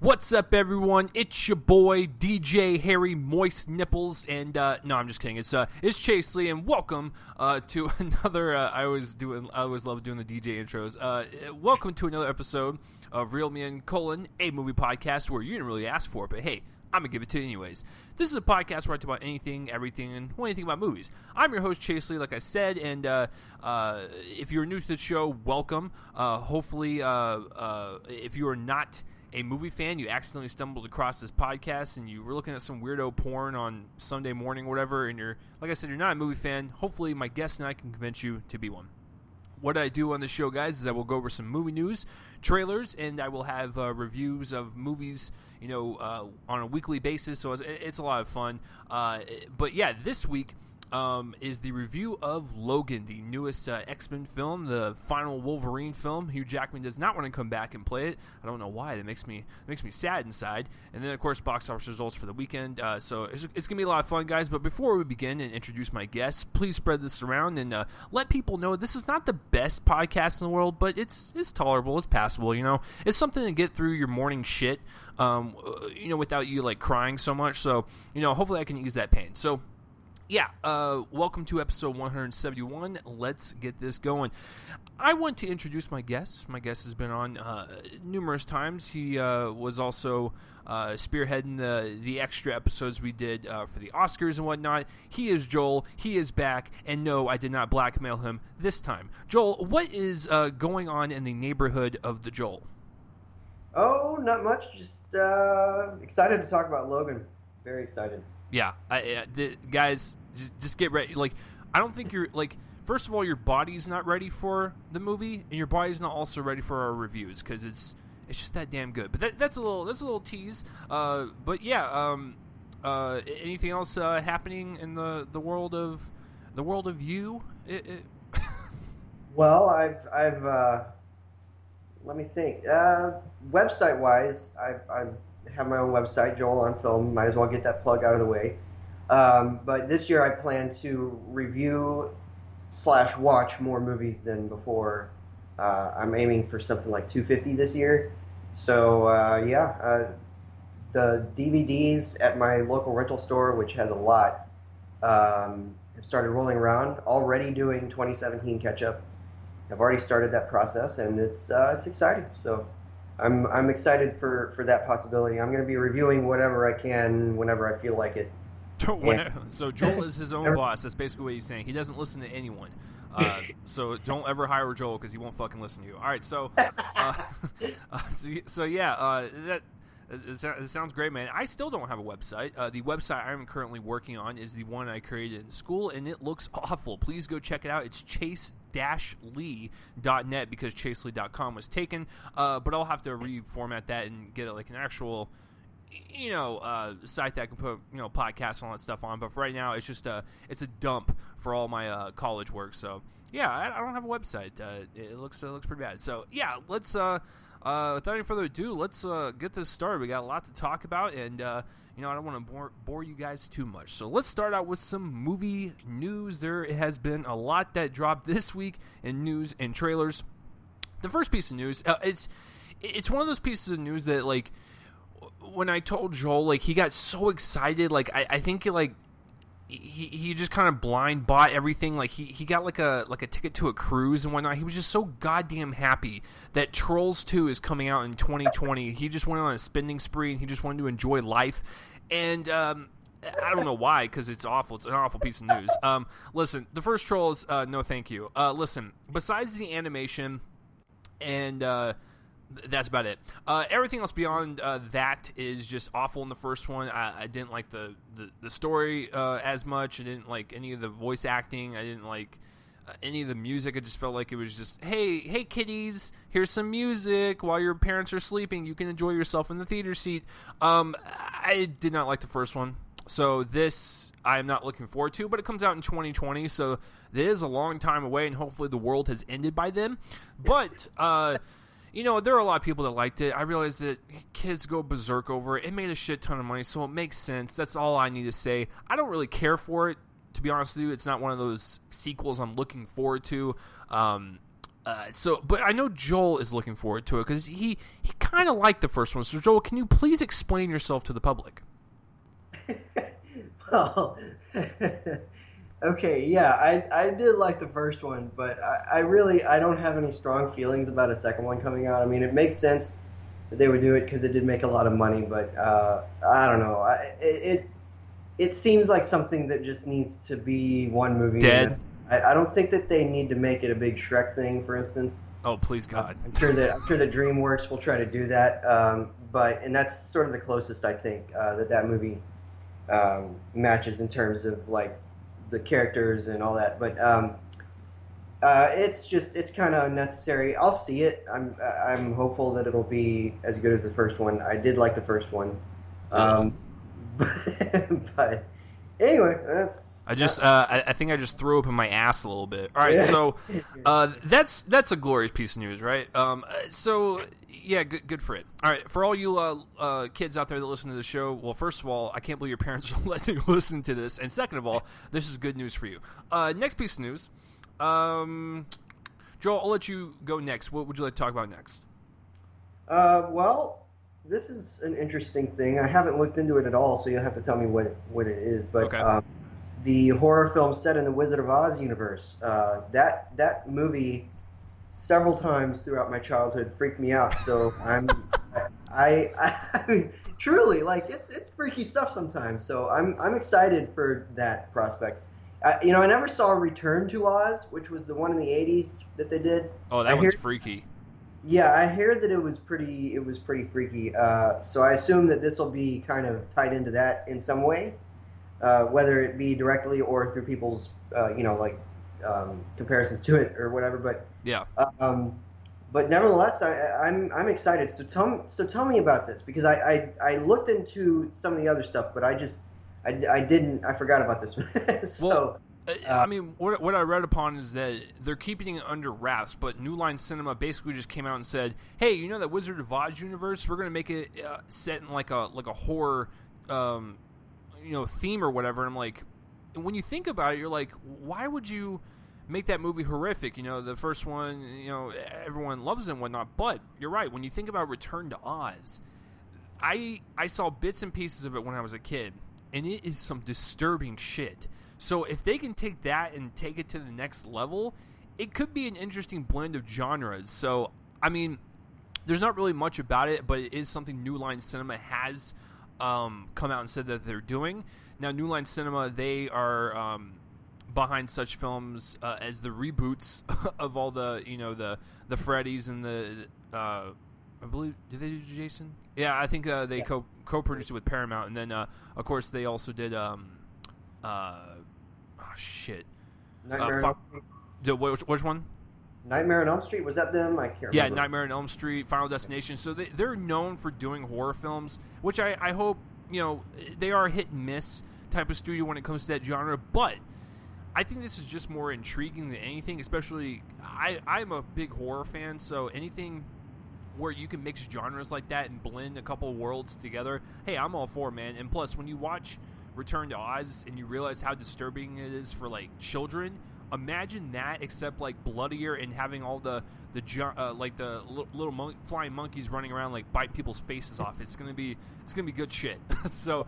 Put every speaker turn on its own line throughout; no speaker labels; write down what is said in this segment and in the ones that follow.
What's up, everyone? It's your boy DJ Harry Moist Nipples, and no, I'm just kidding. It's Chase Lee, and welcome to another. I always love doing the DJ intros. Welcome to another episode of Real Men: a movie podcast where you didn't really ask for it, but hey, I'm gonna give it to you anyways. This is a podcast where I talk about anything, everything, and anything about movies. I'm your host, Chase Lee, like I said, and if you're new to the show, welcome. Hopefully, if you are not a movie fan, you accidentally stumbled across this podcast and you were looking at some weirdo porn on Sunday morning or whatever, and like I said, you're not a movie fan, hopefully my guest and I can convince you to be one. What I do on this show, guys, is I will go over some movie news, trailers, and I will have reviews of movies, on a weekly basis, so it's a lot of fun. But yeah, this week is the review of Logan, the newest X-Men film, the final Wolverine film. Hugh Jackman does not want to come back and play it. I don't know why. That makes me sad inside. And then, of course, box office results for the weekend. So it's going to be a lot of fun, guys. But before we begin and introduce my guests, please spread this around and let people know this is not the best podcast in the world, but it's tolerable. It's passable, It's something to get through your morning shit, without you, crying so much. So, hopefully I can ease that pain. So, yeah, welcome to episode 171. Let's get this going. I want to introduce my guest. My guest has been on numerous times. He was also spearheading the extra episodes we did for the Oscars and whatnot. He is Joel. He is back. And no, I did not blackmail him this time. Joel, what is going on in the neighborhood of the Joel?
Oh, not much. Just excited to talk about Logan. Very excited.
Yeah, guys, just get ready. I don't think you're, first of all, your body's not ready for the movie, and your body's not also ready for our reviews, because it's just that damn good. But that's a little tease. But yeah, anything else happening in the world of you?
Well, I've let me think. Website wise, I've have my own website, Joel on Film. Might as well get that plug out of the way. But this year I plan to review/watch more movies than before. I'm aiming for something like 250 this year. So the DVDs at my local rental store, which has a lot, have started rolling around. Already doing 2017 catch-up. I've already started that process, and it's exciting. So I'm excited for that possibility. I'm going to be reviewing whatever I can whenever I feel like it.
So Joel is his own boss. That's basically what he's saying. He doesn't listen to anyone. So don't ever hire Joel because he won't fucking listen to you. All right, so that sounds great, man. I still don't have a website. The website I'm currently working on is the one I created in school, and it looks awful. Please go check it out. It's chase-lee.net because chaselee.com was taken. But I'll have to reformat that and get it an actual, site that I can put, podcasts and all that stuff on. But for right now, it's just it's a dump for all my college work. So yeah, I don't have a website. It looks pretty bad. So yeah, let's. Without any further ado, let's get this started. We got a lot to talk about, and I don't want to bore you guys too much. So let's start out with some movie news. There has been a lot that dropped this week in news and trailers. The first piece of news, it's one of those pieces of news that when I told Joel, he got so excited. I think he just kind of blind bought everything. He got a ticket to a cruise and whatnot. He was just so goddamn happy that Trolls 2 is coming out in 2020. He just went on a spending spree and he just wanted to enjoy life. And I don't know why, because it's awful. It's an awful piece of news. Listen, the first Trolls, no thank you. Listen, besides the animation and that's about it. Everything else beyond that is just awful in the first one. I didn't like the story as much. I didn't like any of the voice acting. I didn't like any of the music. I just felt like it was just, hey kiddies, here's some music while your parents are sleeping. You can enjoy yourself in the theater seat. I did not like the first one. So this I am not looking forward to, but it comes out in 2020, so it is a long time away, and hopefully the world has ended by then. But there are a lot of people that liked it. I realized that kids go berserk over it. It made a shit ton of money, so it makes sense. That's all I need to say. I don't really care for it to be honest with you. It's not one of those sequels I'm looking forward to. But I know Joel is looking forward to it because he kind of liked the first one. So Joel, can you please explain yourself to the public?
Well, okay, yeah, I did like the first one, but I don't have any strong feelings about a second one coming out. I mean, it makes sense that they would do it because it did make a lot of money, but I don't know. It seems like something that just needs to be one movie.
Dead.
I don't think that they need to make it a big Shrek thing, for instance.
Oh, please God!
I'm sure that DreamWorks will try to do that, and that's sort of the closest I think that movie matches in terms of like the characters and all that. But it's kind of unnecessary. I'll see it. I'm hopeful that it'll be as good as the first one. I did like the first one, but anyway,
I think I just threw up in my ass a little bit. All right, so that's a glorious piece of news, right? So yeah, good for it. All right, for all you kids out there that listen to the show, well, first of all, I can't believe your parents are letting you listen to this, and second of all, this is good news for you. Next piece of news, Joel, I'll let you go next. What would you like to talk about next?
Well, this is an interesting thing. I haven't looked into it at all, so you'll have to tell me what it is. But
okay.
The horror film set in the Wizard of Oz universe. That movie several times throughout my childhood freaked me out. So I mean, truly, like it's freaky stuff sometimes. So I'm excited for that prospect. I never saw Return to Oz, which was the one in the '80s that they did.
Oh, that one's freaky.
Yeah, I hear that it was pretty freaky. So I assume that this will be kind of tied into that in some way. Whether it be directly or through people's, comparisons to it or whatever. But
yeah.
But nevertheless, I'm excited. So tell me about this because I looked into some of the other stuff, but I forgot about this one. So.
Well, I mean, what I read upon is that they're keeping it under wraps, but New Line Cinema basically just came out and said, "Hey, that Wizard of Oz universe? We're going to make it set in like a horror." Theme or whatever. And I'm like, when you think about it, you're like, why would you make that movie horrific? The first one, everyone loves it and whatnot. But you're right. When you think about Return to Oz, I saw bits and pieces of it when I was a kid, and it is some disturbing shit. So if they can take that and take it to the next level, it could be an interesting blend of genres. So, I mean, there's not really much about it, but it is something New Line Cinema has come out and said that they're doing. Now, New Line Cinema, they are behind such films as the reboots of all the the Freddys and the I believe, did they do Jason? Yeah, I think they co-produced it with Paramount, and then of course they also did
Nightmare
which one?
Nightmare on Elm Street, was that them? I can't remember.
Yeah, Nightmare on Elm Street, Final Destination. So they're known for doing horror films, which I hope, they are a hit and miss type of studio when it comes to that genre. But I think this is just more intriguing than anything, especially I'm a big horror fan, so anything where you can mix genres like that and blend a couple of worlds together, hey, I'm all for it, man. And plus, when you watch Return to Oz and you realize how disturbing it is for, like, children, imagine that, except like bloodier and having all the little flying monkeys running around like bite people's faces off. It's gonna be good shit. So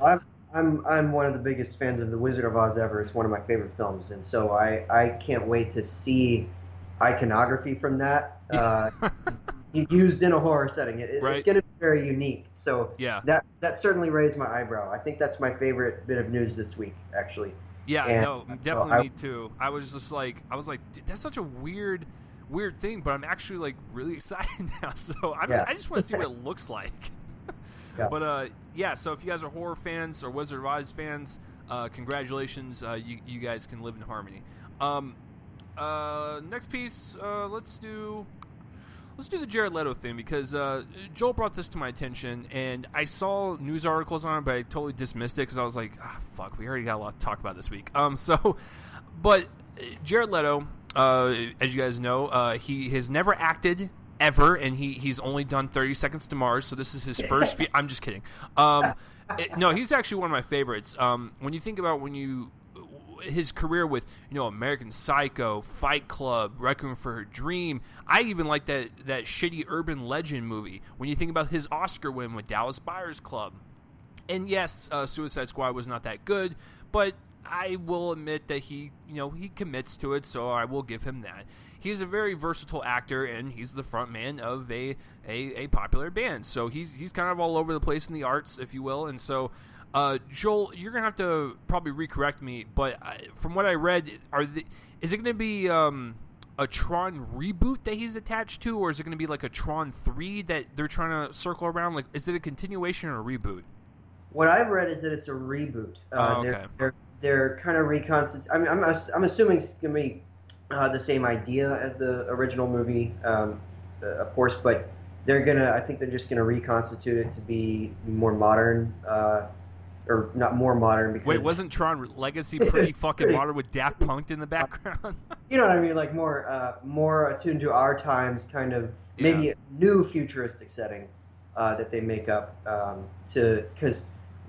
I'm one of the biggest fans of The Wizard of Oz ever. It's one of my favorite films, and so I can't wait to see iconography from that used in a horror setting. It's gonna be very unique. So
yeah,
that certainly raised my eyebrow. I think that's my favorite bit of news this week, actually.
Yeah, no, definitely me too. I was like, dude, that's such a weird thing, but I'm actually like really excited now. So I just want to see what it looks like.
Yeah.
But so if you guys are horror fans or Wizard of Oz fans, congratulations, you guys can live in harmony. Next piece, let's do the Jared Leto thing, because Joel brought this to my attention, and I saw news articles on it, but I totally dismissed it because I was like, fuck, we already got a lot to talk about this week. But Jared Leto, as you guys know, he has never acted ever, and he's only done 30 Seconds to Mars, so this is his first I'm just kidding. No, he's actually one of my favorites. When you think about his career with American Psycho, Fight Club, Requiem for a Dream. I even like that shitty urban legend movie. When you think about his Oscar win with Dallas Buyers Club, and yes, Suicide Squad was not that good, but I will admit that he commits to it, so I will give him that. He's a very versatile actor, and he's the front man of a popular band. So he's kind of all over the place in the arts, if you will. And so, Joel, you're gonna have to probably recorrect me, but from what I read, is it going to be a Tron reboot that he's attached to, or is it going to be like a Tron 3 that they're trying to circle around? Like, is it a continuation or a reboot?
What I've read is that it's a reboot.
Okay.
They're kind of reconstituting. I mean, I'm assuming it's going to be the same idea as the original movie, of course, but I think they're just gonna reconstitute it to be more modern, or not more modern because.
Wait, wasn't Tron Legacy pretty fucking modern with Daft Punk in the background?
You know what I mean, like more attuned to our times, kind of maybe a new futuristic setting that they make up because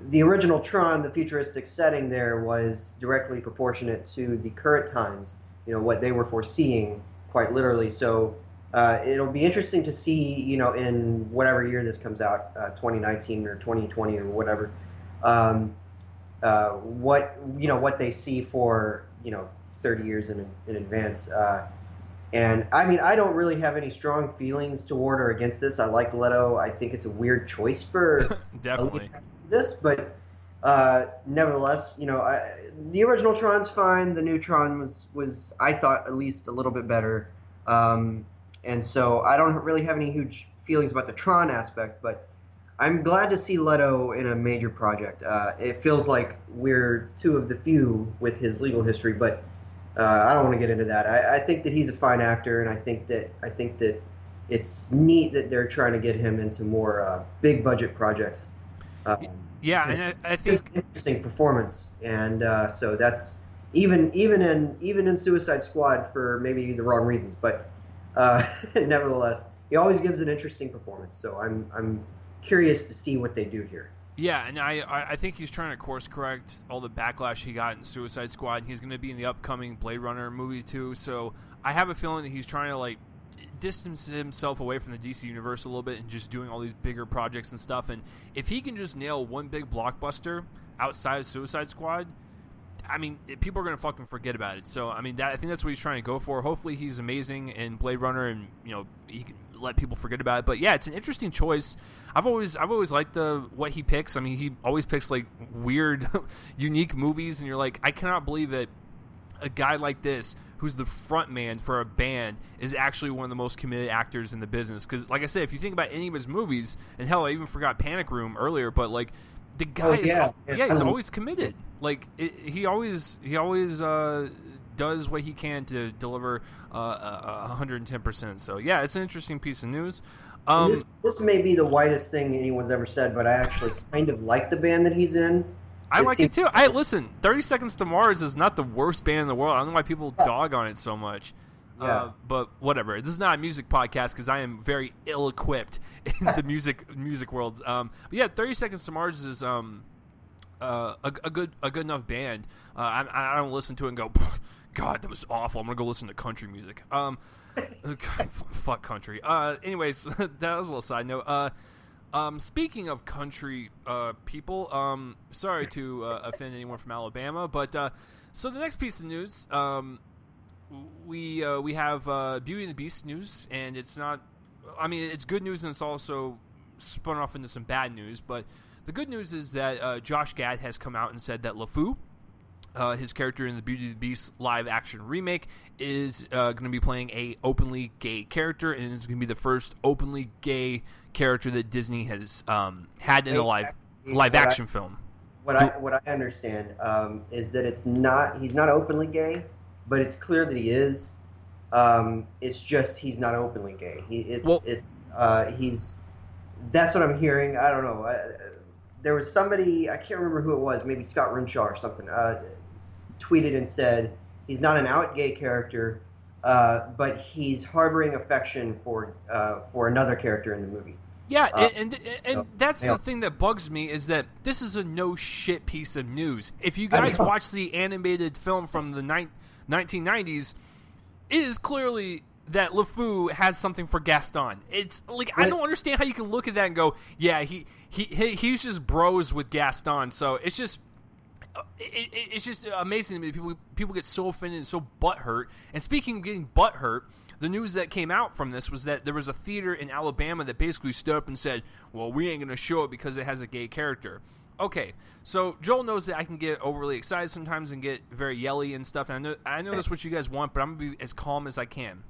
the original Tron, the futuristic setting there was directly proportionate to the current times. What they were foreseeing, quite literally. So it'll be interesting to see, in whatever year this comes out, 2019 or 2020 or whatever, what they see for 30 years in advance. And I mean, I don't really have any strong feelings toward or against this. I like Leto. I think it's a weird choice for
definitely
this, but nevertheless, the original Tron's fine. The new Tron was I thought at least a little bit better, and so I don't really have any huge feelings about the Tron aspect. But I'm glad to see Leto in a major project. It feels like we're two of the few with his legal history, but I don't want to get into that. I think that he's a fine actor, and I think that it's neat that they're trying to get him into more big budget projects.
Yeah, and I think
it's an interesting performance, and so that's even in Suicide Squad for maybe the wrong reasons, but nevertheless, he always gives an interesting performance. So I'm curious to see what they do here.
Yeah, and I think he's trying to course correct all the backlash he got in Suicide Squad, and he's going to be in the upcoming Blade Runner movie too. So I have a feeling that he's trying to distance himself away from the DC universe a little bit and just doing all these bigger projects and stuff. And if he can just nail one big blockbuster outside of Suicide Squad, I mean, people are going to fucking forget about it. So I mean, I think that's what he's trying to go for. Hopefully he's amazing in Blade Runner, and he can let people forget about it. But yeah, it's an interesting choice. I've always liked what he picks. I mean, he always picks weird unique movies, and you're like, I cannot believe that a guy like this, who's the front man for a band, is actually one of the most committed actors in the business. Because, like I said, if you think about any of his movies, and hell, I even forgot Panic Room earlier, but the guy he's always committed. He always does what he can to deliver 110%. So yeah, it's an interesting piece of news.
This may be the whitest thing anyone's ever said, but I actually kind of like the band that he's in.
I like it too. Listen, 30 Seconds to Mars is not the worst band in the world. I don't know why people dog on it so much.
Yeah.
But whatever. This is not a music podcast because I am very ill-equipped in the music world. But yeah, 30 Seconds to Mars is a good enough band. I don't listen to it and go, God, that was awful. I'm gonna go listen to country music. Fuck country. Anyways, that was a little side note. Speaking of country people, sorry to offend anyone from Alabama, but so the next piece of news, we have Beauty and the Beast news, and it's not. I mean, it's good news, and it's also spun off into some bad news. But the good news is that Josh Gad has come out and said that LeFou, his character in the Beauty and the Beast live-action remake, is going to be playing a openly gay character, and it's going to be the first openly gay character that Disney has had in a live-action film.
What I understand is that he's not openly gay, but it's clear that he is. It's just he's not openly gay. That's what I'm hearing. I don't know. There was somebody, I can't remember who it was, maybe Scott Renshaw or something, tweeted and said he's not an out gay character, but he's harboring affection for another character in the movie.
Yeah,
Uh,
and
so,
that's
yeah.
the thing that bugs me is that this is a no shit piece of news. If you
I
guys
know.
watch the animated film from the 1990s, it is clearly that LeFou has something for Gaston. It's like I
When,
don't understand how you can look at that and go, yeah, he's just bros with Gaston. So it's just it's just amazing to me. People get so offended and so butthurt. And speaking of getting butthurt, the news that came out from this was that there was a theater in Alabama that basically stood up and said, well, we ain't going to show it because it has a gay character. Okay, so Joel knows that I can get overly excited sometimes and get very yelly and stuff. And I know that's what you guys want, but I'm going to be as calm as I can.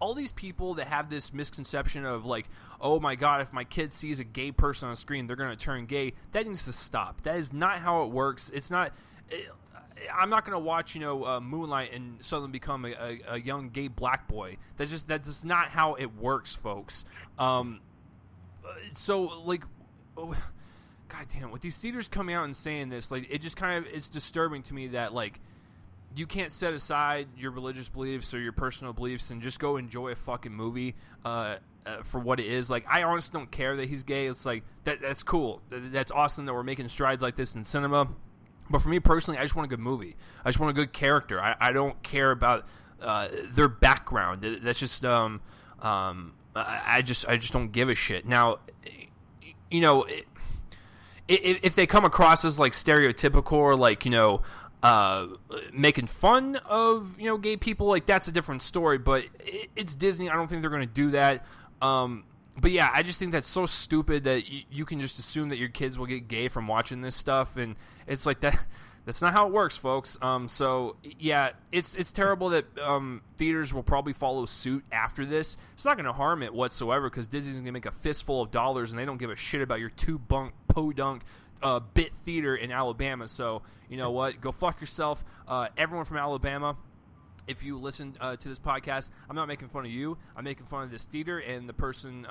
All these people that have this misconception of like, oh my god, if my kid sees a gay person on screen, they're going to turn gay. That needs to stop. That is not how it works. It's not... I'm not going to watch, Moonlight and suddenly become a young gay black boy. That's not how it works, folks. So, like, God damn, with these theaters coming out and saying this, like, it just kind of is disturbing to me that, like, you can't set aside your religious beliefs or your personal beliefs and just go enjoy a fucking movie for what it is. Like, I honestly don't care that he's gay. It's like, that's cool. That's awesome that we're making strides like this in cinema. But for me personally, I just want a good movie. I just want a good character. I don't care about their background. That's just I just don't give a shit. Now, if they come across as like stereotypical or like making fun of gay people, like that's a different story. But it's Disney. I don't think they're going to do that. But yeah, I just think that's so stupid that you can just assume that your kids will get gay from watching this stuff, and it's like that. That's not how it works, folks. So yeah, it's terrible that theaters will probably follow suit after this. It's not going to harm it whatsoever because Disney's going to make a fistful of dollars, and they don't give a shit about your podunk bit theater in Alabama. So you know what? Go fuck yourself, everyone from Alabama. If you listen to this podcast, I'm not making fun of you. I'm making fun of this theater and the person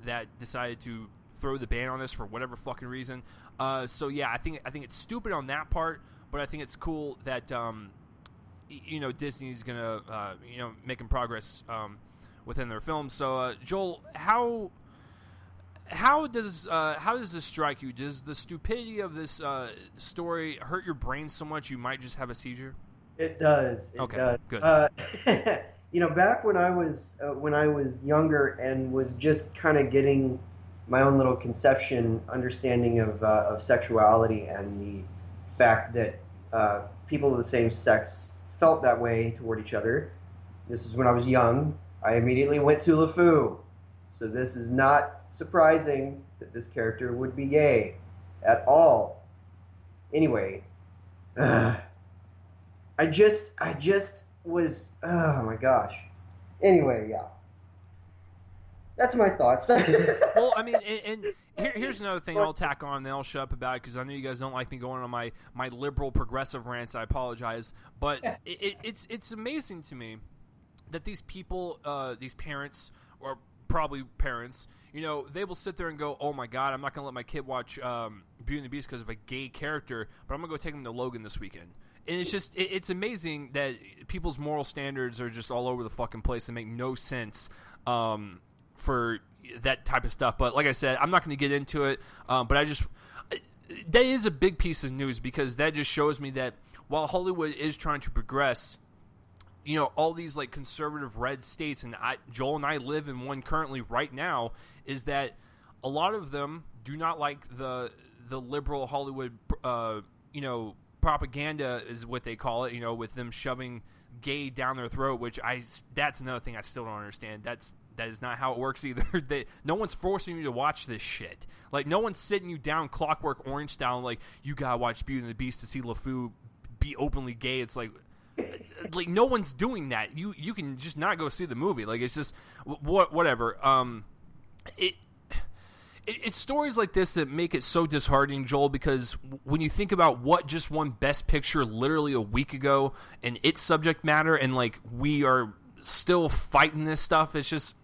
that decided to throw the ban on this for whatever fucking reason. So yeah, I think it's stupid on that part, but I think it's cool that Disney's gonna making progress within their films. So Joel, how does this strike you? Does the stupidity of this story hurt your brain so much you might just have a seizure?
It does. It
okay,
does.
Good.
Back when I was younger and was just kind of getting my own little understanding of sexuality and the fact that people of the same sex felt that way toward each other. This is when I was young. I immediately went to LeFou. So this is not surprising that this character would be gay at all. Anyway. I just was, oh my gosh. Anyway, yeah. That's my thoughts.
Well, I mean, and here's another thing I'll tack on, and then I'll shut up about it, because I know you guys don't like me going on my liberal progressive rants. I apologize. But it's amazing to me that these people, these parents, or probably parents, they will sit there and go, oh my God, I'm not going to let my kid watch Beauty and the Beast because of a gay character, but I'm going to go take him to Logan this weekend. And it's just, it's amazing that people's moral standards are just all over the fucking place and make no sense for that type of stuff. But like I said, I'm not going to get into it, but that is a big piece of news, because that just shows me that while Hollywood is trying to progress, all these like conservative red states, and Joel and I live in one currently right now, is that a lot of them do not like the liberal Hollywood, propaganda is what they call it, with them shoving gay down their throat, which that's another thing I still don't understand. That is not how it works either. No one's forcing you to watch this shit. Like, no one's sitting you down Clockwork Orange style, like, you gotta watch Beauty and the Beast to see LeFou be openly gay. It's like no one's doing that. You can just not go see the movie. Like, it's just whatever. It's stories like this that make it so disheartening, Joel, because when you think about what just won Best Picture literally a week ago and its subject matter, and like we are still fighting this stuff, it's just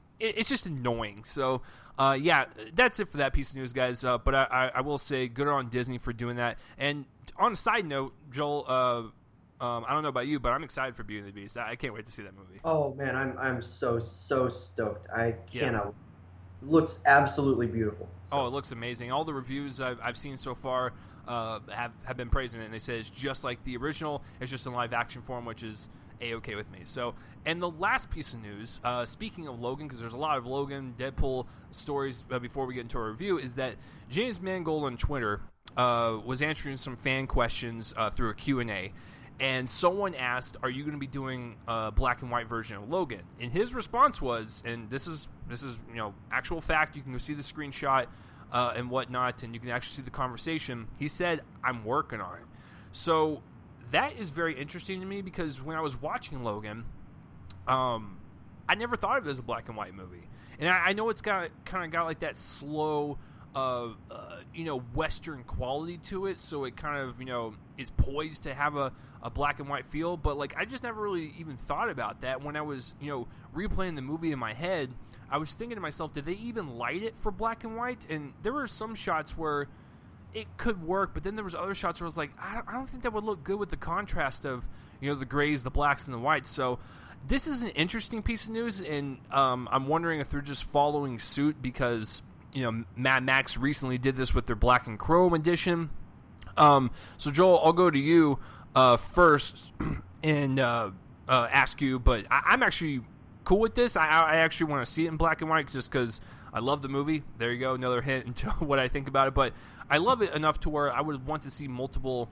annoying. So yeah, that's it for that piece of news, guys. But I will say good on Disney for doing that. And on a side note, Joel, I don't know about you, but I'm excited for Beauty and the Beast. I can't wait to see that movie.
Oh man, I'm so stoked. I cannot. looks absolutely beautiful. So.
Oh, it looks amazing. All the reviews I've seen so far have been praising it, and they say it's just like the original. It's just in live action form, which is A-okay with me. So, and the last piece of news, speaking of Logan, because there's a lot of Logan, Deadpool stories before we get into our review, is that James Mangold on Twitter was answering some fan questions through a Q&A. And someone asked, "Are you going to be doing a black and white version of Logan?" And his response was, and this is actual fact. You can go see the screenshot and whatnot, and you can actually see the conversation. He said, "I'm working on it." So that is very interesting to me because when I was watching Logan, I never thought of it as a black and white movie, and I know it's kind of got like that slow. Western quality to it, so it kind of, is poised to have a black and white feel, but, like, I just never really even thought about that. When I was, replaying the movie in my head, I was thinking to myself, did they even light it for black and white? And there were some shots where it could work, but then there was other shots where I was like, I don't think that would look good with the contrast of, the grays, the blacks, and the whites, so this is an interesting piece of news, and I'm wondering if they're just following suit because Mad Max recently did this with their black and chrome edition. So Joel, I'll go to you first and ask you, but I'm actually cool with this. I actually want to see it in black and white just because I love the movie. There you go, another hint into what I think about it. But I love it enough to where I would want to see multiple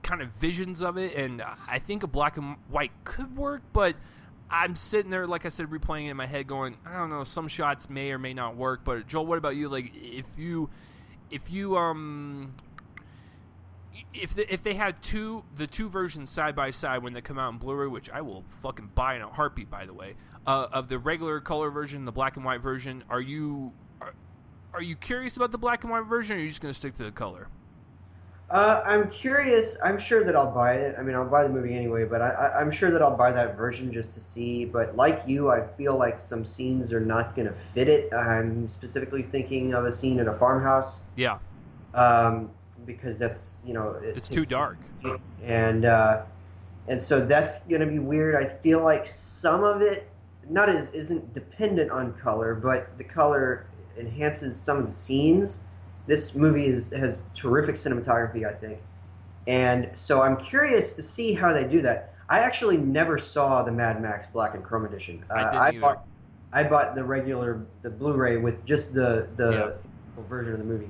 kind of visions of it, and I think a black and white could work, but I'm sitting there, like I said, replaying it in my head going, I don't know, some shots may or may not work. But Joel, what about you? Like, if they had the two versions side by side when they come out in Blu-ray, which I will fucking buy in a heartbeat, by the way, of the regular color version, the black and white version, are you curious about the black and white version, or are you just going to stick to the color?
I'm curious. I'm sure that I'll buy it. I mean, I'll buy the movie anyway, but I'm sure that I'll buy that version just to see. But like you, I feel like some scenes are not going to fit it. I'm specifically thinking of a scene at a farmhouse.
Yeah.
Because that's,
it's too dark.
And so that's going to be weird. I feel like some of it isn't dependent on color, but the color enhances some of the scenes. This movie has terrific cinematography, I think. And so I'm curious to see how they do that. I actually never saw the Mad Max Black and Chrome edition. I bought the Blu-ray with just the version of the movie.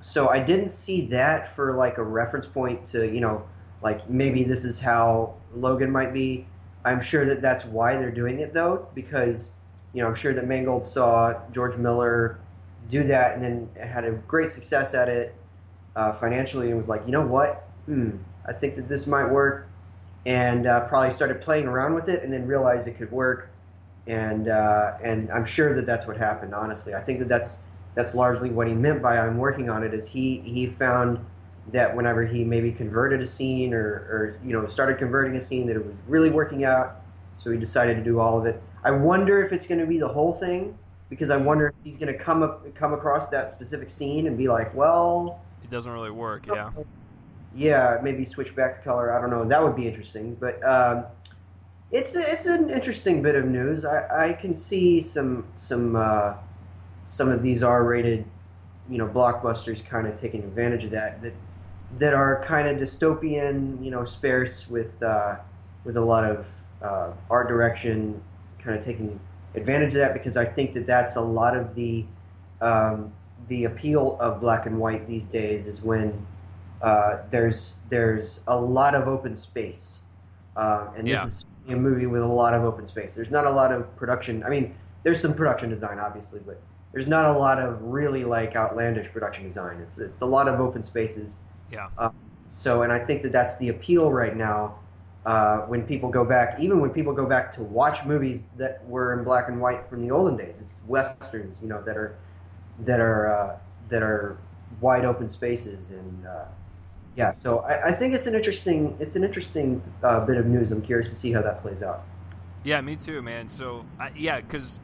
So I didn't see that for like a reference point to, like maybe this is how Logan might be. I'm sure that that's why they're doing it though, because, I'm sure that Mangold saw George Miller do that and then had a great success at it financially and was like, you know what, I think that this might work, and probably started playing around with it and then realized it could work, and I'm sure that that's what happened. Honestly, I think that that's largely what he meant by I'm working on it, is he found that whenever he maybe converted a scene or started converting a scene, that it was really working out, so he decided to do all of it. I wonder if it's going to be the whole thing, because I wonder if he's going to come across that specific scene and be like, well,
it doesn't really work.
Yeah, maybe switch back to color. I don't know. That would be interesting. But it's an interesting bit of news. I can see some of these R-rated, blockbusters kind of taking advantage of that are kind of dystopian, sparse with a lot of art direction, kind of taking advantage of that, because I think that that's a lot of the appeal of black and white these days, is when there's a lot of open space, and this is a movie with a lot of open space. There's not a lot of production. I mean, there's some production design obviously, but there's not a lot of really like outlandish production design. It's a lot of open spaces.
Yeah.
And I think that that's the appeal right now. When people go back to watch movies that were in black and white from the olden days, it's westerns, that are wide open spaces, and So I think it's an interesting bit of news. I'm curious to see how that plays out.
Yeah, me too, man. So because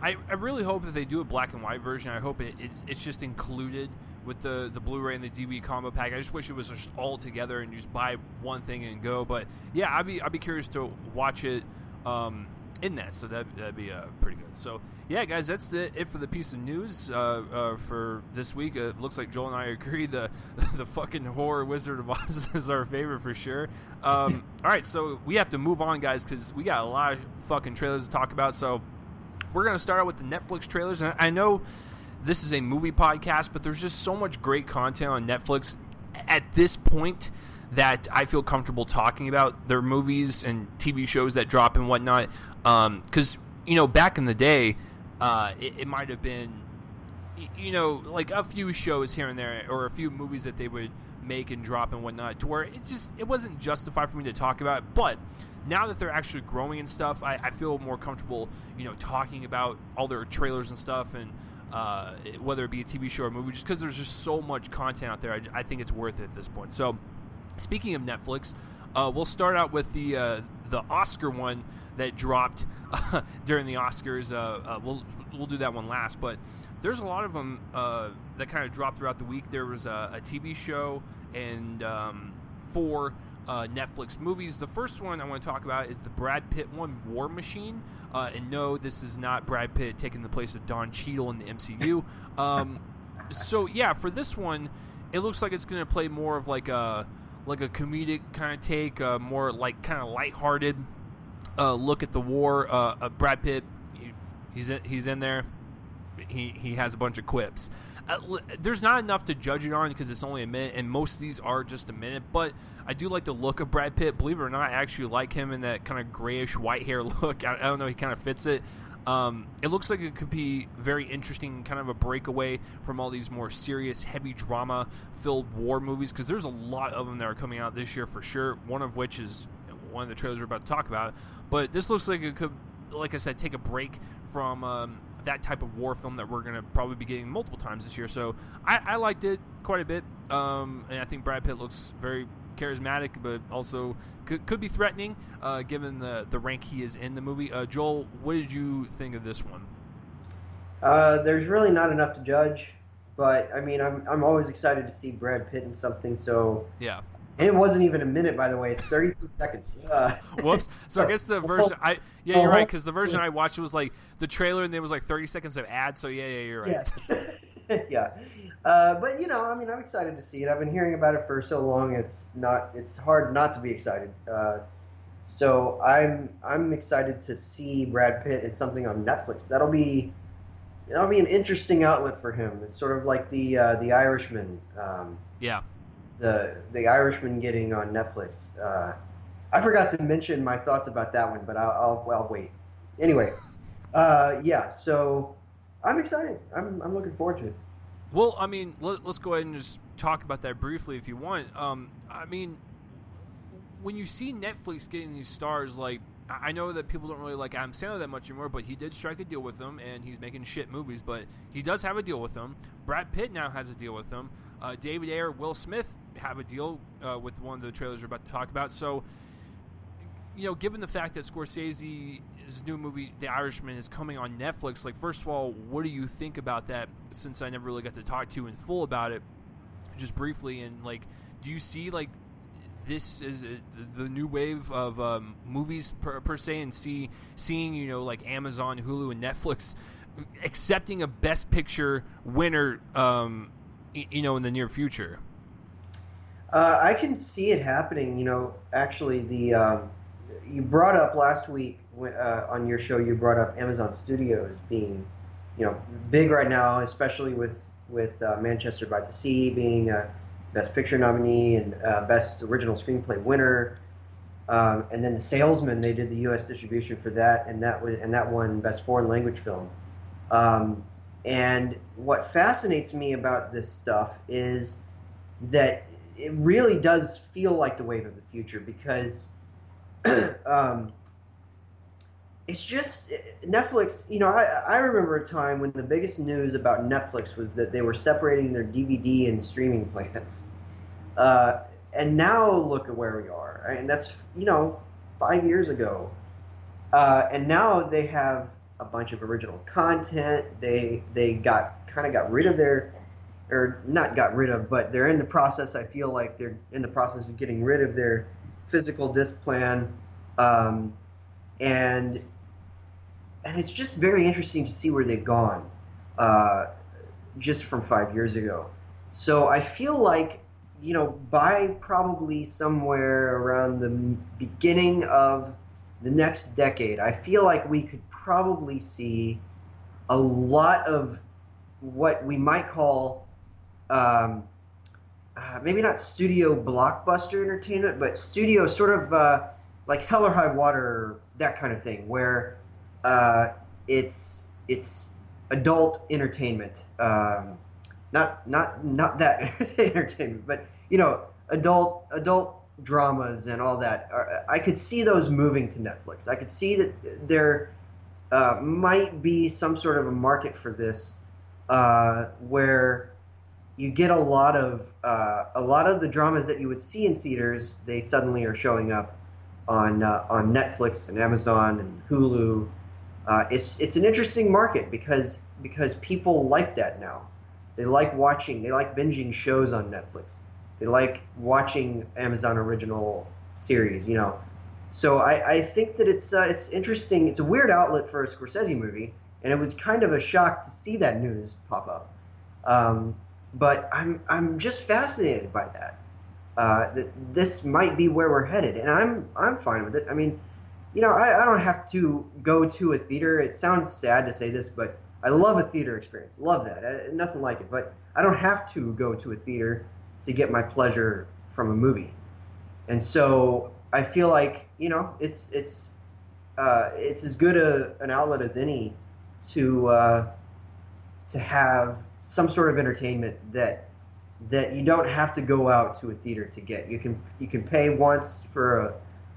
I really hope that they do a black and white version. I hope it's just included with the Blu-ray and the DVD combo pack. I just wish it was just all together and you just buy one thing and go. But yeah, I'd be curious to watch it in that, so that'd be pretty good. So yeah, guys, that's it for the piece of news for this week. It looks like Joel and I agree the fucking horror Wizard of Oz is our favorite for sure. All right, so we have to move on, guys, because we got a lot of fucking trailers to talk about. So we're gonna start out with the Netflix trailers, and I know this is a movie podcast, but there's just so much great content on Netflix at this point that I feel comfortable talking about their movies and TV shows that drop and whatnot. Because, back in the day, it might have been, like a few shows here and there or a few movies that they would make and drop and whatnot to where it wasn't justified for me to talk about it. But now that they're actually growing and stuff, I feel more comfortable, talking about all their trailers and stuff and whether it be a TV show or movie, just because there's just so much content out there. I think it's worth it at this point. So, speaking of Netflix, we'll start out with the Oscar one that dropped during the Oscars. We'll do that one last, but there's a lot of them that kind of dropped throughout the week. There was a TV show and 4 Netflix movies. The first one I want to talk about is the Brad Pitt one, War Machine. And no, this is not Brad Pitt taking the place of Don Cheadle in the MCU. So yeah, for this one, it looks like it's going to play more of like a comedic kind of take, more like kind of lighthearted look at the war. Brad Pitt, he's in there. He has a bunch of quips. There's not enough to judge it on because it's only a minute, and most of these are just a minute. But I do like the look of Brad Pitt. Believe it or not, I actually like him in that kind of grayish white hair look. I don't know, he kind of fits it. It looks like it could be very interesting, kind of a breakaway from all these more serious, heavy drama-filled war movies, because there's a lot of them that are coming out this year for sure, one of which is one of the trailers we're about to talk about. But this looks like it could, like I said, take a break from that type of war film that we're going to probably be getting multiple times this year. So I liked it quite a bit, and I think Brad Pitt looks very charismatic, but also could be threatening given the rank he is in the movie. Joel, what did you think of this one?
There's really not enough to judge, but I mean, I'm always excited to see Brad Pitt in something. So
yeah.
And it wasn't even a minute, by the way. It's 32 seconds.
Whoops. So I guess the version you're right, because the version I watched was like the trailer, and there was like 30 seconds of ads. So yeah, you're right.
Yes. Yeah. But I mean, I'm excited to see it. I've been hearing about it for so long. It's hard not to be excited. So I'm excited to see Brad Pitt in something on Netflix. That'll be an interesting outlet for him. It's sort of like the Irishman.
Yeah.
The Irishman getting on Netflix. I forgot to mention my thoughts about that one, but I'll wait. Anyway, yeah. So I'm excited. I'm looking forward to it.
Well, I mean, let's go ahead and just talk about that briefly if you want. I mean, when you see Netflix getting these stars, like, I know that people don't really like Adam Sandler that much anymore, but he did strike a deal with them, and he's making shit movies, but he does have a deal with them. Brad Pitt now has a deal with them. David Ayer, Will Smith have a deal with one of the trailers we're about to talk about. So, given the fact that Scorsese's new movie, The Irishman, is coming on Netflix, like, first of all, what do you think about that, since I never really got to talk to you in full about it, just briefly, and, like, do you see, like, this is the new wave of movies per se, and seeing like Amazon, Hulu, and Netflix accepting a Best Picture winner, in the near future?
I can see it happening. Actually, you brought up last week on your show. You brought up Amazon Studios being, big right now, especially with Manchester by the Sea being Best Picture nominee and Best Original Screenplay winner, and then The Salesman, they did the U.S. distribution for that, and that won Best Foreign Language Film. And what fascinates me about this stuff is that it really does feel like the wave of the future, because it's just Netflix. I remember a time when the biggest news about Netflix was that they were separating their DVD and streaming plans. And now look at where we are. And that's 5 years ago. And now they have a bunch of original content. They got rid of or not got rid of, but they're in the process. I feel like they're in the process of getting rid of their physical disc plan. And and it's just very interesting to see where they've gone, uh, just from 5 years ago. So I feel like, by probably somewhere around the beginning of the next decade, I feel like we could probably see a lot of what we might call, um, maybe not studio blockbuster entertainment, but studio sort of like Hell or High Water, that kind of thing, where uh, it's adult entertainment, not that entertainment, but adult dramas and all that. I could see those moving to Netflix. I could see that there might be some sort of a market for this, where you get a lot of the dramas that you would see in theaters. They suddenly are showing up on Netflix and Amazon and Hulu. It's an interesting market because people like that now. They like binging shows on Netflix. They like watching Amazon original series. So I think that it's interesting. It's a weird outlet for a Scorsese movie, and it was kind of a shock to see that news pop up. But I'm just fascinated by that. That this might be where we're headed, and I'm fine with it. I mean, I don't have to go to a theater. It sounds sad to say this, but I love a theater experience. Love that. Nothing like it. But I don't have to go to a theater to get my pleasure from a movie. And so I feel like it's as good an outlet as any to have some sort of entertainment that you don't have to go out to a theater to get. You can pay once for a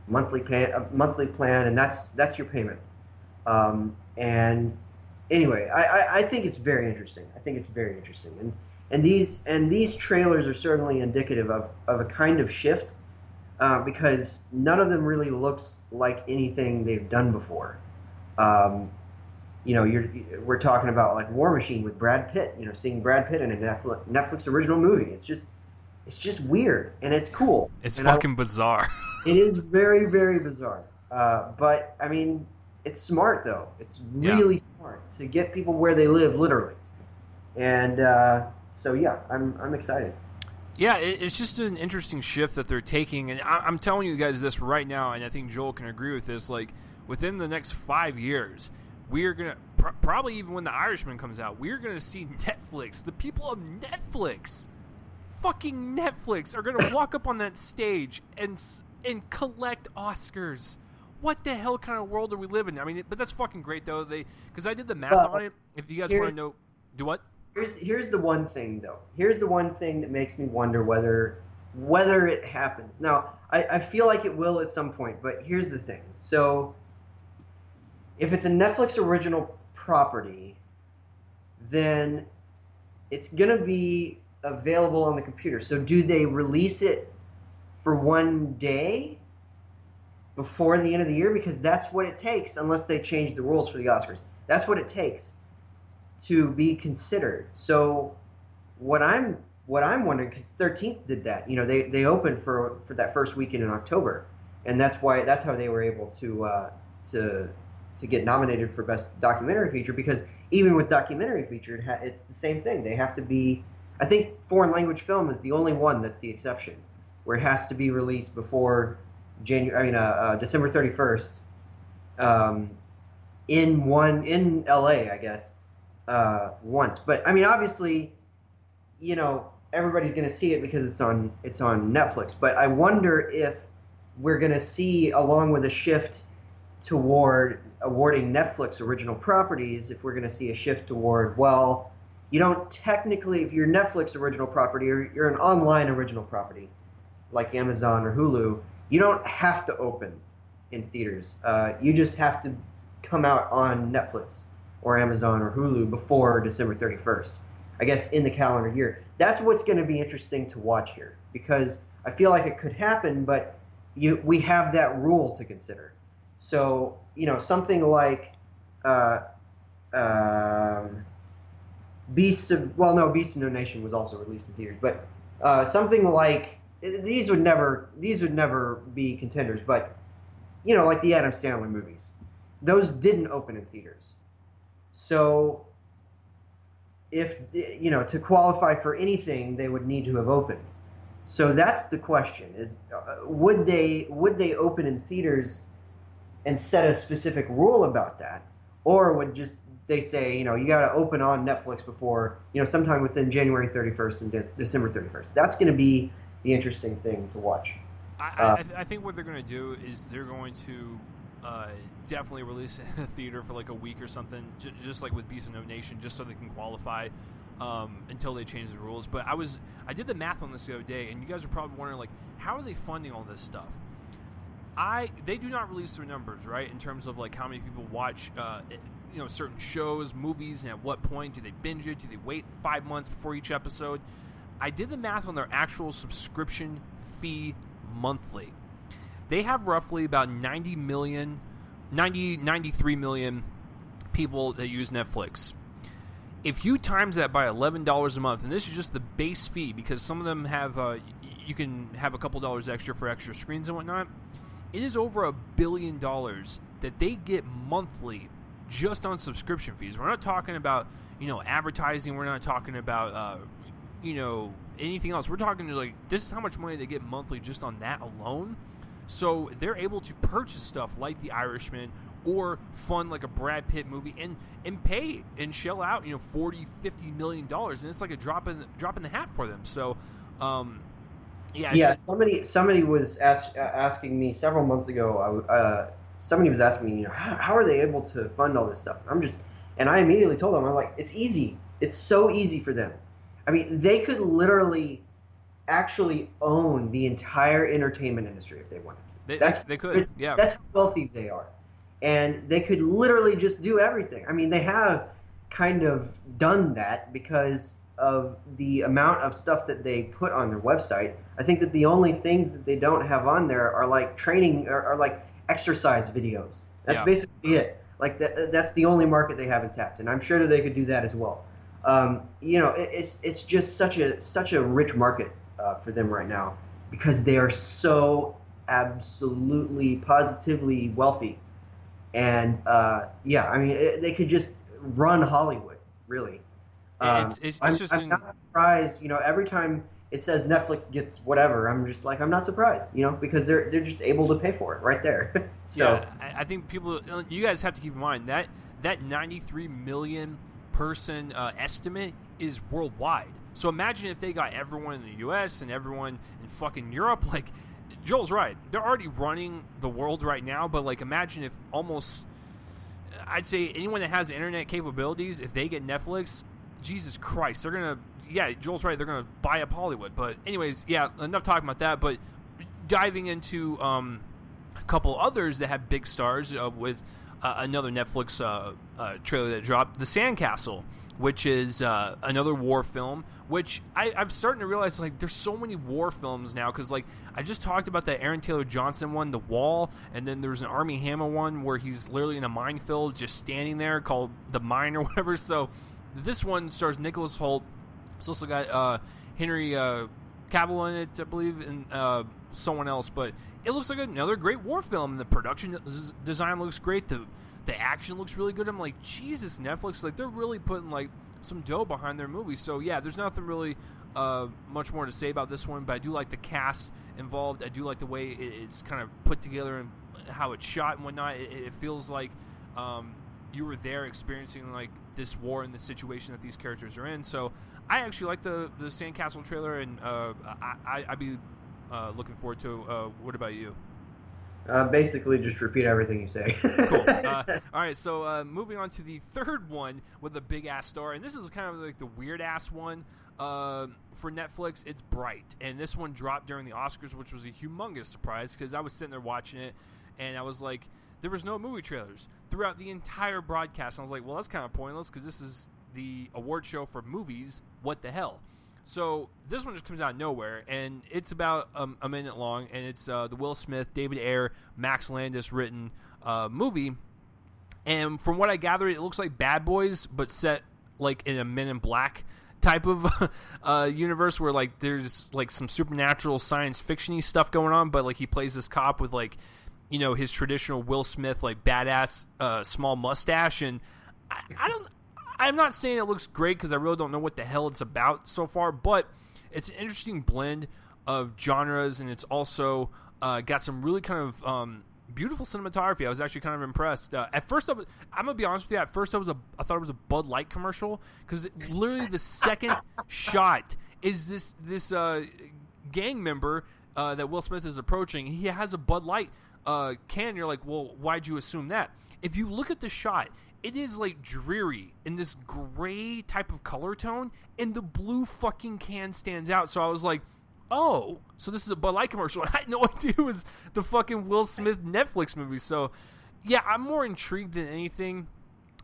monthly plan, and that's your payment. And anyway, I think it's very interesting. I think it's very interesting, and these trailers are certainly indicative of a kind of shift, because none of them really looks like anything they've done before. We're talking about like War Machine with Brad Pitt. Seeing Brad Pitt in a Netflix original movie. It's just weird, and it's cool.
It's fucking bizarre.
It is very, very bizarre. But I mean, it's smart though. It's really smart to get people where they live, literally. And so yeah, I'm excited.
Yeah, it's just an interesting shift that they're taking, and I'm telling you guys this right now, and I think Joel can agree with this. Like, within the next 5 years, we are gonna probably, even when The Irishman comes out, we're gonna see Netflix. The people of Netflix, fucking Netflix, are gonna walk up on that stage and collect Oscars. What the hell kind of world are we living in? I mean, but that's fucking great though. Because I did the math on it. If you guys want to know, do what?
Here's the one thing though. Here's the one thing that makes me wonder whether it happens. Now, I feel like it will at some point, but here's the thing. So, if it's a Netflix original property, then it's going to be available on the computer. So do they release it for one day before the end of the year? Because that's what it takes, unless they change the rules for the Oscars. That's what it takes to be considered. So what I'm wondering, because 13th did that. They opened for that first weekend in October, and that's how they were able to get nominated for Best Documentary Feature, because even with Documentary Feature, it's the same thing. They have to be, I think foreign language film is the only one that's the exception, where it has to be released before December 31st, in LA, I guess, once. But I mean, obviously, everybody's going to see it because it's on Netflix. But I wonder if we're going to see, along with a shift toward awarding Netflix original properties, if we're going to see a shift toward, well, you don't technically, if you're Netflix original property or you're an online original property like Amazon or Hulu, you don't have to open in theaters. You just have to come out on Netflix or Amazon or Hulu before December 31st, I guess, in the calendar year. That's what's going to be interesting to watch here, because I feel like it could happen, but we have that rule to consider. So, something like Beast of No Nation was also released in theaters, but something like these would never be contenders, but like the Adam Sandler movies, those didn't open in theaters. So if to qualify for anything, they would need to have opened. So that's the question: is would they open in theaters and set a specific rule about that, or would just they say, you got to open on Netflix before, sometime within January 31st and December 31st. That's going to be the interesting thing to watch.
I think what they're going to do is they're going to definitely release it in the theater for like a week or something, just like with Beast of No Nation, just so they can qualify until they change the rules. But I did the math on this the other day, and you guys are probably wondering, like, how are they funding all this stuff? They do not release their numbers, right, in terms of like how many people watch certain shows, movies, and at what point do they binge it? Do they wait 5 months before each episode? I did the math on their actual subscription fee monthly. They have roughly about 93 million people that use Netflix. If you times that by $11 a month, and this is just the base fee, because some of them have, you can have a couple dollars extra for extra screens and whatnot, it is over $1 billion that they get monthly just on subscription fees. We're not talking about, advertising. We're not talking about, anything else. We're talking like, this is how much money they get monthly just on that alone. So they're able to purchase stuff like The Irishman or fund like a Brad Pitt movie and pay and shell out, $40-50 million, and it's like a drop in the hat for them. So,
somebody was asking me several months ago. Somebody was asking me, how are they able to fund all this stuff? And I immediately told them, I'm like, it's easy. It's so easy for them. I mean, they could literally actually own the entire entertainment industry if they wanted to.
They could, yeah.
That's how wealthy they are. And they could literally just do everything. I mean, they have kind of done that because of the amount of stuff that they put on their website. I think that the only things that they don't have on there are like training or like exercise videos. That's basically it. Like that's the only market they haven't tapped, and I'm sure that they could do that as well. It's just such a rich market for them right now because they are so absolutely positively wealthy, and they could just run Hollywood really. I'm not surprised. Every time it says Netflix gets whatever, I'm just like, I'm not surprised. Because they're just able to pay for it right there. So
I think you guys have to keep in mind that 93 million person estimate is worldwide. So imagine if they got everyone in the U.S. and everyone in fucking Europe. Like, Joel's right. They're already running the world right now, but like, imagine if I'd say anyone that has internet capabilities, if they get Netflix, Jesus Christ, they're going to, Joel's right, they're going to buy up Hollywood. But anyways, enough talking about that, but diving into a couple others that have big stars with another Netflix trailer that dropped, The Sandcastle, which is another war film, which I'm starting to realize, like, there's so many war films now, because, like, I just talked about that Aaron Taylor Johnson one, The Wall, and then there's an Armie Hammer one where he's literally in a minefield just standing there called The Mine or whatever. So this one stars Nicholas Hoult. It's also got Henry Cavill in it, I believe, and someone else, but it looks like another great war film, and the production design looks great. The action looks really good. I'm like, Jesus, Netflix, like, they're really putting like some dough behind their movies. So yeah, there's nothing really much more to say about this one, but I do like the cast involved. I do like the way it's kind of put together and how it's shot and whatnot. It feels like you were there experiencing like this war and the situation that these characters are in. So I actually like the Sandcastle trailer, and I'd be looking forward to. What about you?
Basically, just repeat everything you say.
Cool. All right, so moving on to the third one with a big-ass star, and this is kind of like the weird-ass one for Netflix. It's Bright, and this one dropped during the Oscars, which was a humongous surprise because I was sitting there watching it, and I was like, there was no movie trailers throughout the entire broadcast. And I was like, well, that's kind of pointless because this is the award show for movies. What the hell? So this one just comes out of nowhere, and it's about a minute long, and it's the Will Smith, David Ayer, Max Landis written movie. And from what I gathered, it looks like Bad Boys, but set like in a Men in Black type of universe where like there's like some supernatural science fiction-y stuff going on, but like he plays this cop with like his traditional Will Smith like badass small mustache, and I'm not saying it looks great because I really don't know what the hell it's about so far, but it's an interesting blend of genres, and it's also got some really kind of beautiful cinematography. I was actually kind of impressed. At first, I'm gonna be honest with you. At first, I thought it was a Bud Light commercial because literally the second shot is this gang member that Will Smith is approaching. He has a Bud Light can. You're like, well, why'd you assume that? If you look at the shot, it is like dreary in this gray type of color tone, and the blue fucking can stands out. So I was like, oh, so this is a Bud Light commercial. I had no idea it was the fucking Will Smith Netflix movie. So yeah, I'm more intrigued than anything.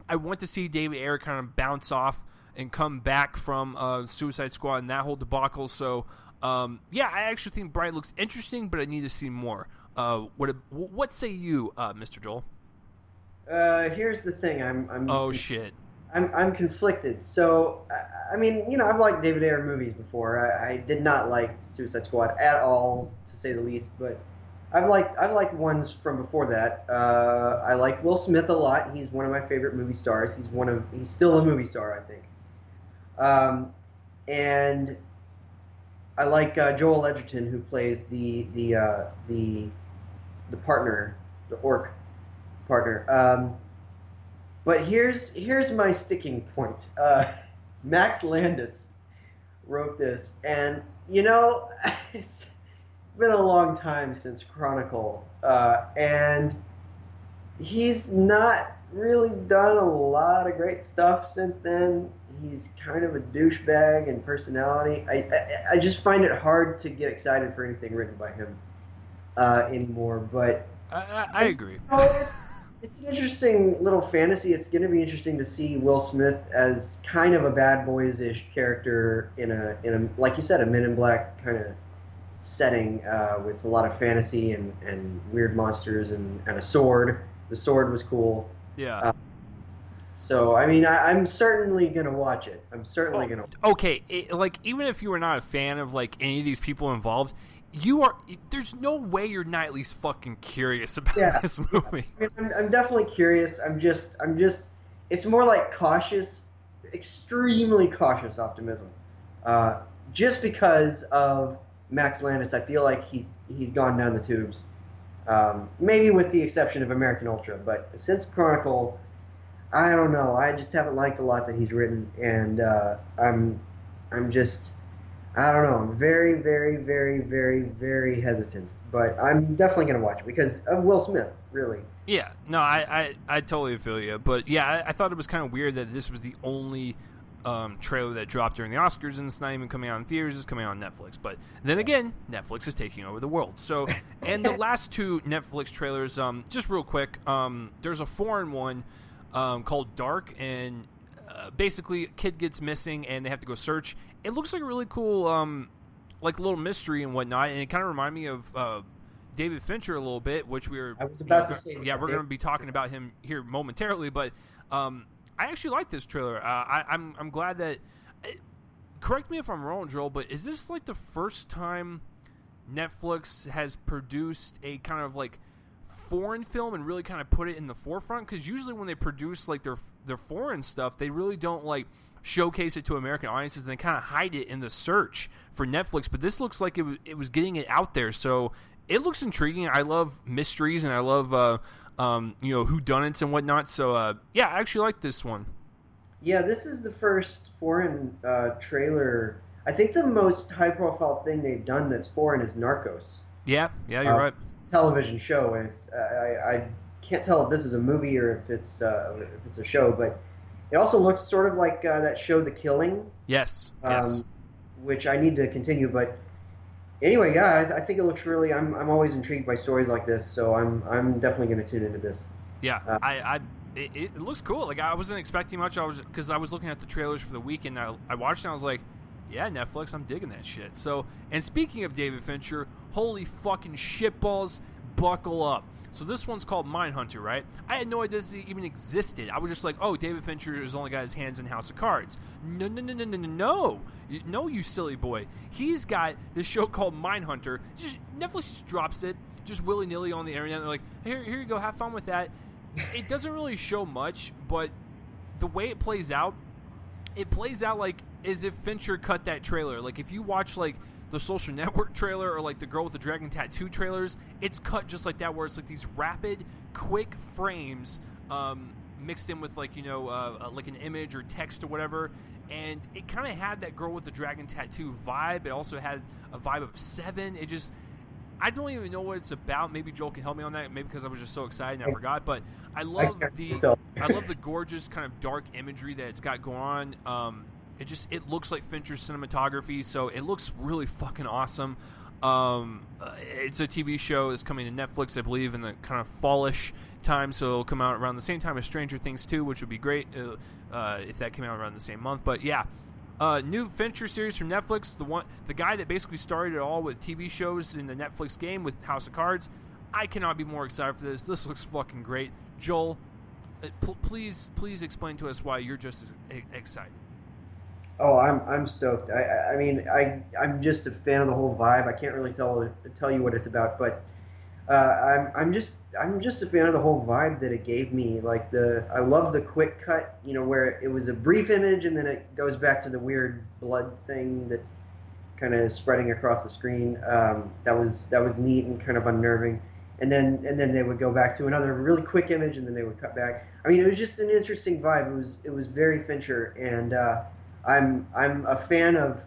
I want to see David Ayer kind of bounce off and come back from Suicide Squad and that whole debacle. So yeah, I actually think Bright looks interesting, but I need to see more. What say you, Mr. Joel?
Here's the thing.
Oh shit.
I'm conflicted. So I mean, I've liked David Ayer movies before. I did not like Suicide Squad at all, to say the least. But I've liked ones from before that. I like Will Smith a lot. He's one of my favorite movie stars. He's still a movie star, I think. And I like Joel Edgerton, who plays the partner, the orc partner. But here's my sticking point. Max Landis wrote this, and it's been a long time since Chronicle, and he's not really done a lot of great stuff since then. He's kind of a douchebag in personality. I just find it hard to get excited for anything written by him anymore. But
I agree.
It's an interesting little fantasy. It's going to be interesting to see Will Smith as kind of a Bad Boys-ish character in a like you said, a Men in Black kind of setting with a lot of fantasy and weird monsters and a sword. The sword was cool.
Yeah.
So, I mean, I'm certainly going to watch it. I'm certainly going to.
Okay, like, even if you were not a fan of, like, any of these people involved, there's no way you're not at least fucking curious about this movie.
I mean, I'm definitely curious. I'm just, it's more like cautious, extremely cautious optimism. Just because of Max Landis, I feel like he's gone down the tubes. Maybe with the exception of American Ultra, but since Chronicle, I don't know. I just haven't liked a lot that he's written, and I'm just, I don't know. I'm very, very, very, very, very hesitant. But I'm definitely going to watch it because of Will Smith, really.
Yeah, no, I totally feel you. But yeah, I thought it was kind of weird that this was the only trailer that dropped during the Oscars, and it's not even coming out in theaters. It's coming out on Netflix. But then again, Netflix is taking over the world. So, and the last two Netflix trailers, just real quick, there's a foreign one called Dark, and basically a kid gets missing and they have to go search. It looks like a really cool like little mystery and whatnot, and it kind of reminded me of David Fincher a little bit, which
I was about to say.
Yeah, we're going to be talking about him here momentarily, but I actually like this trailer. I'm glad that. Correct me if I'm wrong, Joel, but is this like the first time Netflix has produced a kind of like foreign film and really kind of put it in the forefront? Because usually when they produce like their foreign stuff, they really don't like showcase it to American audiences, and they kind of hide it in the search for Netflix. But this looks like it was getting it out there, so it looks intriguing. I love mysteries, and I love whodunits and whatnot. So yeah, I actually like this one.
Yeah, this is the first foreign trailer. I think the most high-profile thing they've done that's foreign is Narcos.
Yeah, you're right.
Television show, and I can't tell if this is a movie or if it's a show, but it also looks sort of like that show The Killing.
Yes.
Which I need to continue, but anyway, yeah, I think it looks really. I'm always intrigued by stories like this, so I'm definitely going to tune into this.
Yeah, it looks cool. Like, I wasn't expecting much. Because I was looking at the trailers for the weekend. I watched it, and I was like, yeah, Netflix, I'm digging that shit. So, and speaking of David Fincher, holy fucking shitballs, buckle up. So this one's called Mindhunter, right? I had no idea this even existed. I was just like, oh, David Fincher has only got his hands in House of Cards. No, you silly boy. He's got this show called Mindhunter. Netflix just drops it. just willy-nilly on the internet. They're like, here you go, have fun with that. It doesn't really show much, but the way it plays out like as if Fincher cut that trailer. Like, if you watch, like, the Social Network trailer or, like, the Girl with the Dragon Tattoo trailers, it's cut just like that, where it's, like, these rapid, quick frames mixed in with, like, like an image or text or whatever. And it kind of had that Girl with the Dragon Tattoo vibe. It also had a vibe of Seven. It just... I don't even know what it's about. Maybe Joel can help me on that. Maybe because I was just so excited and I forgot. But I love the gorgeous kind of dark imagery that it's got going on. It looks like Fincher's cinematography, so it looks really fucking awesome. It's a TV show that's coming to Netflix, I believe, in the kind of fallish time, so it'll come out around the same time as Stranger Things 2, which would be great if that came out around the same month. But yeah. New Fincher series from Netflix, the guy that basically started it all with TV shows in the Netflix game with House of Cards. I cannot be more excited for this. This looks fucking great. Joel, please explain to us why you're just as excited.
Oh, I'm stoked. I mean, I'm just a fan of the whole vibe. I can't really tell you what it's about, but I'm just a fan of the whole vibe that it gave me. Like, I love the quick cut, where it was a brief image and then it goes back to the weird blood thing that kind of spreading across the screen. That was neat and kind of unnerving. And then they would go back to another really quick image and then they would cut back. I mean, it was just an interesting vibe. It was very Fincher, and I'm a fan of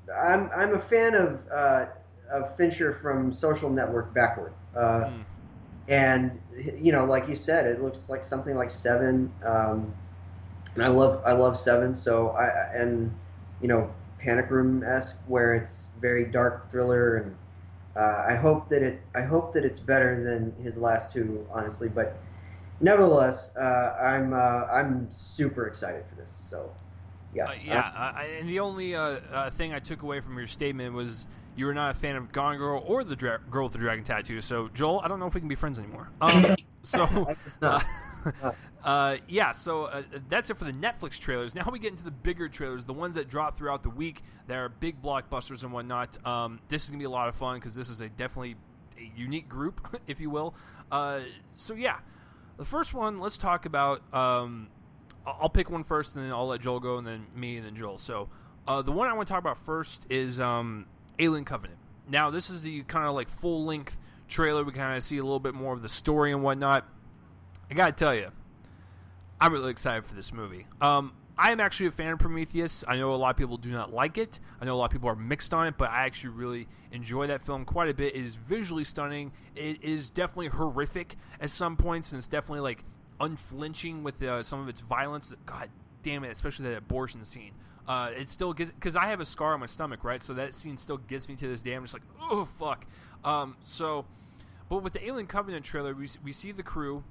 I'm a fan of Fincher from Social Network backward. And, like you said, it looks like something like Seven. And I love Seven. So Panic Room-esque, where it's very dark thriller. And I hope that it's better than his last two, honestly. But nevertheless, I'm super excited for this. So, yeah.
And the only thing I took away from your statement was you were not a fan of Gone Girl or the Girl with the Dragon Tattoo. So, Joel, I don't know if we can be friends anymore. So that's it for the Netflix trailers. Now we get into the bigger trailers, the ones that drop throughout the week that are big blockbusters and whatnot. This is going to be a lot of fun because this is definitely a unique group, if you will. The first one, let's talk about... I'll pick one first, and then I'll let Joel go, and then me, and then Joel. So the one I want to talk about first is Alien Covenant. Now, this is the kind of like full-length trailer. We kind of see a little bit more of the story and whatnot. I got to tell you, I'm really excited for this movie. I am actually a fan of Prometheus. I know a lot of people do not like it. I know a lot of people are mixed on it, but I actually really enjoy that film quite a bit. It is visually stunning. It is definitely horrific at some points, and it's definitely like unflinching with some of its violence. God damn it, especially that abortion scene. It still gets, because I have a scar on my stomach, right? So that scene still gets me to this day. I'm just like, oh fuck. But with the Alien Covenant trailer, we see the crew.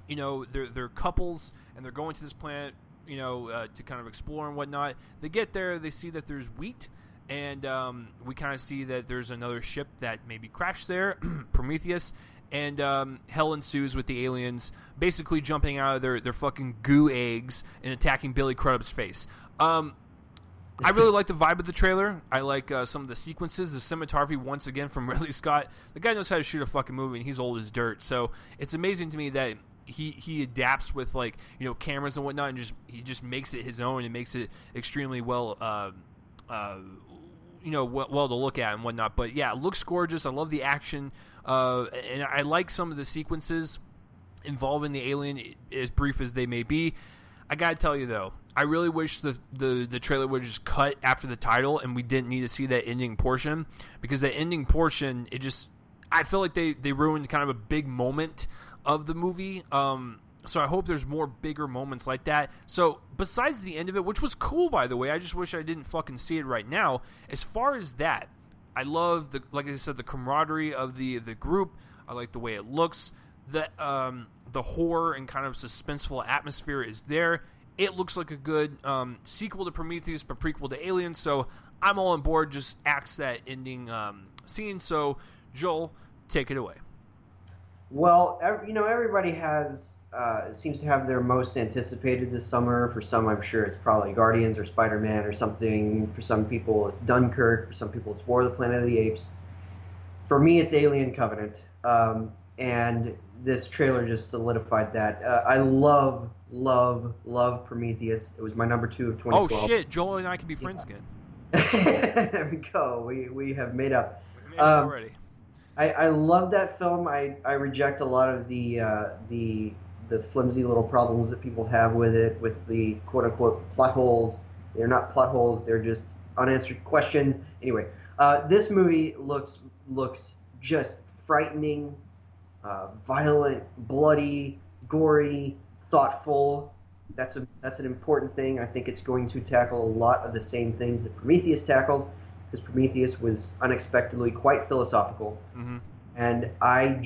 They're couples and they're going to this planet, to kind of explore and whatnot. They get there, they see that there's wheat, and we kind of see that there's another ship that maybe crashed there, Prometheus. And hell ensues with the aliens basically jumping out of their fucking goo eggs and attacking Billy Crudup's face. I really like the vibe of the trailer. I like some of the sequences. The cinematography, once again, from Ridley Scott. The guy knows how to shoot a fucking movie, and he's old as dirt. So it's amazing to me that he adapts with, like, cameras and whatnot, and he just makes it his own and makes it extremely well well to look at and whatnot. But yeah, it looks gorgeous. I love the action. And I like some of the sequences involving the alien, as brief as they may be. I gotta tell you though, I really wish the trailer would just cut after the title and we didn't need to see that ending portion, because that ending portion, I feel like they ruined kind of a big moment of the movie. So I hope there's more bigger moments like that. So besides the end of it, which was cool by the way, I just wish I didn't fucking see it right now. As far as that, I love like I said, the camaraderie of the group. I like the way it looks. The horror and kind of suspenseful atmosphere is there. It looks like a good sequel to Prometheus, but prequel to Alien. So I'm all on board. Just axe that ending scene. So Joel, take it away.
Well, everybody seems to have their most anticipated this summer. For some, I'm sure it's probably Guardians or Spider-Man or something. For some people, it's Dunkirk. For some people, it's War of the Planet of the Apes. For me, it's Alien Covenant, and this trailer just solidified that. I love, love, love Prometheus. It was my number 2 of
Oh
2012.
shit, Joel and I can be friends again.
There we go. We have made up.
We made it already.
I love that film. I reject a lot of the flimsy little problems that people have with it, with the quote unquote plot holes. They're not plot holes. They're just unanswered questions. Anyway, this movie looks just frightening, violent, bloody, gory, thoughtful. That's an important thing. I think it's going to tackle a lot of the same things that Prometheus tackled, because Prometheus was unexpectedly quite philosophical.
Mm-hmm.
And I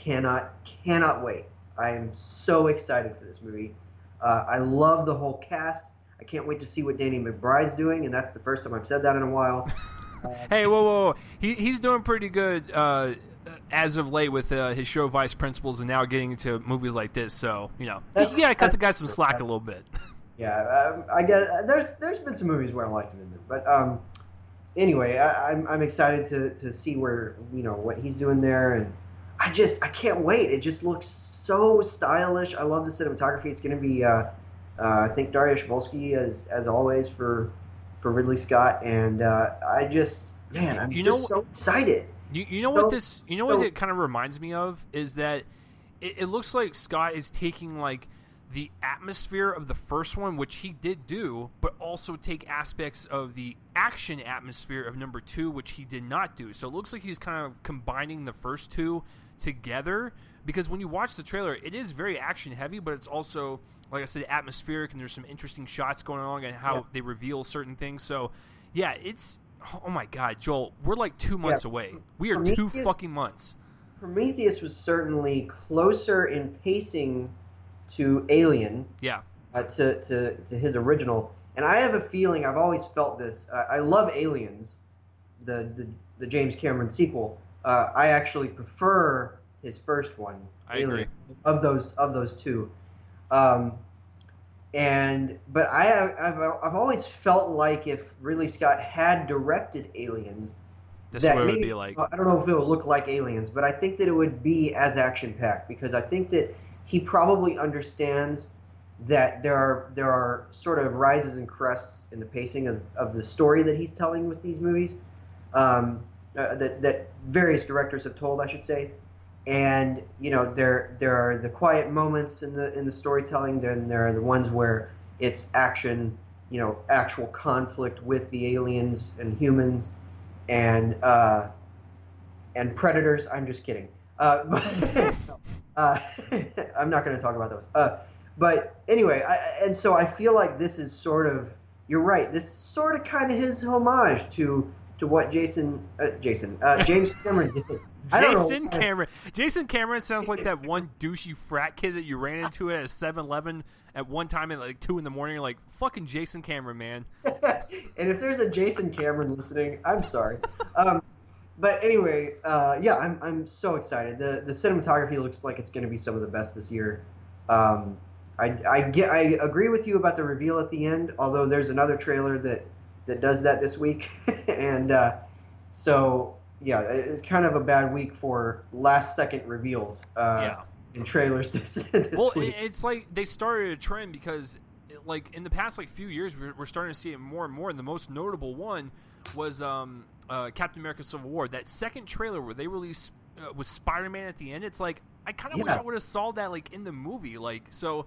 cannot wait. I am so excited for this movie. I love the whole cast. I can't wait to see what Danny McBride's doing, and that's the first time I've said that in a while.
Hey, whoa. He's doing pretty good as of late with his show Vice Principals, and now getting into movies like this. So, you gotta cut the guy some slack a little bit.
Yeah, I guess there's been some movies where I liked him in there, but anyway, I'm excited to see where what he's doing there, and I can't wait. It just looks so stylish. I love the cinematography. It's going to be I think Dariusz Wolski as always for Ridley Scott, and I'm just so excited.
You know what it kind of reminds me of is that it looks like Scott is taking like the atmosphere of the first one, which he did do, but also take aspects of the action atmosphere of number 2, which he did not do. So it looks like he's kind of combining the first two together, because when you watch the trailer, it is very action heavy, but it's also, like I said, atmospheric, and there's some interesting shots going on and how they reveal certain things. So yeah, it's, oh my God, Joel, we're like 2 months away. We are 2 fucking months.
Prometheus was certainly closer in pacing to Alien, to his original, and I have a feeling, I've always felt this. I love Aliens, the James Cameron sequel. I actually prefer his first one.
I agree.
Of those two, but I've always felt like if Ridley Scott had directed Aliens,
this is what it would be like.
I don't know if it would look like Aliens, but I think that it would be as action-packed, because I think that he probably understands that there are sort of rises and crests in the pacing of the story that he's telling with these movies, that various directors have told, I should say. And there are the quiet moments in the storytelling, then there are the ones where it's action, actual conflict with the aliens and humans and predators. I'm just kidding. I'm not going to talk about those. But anyway, so I feel like this is sort of, you're right, this is sort of kind of his homage to what James Cameron did.
Jason Cameron sounds like that one douchey frat kid that you ran into at a 7-Eleven at one time at like 2 in the morning. You're like, fucking Jason Cameron, man.
And if there's a Jason Cameron listening, I'm sorry. But anyway, I'm so excited. The cinematography looks like it's going to be some of the best this year. I agree with you about the reveal at the end, although there's another trailer that does that this week. And so, yeah, it's kind of a bad week for last-second reveals in trailers this week.
It's like they started a trend because, like, in the past few years, we're starting to see it more and more, and the most notable one was Captain America Civil War. That second trailer where they released with Spider-Man at the end, it's like, I kind of wish I would have saw that in the movie. So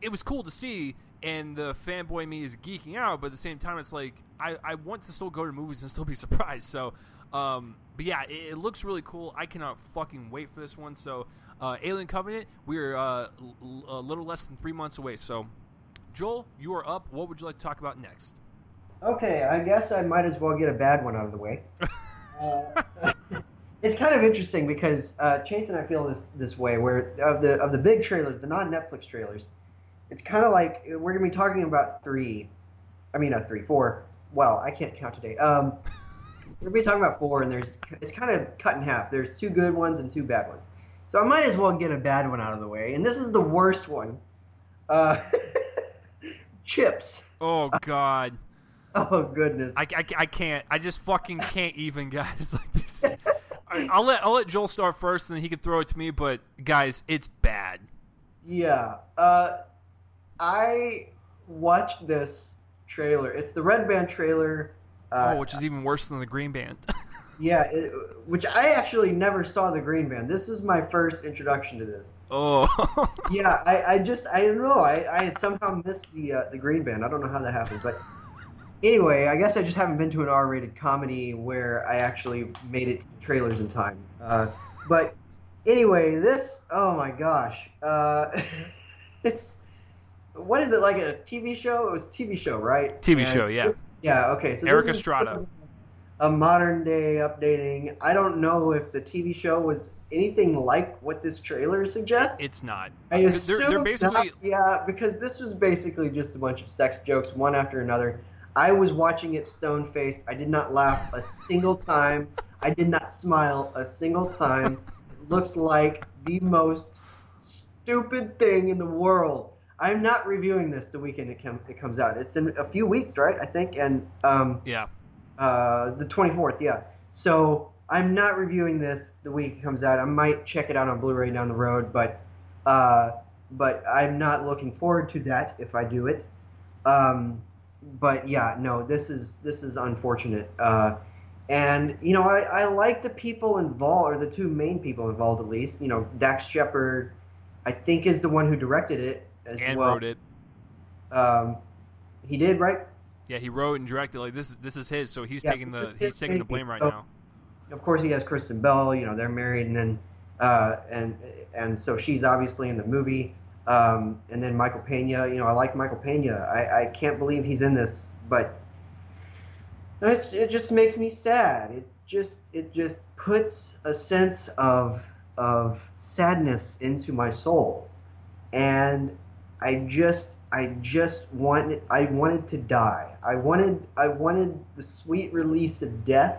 it was cool to see, and the fanboy me is geeking out, but at the same time, it's like, I want to still go to movies and still be surprised. So, but yeah, it looks really cool. I cannot fucking wait for this one. So, Alien Covenant, we're a little less than 3 months away. So, Joel, you are up. What would you like to talk about next?
Okay, I guess I might as well get a bad one out of the way. It's kind of interesting because Chase and I feel this way, where of the big trailers, the non-Netflix trailers, it's kind of like we're going to be talking about 4. Well, I can't count today. We're going to be talking about 4, and it's kind of cut in half. There's 2 good ones and 2 bad ones. So I might as well get a bad one out of the way, and this is the worst one. Chips.
Oh, God.
Oh goodness.
I can't. I just fucking can't even, guys. Like this. I'll let Joel start first, and then he can throw it to me. But guys, it's bad.
Yeah. I watched this trailer. It's the Red Band trailer.
Which is even worse than the Green Band.
Yeah, which I actually never saw the Green Band. This was my first introduction to this.
Oh.
Yeah, I don't know. I had somehow missed the Green Band. I don't know how that happened, but anyway, I guess I just haven't been to an R-rated comedy where I actually made it to the trailers in time. But anyway, this, oh my gosh, it's, what is it, like a TV show? It was a TV show, right?
TV show, yeah.
Yeah, okay. So
Eric
this is
Estrada.
a modern day updating. I don't know if the TV show was anything like what this trailer suggests.
It's not.
I assume
they're basically...
not, yeah, because this was basically just a bunch of sex jokes, one after another. I was watching it stone-faced. I did not laugh a single time. I did not smile a single time. It looks like the most stupid thing in the world. I'm not reviewing this the weekend it comes out. It's in a few weeks, right? I think, and
yeah,
the 24th, yeah. So I'm not reviewing this the week it comes out. I might check it out on Blu-ray down the road, but I'm not looking forward to that if I do it. But yeah, no, this is unfortunate. And you know, I like the people involved, or the two main people involved at least. You know, Dax Shepard, I think, is the one who directed it as
and
well.
wrote it.
He did, right?
Yeah, he wrote and directed. Like this is his, so he's taking the blame right now.
Of course, he has Kristen Bell. You know, they're married, and then and so she's obviously in the movie. And then Michael Pena. You know, I like Michael Pena. I can't believe he's in this, but it just makes me sad. It just puts a sense of sadness into my soul, and I wanted to die. I wanted the sweet release of death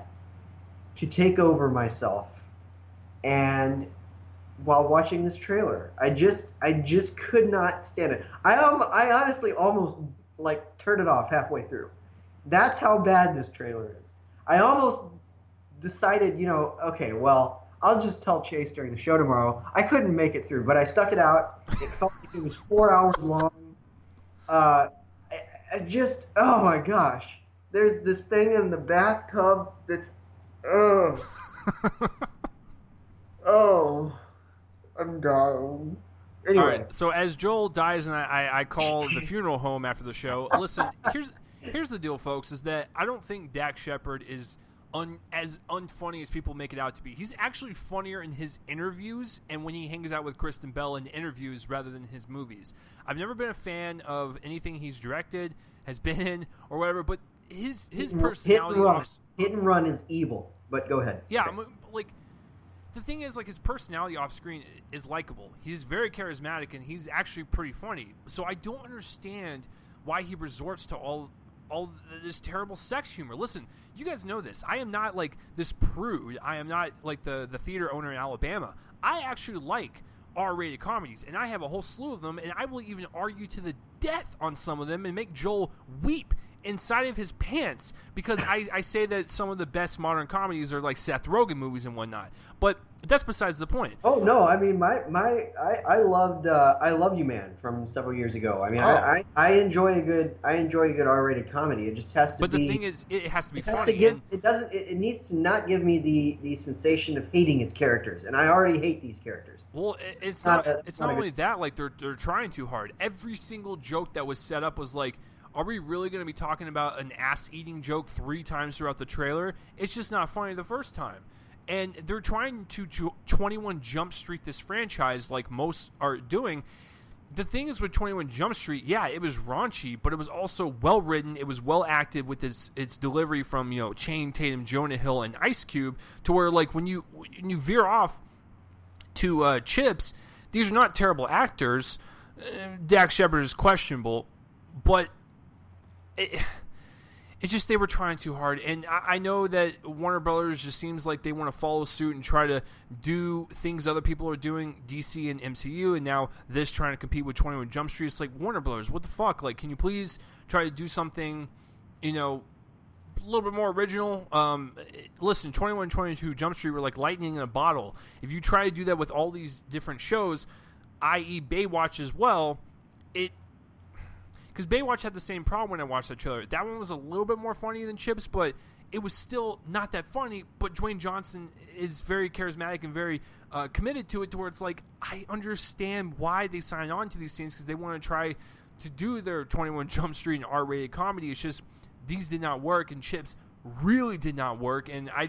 to take over myself. And while watching this trailer, I just could not stand it. I honestly almost like turned it off halfway through. That's how bad this trailer is. I almost decided, you know, okay, well, I'll just tell Chase during the show tomorrow. I couldn't make it through, but I stuck it out. It felt like it was 4 hours long. I just, oh my gosh. There's this thing in the bathtub that's, oh, I'm dying. Anyway.
All right, so as Joel dies and I call the funeral home after the show, listen, here's the deal, folks, is that I don't think Dax Shepard is as unfunny as people make it out to be. He's actually funnier in his interviews and when he hangs out with Kristen Bell in interviews rather than his movies. I've never been a fan of anything he's directed, has been in, or whatever, but his personality...
Hit and Run is evil, but go ahead.
Yeah,
okay.
Like, the thing is, like, his personality off screen is likable. He's very charismatic, and he's actually pretty funny. So I don't understand why he resorts to all this terrible sex humor. Listen, you guys know this. I am not like this prude. I am not like the theater owner in Alabama. I actually like R-rated comedies, and I have a whole slew of them, and I will even argue to the death on some of them and make Joel weep inside of his pants because I say that some of the best modern comedies are like Seth Rogen movies and whatnot. But that's besides the point.
Oh no, I mean I loved I Love You Man from several years ago. I mean I enjoy a good R-rated comedy. It just has to be.
But the thing is, it has to be funny.
It needs to not give me the sensation of hating its characters, and I already hate these characters.
Well, it's not only that. Like they're trying too hard. Every single joke that was set up was like, are we really going to be talking about an ass-eating joke 3 times throughout the trailer? It's just not funny the first time. And they're trying to 21 Jump Street this franchise like most are doing. The thing is with 21 Jump Street, yeah, it was raunchy, but it was also well-written. It was well-acted with its delivery from, you know, Channing Tatum, Jonah Hill, and Ice Cube, to where, like, when you veer off to Chips, these are not terrible actors. Dax Shepard is questionable, but it's just they were trying too hard. And I know that Warner Brothers just seems like they want to follow suit and try to do things other people are doing, DC and MCU, and now this trying to compete with 21 Jump Street. It's like, Warner Brothers, what the fuck? Like, can you please try to do something you know, a little bit more original. Listen, 2122 Jump Street were like lightning in a bottle. If you try to do that with all these different shows, i.e. Baywatch as well, because Baywatch had the same problem when I watched that trailer. That one was a little bit more funny than Chips, but it was still not that funny. But Dwayne Johnson is very charismatic and very committed to it, to where it's like, I understand why they signed on to these scenes, because they want to try to do their 21 Jump Street and R-rated comedy. It's just these did not work, and Chips really did not work. And I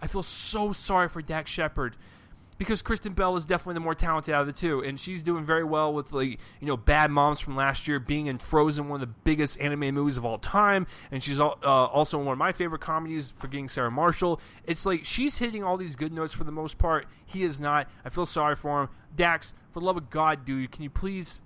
feel so sorry for Dax Shepard, because Kristen Bell is definitely the more talented out of the two, and she's doing very well with, like, you know, Bad Moms from last year, being in Frozen, one of the biggest anime movies of all time, and she's also in one of my favorite comedies, Forgetting Sarah Marshall. It's like she's hitting all these good notes for the most part. He is not. I feel sorry for him. Dax, for the love of God, dude, can you please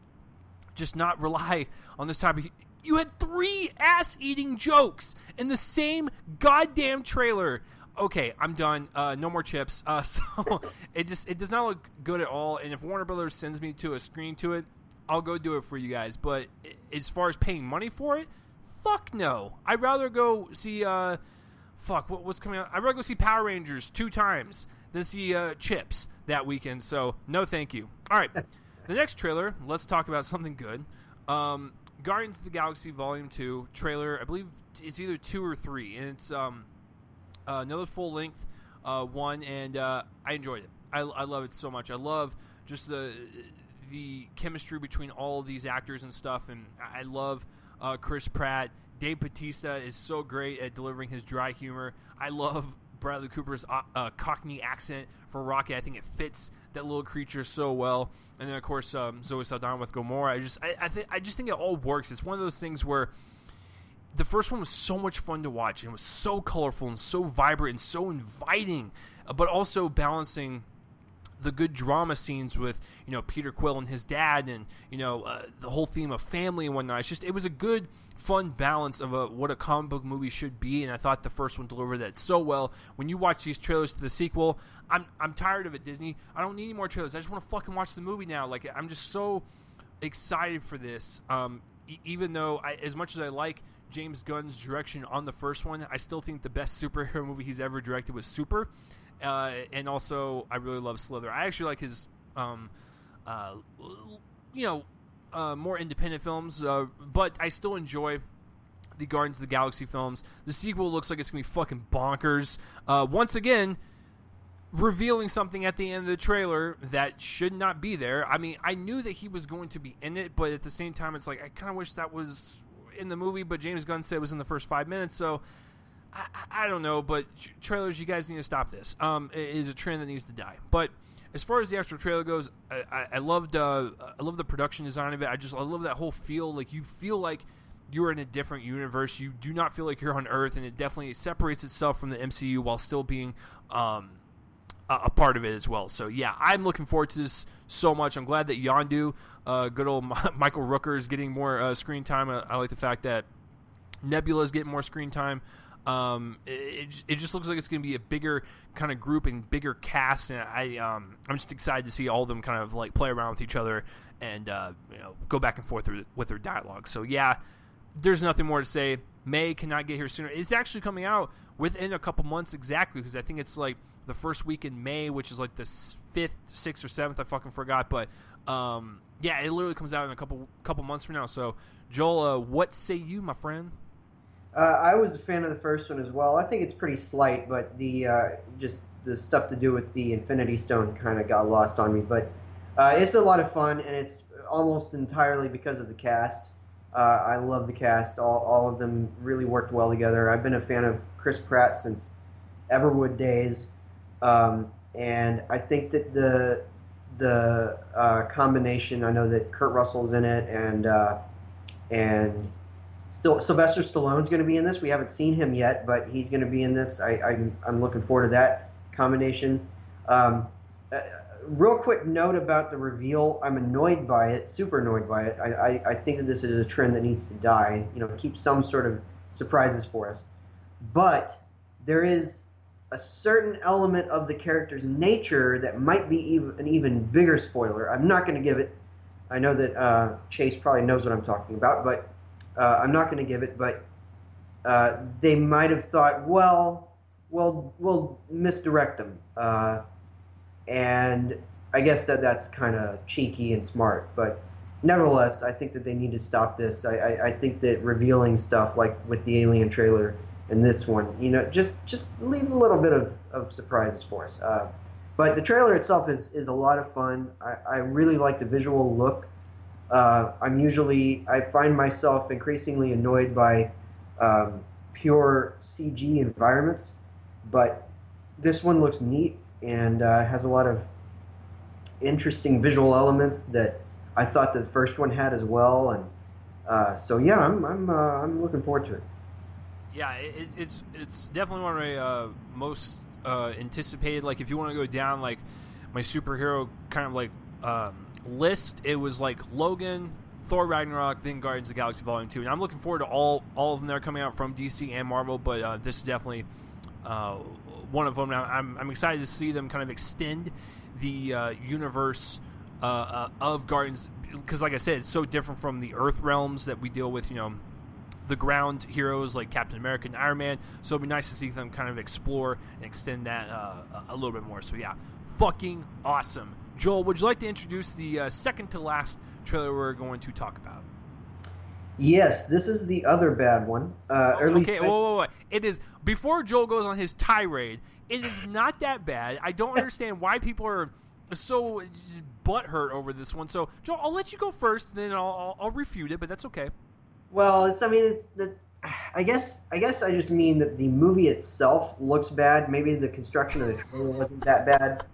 just not rely on this type of... You had 3 ass-eating jokes in the same goddamn trailer. Okay, I'm done. No more Chips. So it does not look good at all. And if Warner Brothers sends me to a screen to it, I'll go do it for you guys. But as far as paying money for it, fuck no. I'd rather go see what's coming out? I'd rather go see Power Rangers 2 times than see Chips that weekend. So no, thank you. All right, the next trailer. Let's talk about something good. Guardians of the Galaxy Volume 2 trailer. I believe it's either 2 or 3, and it's another full-length one, and I enjoyed it. I love it so much. I love just the chemistry between all of these actors and stuff, and I love Chris Pratt. Dave Bautista is so great at delivering his dry humor. I love Bradley Cooper's Cockney accent for Rocket. I think it fits that little creature so well. And then, of course, Zoe Saldana with Gamora. I just think it all works. It's one of those things where the first one was so much fun to watch, and it was so colorful and so vibrant and so inviting, but also balancing the good drama scenes with, you know, Peter Quill and his dad, and, you know, the whole theme of family and whatnot. It was a good, fun balance of what a comic book movie should be, and I thought the first one delivered that so well. When you watch these trailers to the sequel, I'm tired of it, Disney. I don't need any more trailers. I just want to fucking watch the movie now. Like, I'm just so excited for this. Even though, as much as I like James Gunn's direction on the first one, I still think the best superhero movie he's ever directed was Super. And also, I really love Slither. I actually like his, more independent films, but I still enjoy the Guardians of the Galaxy films. The sequel looks like it's going to be fucking bonkers. Once again, revealing something at the end of the trailer that should not be there. I mean, I knew that he was going to be in it, but at the same time, it's like, I kind of wish that was in the movie, but James Gunn said it was in the first 5 minutes, so I don't know, but trailers, you guys need to stop this. It is a trend that needs to die. But as far as the actual trailer goes, I love the production design of it. I love that whole feel. Like, you feel like you're in a different universe. You do not feel like you're on Earth, and it definitely separates itself from the MCU while still being a part of it as well. So yeah, I'm looking forward to this so much. I'm glad that Yondu, good old Michael Rooker, is getting more screen time. I like the fact that Nebula is getting more screen time. It just looks like it's going to be a bigger kind of group and bigger cast, and I'm just excited to see all of them kind of like play around with each other and go back and forth with their dialogue. So yeah, there's nothing more to say. May cannot get here sooner. It's actually coming out within a couple months exactly, because I think it's like the first week in May, which is like the 5th, 6th, or 7th. I fucking forgot, but yeah, it literally comes out in a couple months from now. So Joel, what say you, my friend?
I was a fan of the first one as well. I think it's pretty slight, but just the stuff to do with the Infinity Stone kind of got lost on me. But it's a lot of fun, and it's almost entirely because of the cast. I love the cast. All of them really worked well together. I've been a fan of Chris Pratt since Everwood days, and I think that the combination. I know that Kurt Russell's in it, and still, Sylvester Stallone's going to be in this. We haven't seen him yet, but he's going to be in this. I'm looking forward to that combination. Real quick note about the reveal. I'm annoyed by it, super annoyed by it. I think that this is a trend that needs to die. Keep some sort of surprises for us. But there is a certain element of the character's nature that might be an even bigger spoiler. I'm not going to give it. I know that Chase probably knows what I'm talking about, but I'm not going to give it. But they might have thought, well, we'll misdirect them, and I guess that's kind of cheeky and smart, but nevertheless, I think that they need to stop this. I think that revealing stuff like with the Alien trailer and this one, just leave a little bit of surprises for us. But the trailer itself is a lot of fun. I really like the visual look. I find myself increasingly annoyed by pure CG environments, but this one looks neat and has a lot of interesting visual elements that I thought the first one had as well, and so yeah, I'm looking forward to it.
Yeah, it's definitely one of my most anticipated. Like, if you want to go down like my superhero kind of like list, it was like Logan, Thor Ragnarok, then Guardians of the Galaxy Volume 2, and I'm looking forward to all of them that are coming out from DC and Marvel. But this is definitely one of them. I'm excited to see them kind of extend the universe of Guardians, because like I said, it's so different from the Earth realms that we deal with, the ground heroes like Captain America and Iron Man. So it'd be nice to see them kind of explore and extend that a little bit more. So yeah, fucking awesome. Joel, would you like to introduce the second to last trailer we're going to talk about?
Yes, this is the other bad one.
Okay, whoa. It is, before Joel goes on his tirade, it is not that bad. I don't understand why people are so butthurt over this one. So, Joel, I'll let you go first, then I'll refute it, but that's okay.
Well, I guess I just mean that the movie itself looks bad. Maybe the construction of the trailer wasn't that bad.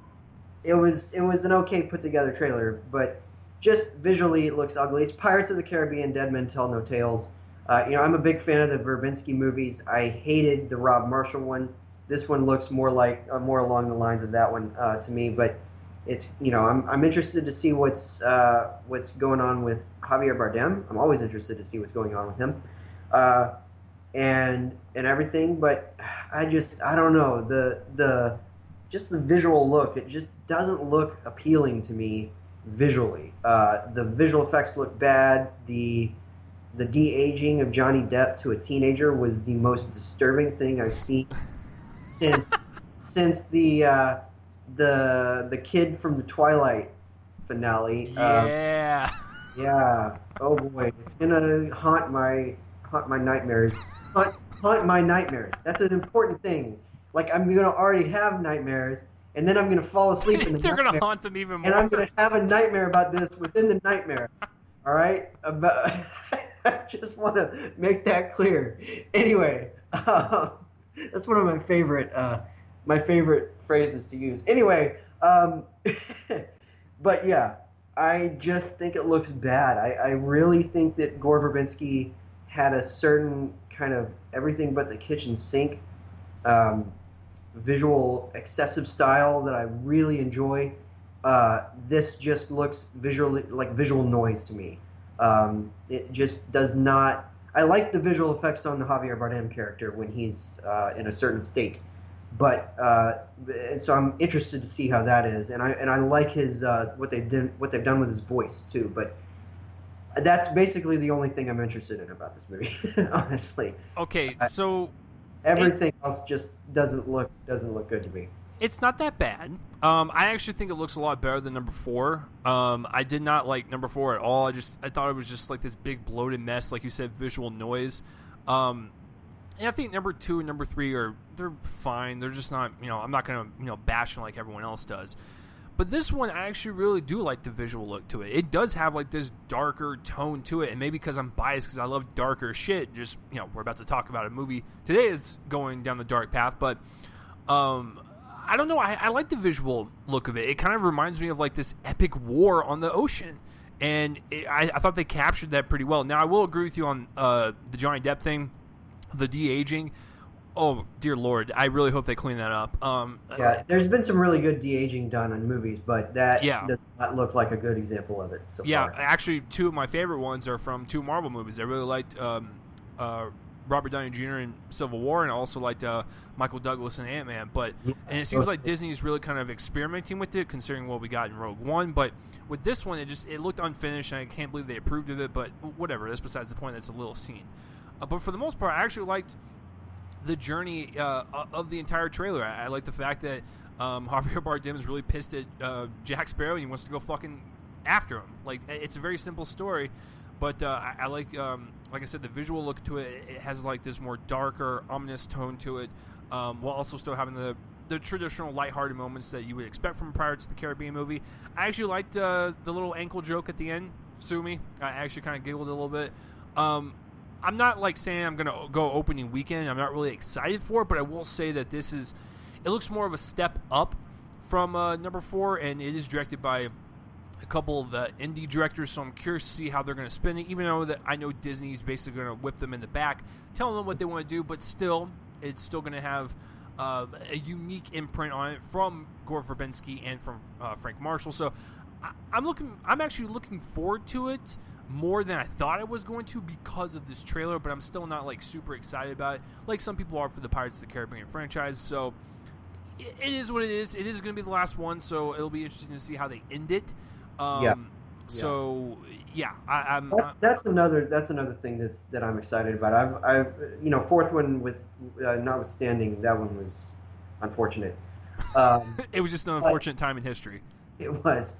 It was an okay put together trailer, but just visually it looks ugly. It's Pirates of the Caribbean, Dead Men Tell No Tales. I'm a big fan of the Verbinski movies. I hated the Rob Marshall one. This one looks more along the lines of that one to me, but it's I'm interested to see what's going on with Javier Bardem. I'm always interested to see what's going on with him, and everything. But I don't know, the visual look. It just doesn't look appealing to me visually. The visual effects look bad. The de-aging of Johnny Depp to a teenager was the most disturbing thing I've seen since the kid from the Twilight finale.
Yeah.
Yeah. Oh boy, it's gonna haunt my nightmares. Haunt my nightmares. That's an important thing. Like, I'm gonna already have nightmares, and then I'm gonna fall asleep in the
They're
nightmare,
gonna haunt them even more.
and I'm gonna have a nightmare about this within the nightmare. All right. I just want to make that clear. Anyway, that's one of my favorite phrases to use. Anyway, but yeah, I just think it looks bad. I really think that Gore Verbinski had a certain kind of everything but the kitchen sink visual excessive style that I really enjoy. This just looks visually like visual noise to me. It just does not. I like the visual effects on the Javier Bardem character when he's in a certain state, but and so I'm interested to see how that is, and I like his what they've done with his voice too. But that's basically the only thing I'm interested in about this movie, honestly.
Okay, so
everything else just doesn't look good to me.
It's not that bad. I actually think it looks a lot better than number 4. I did not like number 4 at all. I thought it was just like this big bloated mess, like you said, visual noise. And I think number 2 and number 3 they're fine. They're just not, I'm not gonna bash them like everyone else does. But this one, I actually really do like the visual look to it. It does have like this darker tone to it, and maybe because I'm biased because I love darker shit. Just we're about to talk about a movie today that's going down the dark path, but I don't know. I like the visual look of it. It kind of reminds me of like this epic war on the ocean, and I thought they captured that pretty well. Now I will agree with you on the Johnny Depp thing, the de-aging. Oh dear Lord, I really hope they clean that up.
Yeah, there's been some really good de-aging done in movies, but that does not look like a good example of it so far.
Yeah, actually, 2 of my favorite ones are from 2 Marvel movies. I really liked Robert Downey Jr. in Civil War, and I also liked Michael Douglas in Ant-Man. And it seems like Disney's really kind of experimenting with it, considering what we got in Rogue One. But with this one, it looked unfinished, and I can't believe they approved of it. But whatever, that's besides the point. That's a little scene. But for the most part, I actually liked the journey of the entire trailer. I like the fact that Javier Bardem is really pissed at Jack Sparrow and he wants to go fucking after him. Like, it's a very simple story, but I like I said, the visual look to it. It has like this more darker, ominous tone to it, while also still having the traditional lighthearted moments that you would expect from a Pirates of the Caribbean movie. I actually liked the little ankle joke at the end. Sue me. I actually kind of giggled a little bit. I'm not like saying I'm going to go opening weekend. I'm not really excited for it, but I will say that it looks more of a step up from number 4, and it is directed by a couple of indie directors, so I'm curious to see how they're going to spin it, even though that I know Disney's basically going to whip them in the back, telling them what they want to do, but still, it's still going to have a unique imprint on it from Gore Verbinski and from Frank Marshall. So I'm actually looking forward to it more than I thought I was going to because of this trailer, but I'm still not like super excited about it like some people are for the Pirates of the Caribbean franchise. So it is what it is. It is going to be the last one, so it'll be interesting to see how they end it. So yeah,
that's another thing that I'm excited about. I've fourth one with notwithstanding, that one was unfortunate.
It was just an unfortunate time in history.
It was.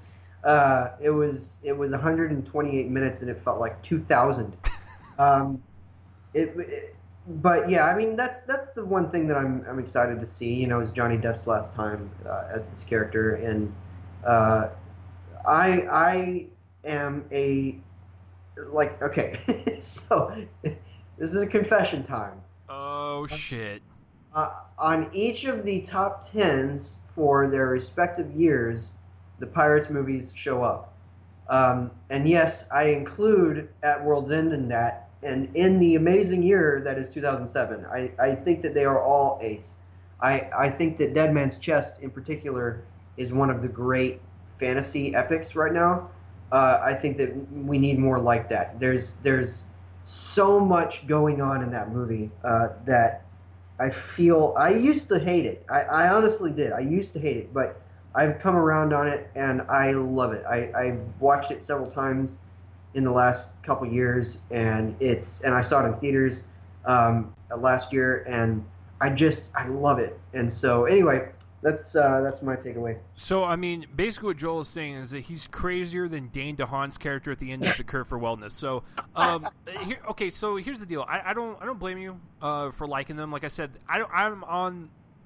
It was 128 minutes and it felt like 2,000. But yeah, I mean that's the one thing that I'm excited to see. Is Johnny Depp's last time as this character, and I am okay. So this is a confession time.
Oh shit!
On each of the top 10s for their respective years, the Pirates movies show up. And yes, I include At World's End in that. And in the amazing year that is 2007, I think that they are all ace. I think that Dead Man's Chest in particular is one of the great fantasy epics right now. I think that we need more like that. There's so much going on in that movie that I feel I used to hate it. I honestly did. I used to hate it, but I've come around on it, and I love it. I've watched it several times in the last couple years, and I saw it in theaters last year, and I love it. And so anyway, that's my takeaway.
So I mean, basically what Joel is saying is that he's crazier than Dane DeHaan's character at the end of The Cure for Wellness. So so here's the deal. I don't blame you for liking them. Like I said,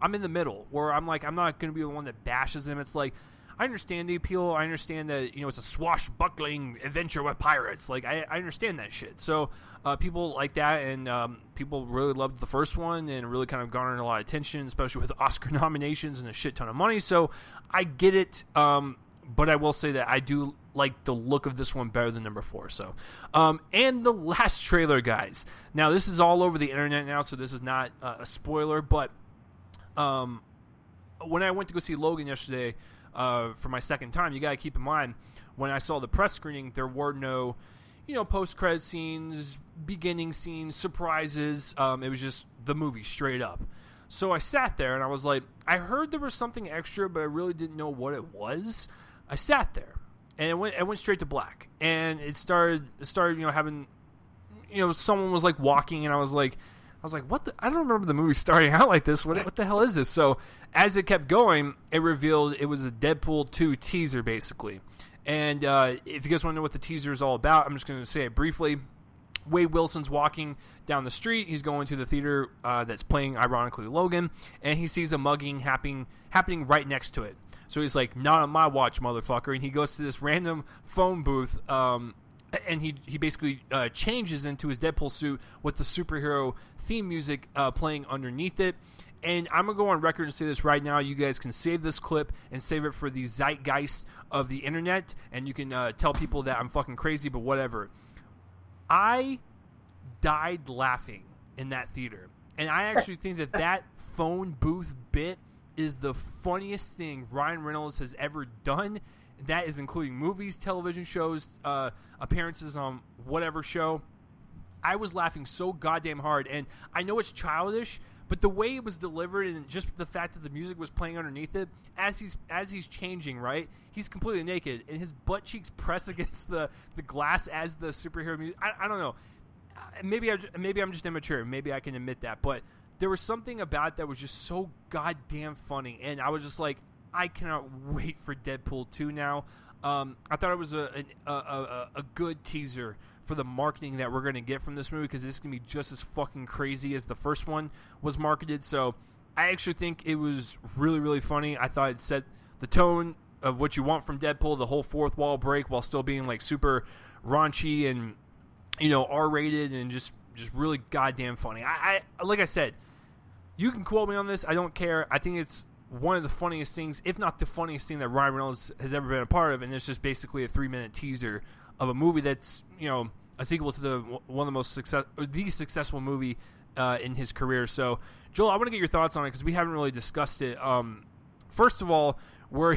I'm in the middle where I'm like, I'm not going to be the one that bashes them. It's like, I understand the appeal. I understand that, it's a swashbuckling adventure with pirates. Like, I understand that shit. So people like that, and people really loved the first one and really kind of garnered a lot of attention, especially with Oscar nominations and a shit ton of money. So I get it, but I will say that I do like the look of this one better than number 4. So, and the last trailer, guys. Now, this is all over the internet now, so this is not a spoiler, but when I went to go see Logan yesterday for my second time, you got to keep in mind, when I saw the press screening, there were no, post-credit scenes, beginning scenes, surprises. It was just the movie straight up. So I sat there and I was like, I heard there was something extra, but I really didn't know what it was. I sat there and it went straight to black, and it started having, someone was like walking, and I was like, what the? I don't remember the movie starting out like this. What the hell is this? So as it kept going, it revealed it was a Deadpool 2 teaser, basically. And if you guys want to know what the teaser is all about, I'm just going to say it briefly. Wade Wilson's walking down the street. He's going to the theater that's playing, ironically, Logan, and he sees a mugging happening right next to it. So he's like, not on my watch, motherfucker. And he goes to this random phone booth, and he basically changes into his Deadpool suit with the superhero theme music playing underneath it. And I'm going to go on record and say this right now. You guys can save this clip and save it for the zeitgeist of the internet, and you can tell people that I'm fucking crazy, but whatever. I died laughing in that theater. And I actually think that phone booth bit is the funniest thing Ryan Reynolds has ever done. That is including movies, television shows, appearances on whatever show. I was laughing so goddamn hard, and I know it's childish, but the way it was delivered, and just the fact that the music was playing underneath it, as he's changing, right? He's completely naked, and his butt cheeks press against the glass as the superhero music. I don't know. maybe I'm just immature. Maybe I can admit that, but there was something about that was just so goddamn funny, and I was just like, I cannot wait for Deadpool 2 now. I thought it was a good teaser for the marketing that we're going to get from this movie, because this is going to be just as fucking crazy as the first one was marketed. So I actually think it was really, really funny. I thought it set the tone of what you want from Deadpool, the whole fourth wall break, while still being like super raunchy and, R-rated and just really goddamn funny. I like I said, you can quote me on this. I don't care. I think it's one of the funniest things, if not the funniest thing that Ryan Reynolds has ever been a part of, and it's just basically a 3-minute teaser of a movie that's, a sequel to one of the most successful movie in his career. So, Joel, I want to get your thoughts on it because we haven't really discussed it. First of all, were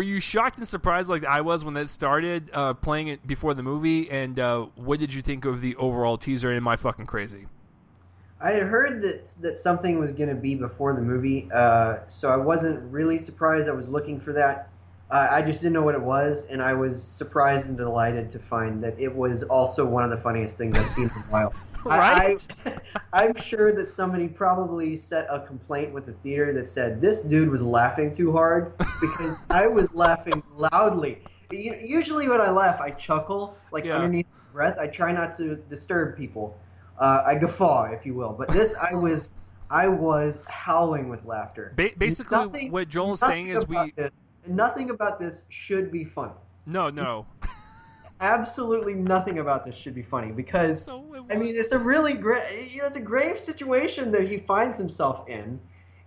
you shocked and surprised like I was when that started, playing it before the movie? And what did you think of the overall teaser? Am I fucking crazy?
I had heard that something was going to be before the movie, so I wasn't really surprised. I was looking for that. I just didn't know what it was, and I was surprised and delighted to find that it was also one of the funniest things I've seen in a while.
Right?
I'm sure that somebody probably set a complaint with the theater that said, this dude was laughing too hard, because I was laughing loudly. Usually when I laugh, I chuckle, underneath my breath. I try not to disturb people. I guffaw, if you will. But this, I was howling with laughter.
Basically, what Joel's saying is
nothing about this should be funny.
No.
Absolutely nothing about this should be funny, because it's a really great, it's a grave situation that he finds himself in,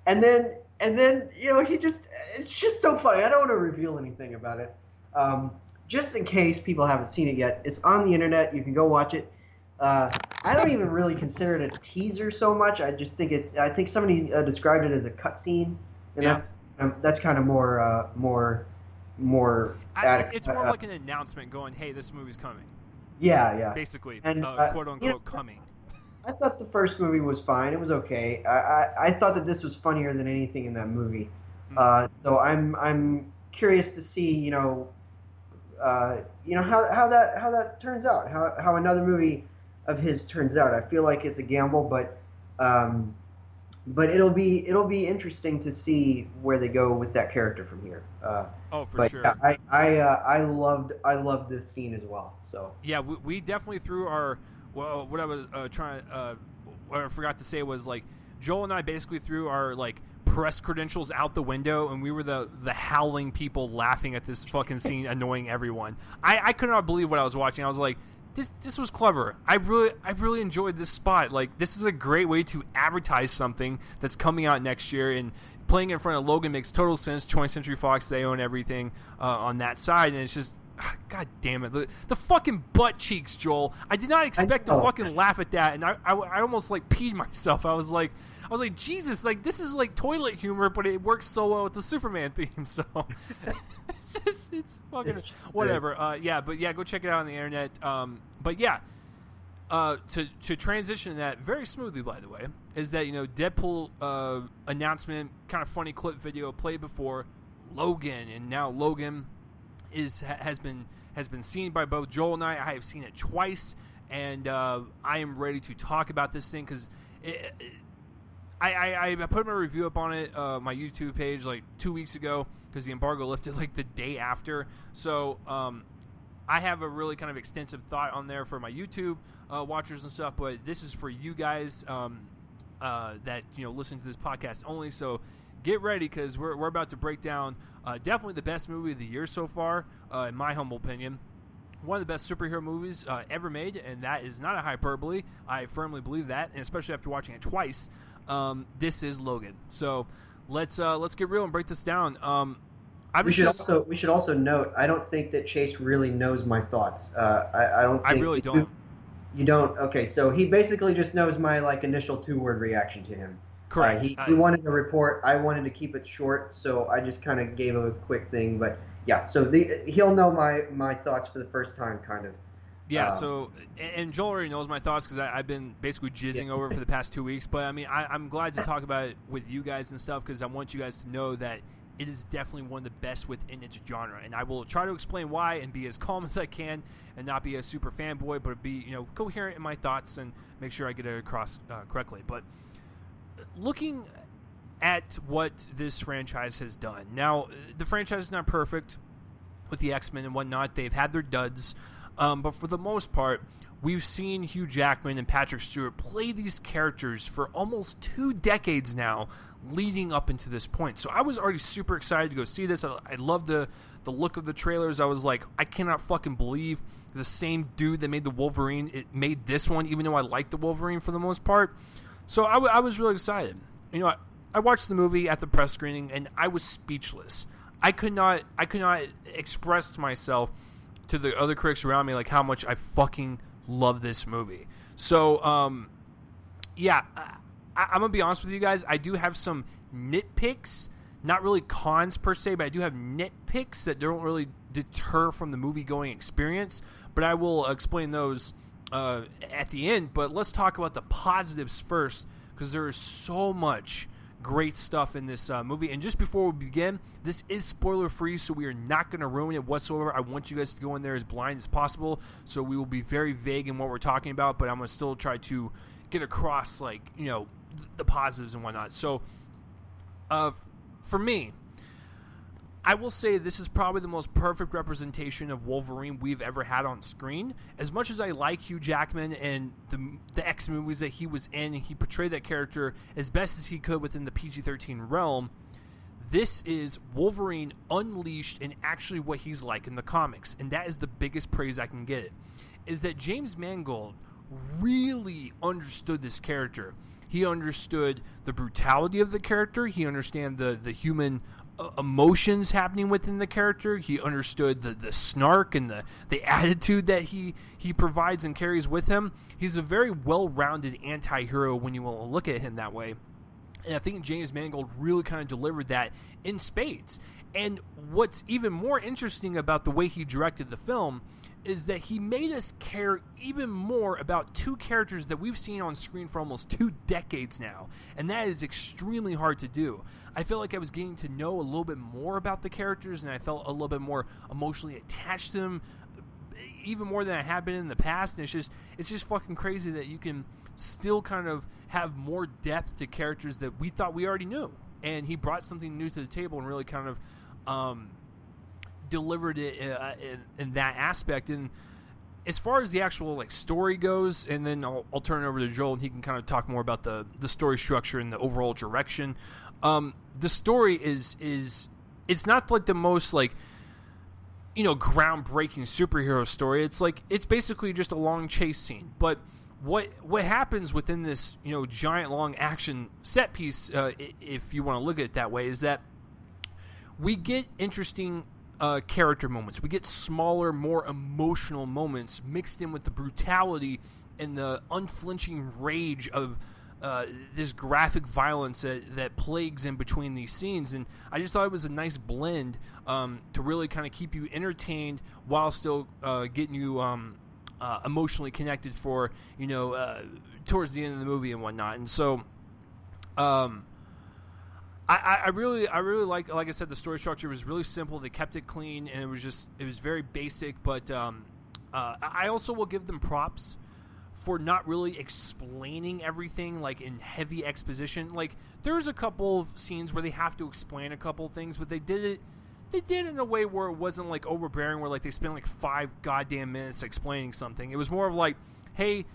and then it's just so funny. I don't want to reveal anything about it, just in case people haven't seen it yet. It's on the internet. You can go watch it. I don't even really consider it a teaser so much. I just think I think somebody described it as a cutscene, and that's kind of more adequate.
It's more like an announcement going, "Hey, this movie's coming."
Yeah.
Basically,
and,
quote unquote coming.
I thought the first movie was fine. It was okay. I thought that this was funnier than anything in that movie. So I'm curious to see how that turns out. How another movie of his turns out. I feel like it's a gamble, but it'll be interesting to see where they go with that character from here.
For sure.
Yeah, I loved this scene as well. So
yeah, we definitely threw our what I was what I forgot to say was like Joel and I basically threw our press credentials out the window, and we were the howling people laughing at this fucking scene, annoying everyone. I could not believe what I was watching. I was like, This was clever. I really enjoyed this spot. This is a great way to advertise something that's coming out next year, and playing in front of Logan makes total sense. 20th Century Fox, they own everything on that side, and it's just, god damn it, the fucking butt cheeks, Joel. I did not expect to fucking laugh at that, and I almost peed myself. I was like, Jesus, this is toilet humor, but it works so well with the Superman theme. So it's fucking whatever. Go check it out on the internet. To transition that very smoothly, by the way, is that Deadpool announcement, kind of funny clip video played before Logan, and now Logan has been seen by both Joel and I. I have seen it twice, and I am ready to talk about this thing because I put my review up on it, my YouTube page 2 weeks ago, because the embargo lifted the day after. So I have a really kind of extensive thought on there for my YouTube watchers and stuff, but this is for you guys that listen to this podcast only. So get ready, because we're about to break down definitely the best movie of the year so far, in my humble opinion. One of the best superhero movies ever made, and that is not a hyperbole. I firmly believe that, and especially after watching it twice. This is Logan. So let's get real and break this down. We should
also note, I don't think that Chase really knows my thoughts. I don't think
I really don't.
You don't? Okay, so he basically just knows my initial 2-word reaction to him.
Correct.
He wanted to report. I wanted to keep it short, so I just kind of gave him a quick thing. But yeah, so he'll know my thoughts for the first time, kind of.
Yeah, and Joel already knows my thoughts, because I've been basically jizzing over it for the past 2 weeks. But, I mean, I'm glad to talk about it with you guys and stuff, because I want you guys to know that it is definitely one of the best within its genre. And I will try to explain why and be as calm as I can and not be a super fanboy, but be, coherent in my thoughts and make sure I get it across correctly. But looking at what this franchise has done. Now, the franchise is not perfect with the X-Men and whatnot. They've had their duds. But for the most part, we've seen Hugh Jackman and Patrick Stewart play these characters for almost 2 decades now, leading up into this point. So I was already super excited to go see this. I love the look of the trailers. I was like, I cannot fucking believe the same dude that made the Wolverine, it made this one, even though I like the Wolverine for the most part. So I was really excited. I watched the movie at the press screening, and I was speechless. I could not express to myself, to the other critics around me, like how much I fucking love this movie. So, I'm going to be honest with you guys. I do have some nitpicks, not really cons per se, but I do have nitpicks that don't really deter from the movie-going experience. But I will explain those at the end. But let's talk about the positives first, because there is so much great stuff in this movie. And just before we begin, this is spoiler free, so we are not going to ruin it whatsoever. I want you guys to go in there as blind as possible, so we will be very vague in what we're talking about, but I'm going to still try to get across the positives and whatnot. So for me, I will say this is probably the most perfect representation of Wolverine we've ever had on screen. As much as I like Hugh Jackman and the X movies that he was in, he portrayed that character as best as he could within the PG-13 realm. This is Wolverine unleashed and actually what he's like in the comics. And that is the biggest praise I can get. Is that James Mangold really understood this character. He understood the brutality of the character. He understood the human emotions happening within the character. He understood the snark and the attitude that he provides and carries with him. He's a very well-rounded anti-hero when you want to look at him that way. And I think James Mangold really kind of delivered that in spades. And what's even more interesting about the way he directed the film is that he made us care even more about 2 characters that we've seen on screen for almost 2 decades now. And that is extremely hard to do. I felt like I was getting to know a little bit more about the characters, and I felt a little bit more emotionally attached to them, even more than I have been in the past. And it's just fucking crazy that you can still kind of have more depth to characters that we thought we already knew. And he brought something new to the table and really kind of delivered it in that aspect. And as far as the actual story goes, and then I'll turn it over to Joel and he can kind of talk more about the story structure and the overall direction. The story is it's not like the most groundbreaking superhero story. It's basically just a long chase scene. But what happens within this giant long action set piece, if you want to look at it that way, is that we get interesting character moments. We get smaller, more emotional moments mixed in with the brutality and the unflinching rage of this graphic violence that plagues in between these scenes. And I just thought it was a nice blend to really kind of keep you entertained while still getting you emotionally connected for towards the end of the movie and whatnot. And so I really like I said, the story structure was really simple. They kept it clean, and it was very basic. But I also will give them props for not really explaining everything in heavy exposition. There's a couple of scenes where they have to explain a couple of things, but they did it in a way where it wasn't overbearing, where they spent 5 goddamn minutes explaining something. It was more of hey,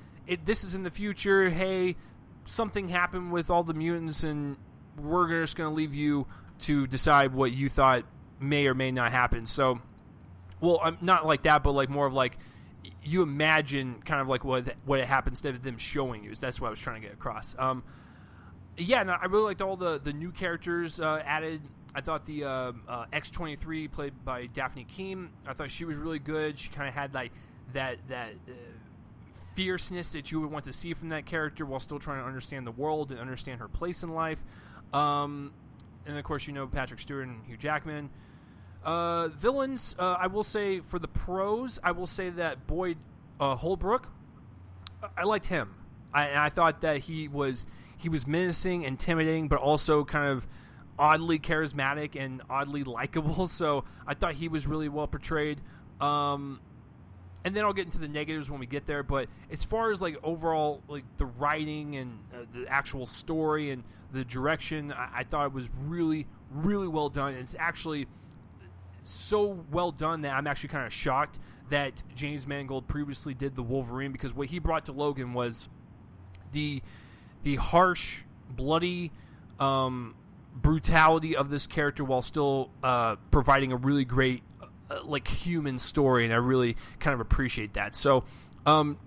this is in the future. Hey, something happened with all the mutants, and we're just going to leave you to decide what you thought may or may not happen. So, well, I'm not like that, but more of you imagine kind of what it happens instead of them showing you. That's what I was trying to get across. Yeah, no, I really liked all the new characters added. I thought the X-23 played by Daphne Keane, I thought she was really good. She kind of had that fierceness that you would want to see from that character while still trying to understand the world and understand her place in life. And of course, Patrick Stewart and Hugh Jackman. Villains, I will say for the pros, I will say that Boyd Holbrook, I liked him. I thought that he was menacing, intimidating, but also kind of oddly charismatic and oddly likable. So I thought he was really well portrayed. And then I'll get into the negatives when we get there. But as far as like overall, like the writing and the actual story and the direction, I thought it was really, really well done. It's actually so well done that I'm actually kind of shocked that James Mangold previously did the Wolverine, because what he brought to Logan was the harsh, bloody brutality of this character while still providing a really great like human story, and I really kind of appreciate that. So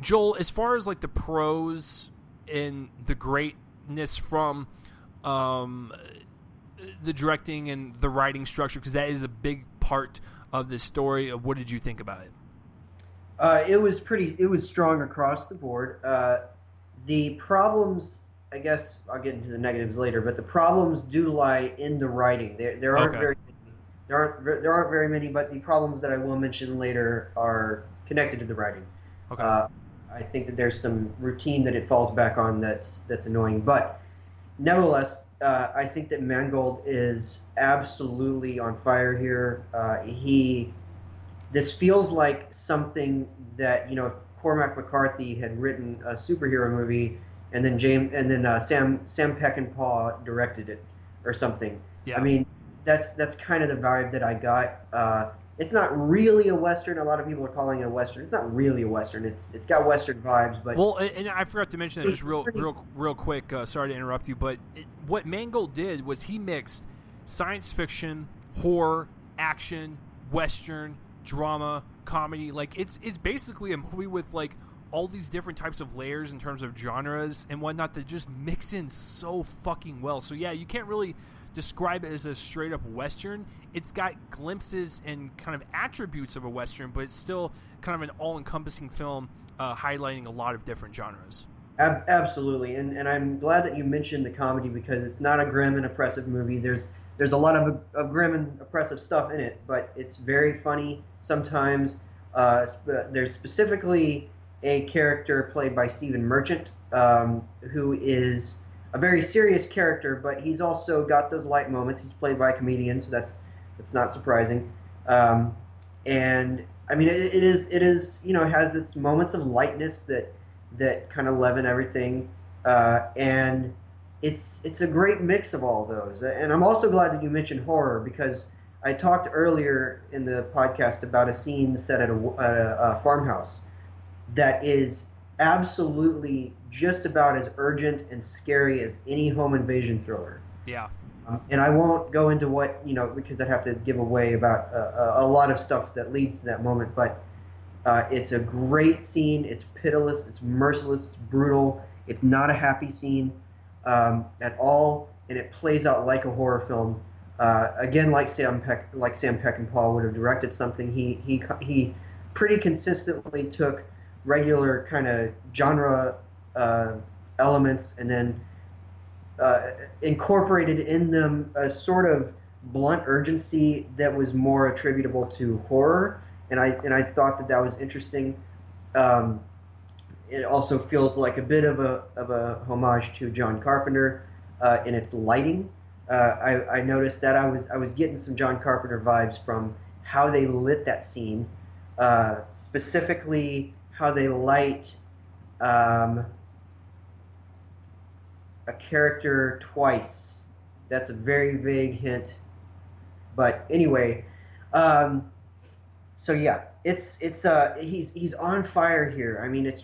Joel, as far as like the pros and the greatness from the directing and the writing structure, because that is a big part of this story, what did you think about it?
It was strong across the board. The problems, I guess I'll get into the negatives later, but the problems do lie in the writing. There aren't
Okay.
very there aren't very many, but the problems that I will mention later are connected to the writing.
Okay.
I think that there's some routine that it falls back on that's annoying, but nevertheless, I think that Mangold is absolutely on fire here. This feels like something that, if Cormac McCarthy had written a superhero movie, and then Sam Peckinpah directed it or something.
Yeah.
I mean, that's kind of the vibe that I got. It's not really a Western. A lot of people are calling it a Western. It's not really a Western. It's got Western vibes, but
well, and I forgot to mention that just real quick. Sorry to interrupt you, but what Mangold did was he mixed science fiction, horror, action, Western, drama, comedy. Like it's basically a movie with like all these different types of layers in terms of genres and whatnot that just mix in so fucking well. So yeah, you can't really describe it as a straight up Western. It's got glimpses and kind of attributes of a Western, but it's still kind of an all encompassing film, highlighting a lot of different genres.
Absolutely, and I'm glad that you mentioned the comedy, because it's not a grim and oppressive movie. There's a lot of grim and oppressive stuff in it, but it's very funny sometimes. There's specifically a character played by Stephen Merchant, who is a very serious character, but he's also got those light moments. He's played by a comedian, so that's not surprising. And I mean, it is it has its moments of lightness that kind of leaven everything, and it's a great mix of all those. And I'm also glad that you mentioned horror, because I talked earlier in the podcast about a scene set at a farmhouse that is absolutely just about as urgent and scary as any home invasion thriller.
Yeah.
And I won't go into what, because I'd have to give away about a lot of stuff that leads to that moment, but it's a great scene. It's pitiless, it's merciless, it's brutal. It's not a happy scene at all, and it plays out like a horror film. Again, like Sam Peckinpah would have directed something, he pretty consistently took regular kind of genre elements and then incorporated in them a sort of blunt urgency that was more attributable to horror, and I thought that was interesting. It also feels like a bit of a homage to John Carpenter in its lighting. I noticed that I was getting some John Carpenter vibes from how they lit that scene, specifically how they light a character twice. That's a very vague hint, but anyway. So yeah, he's on fire here. I mean, it's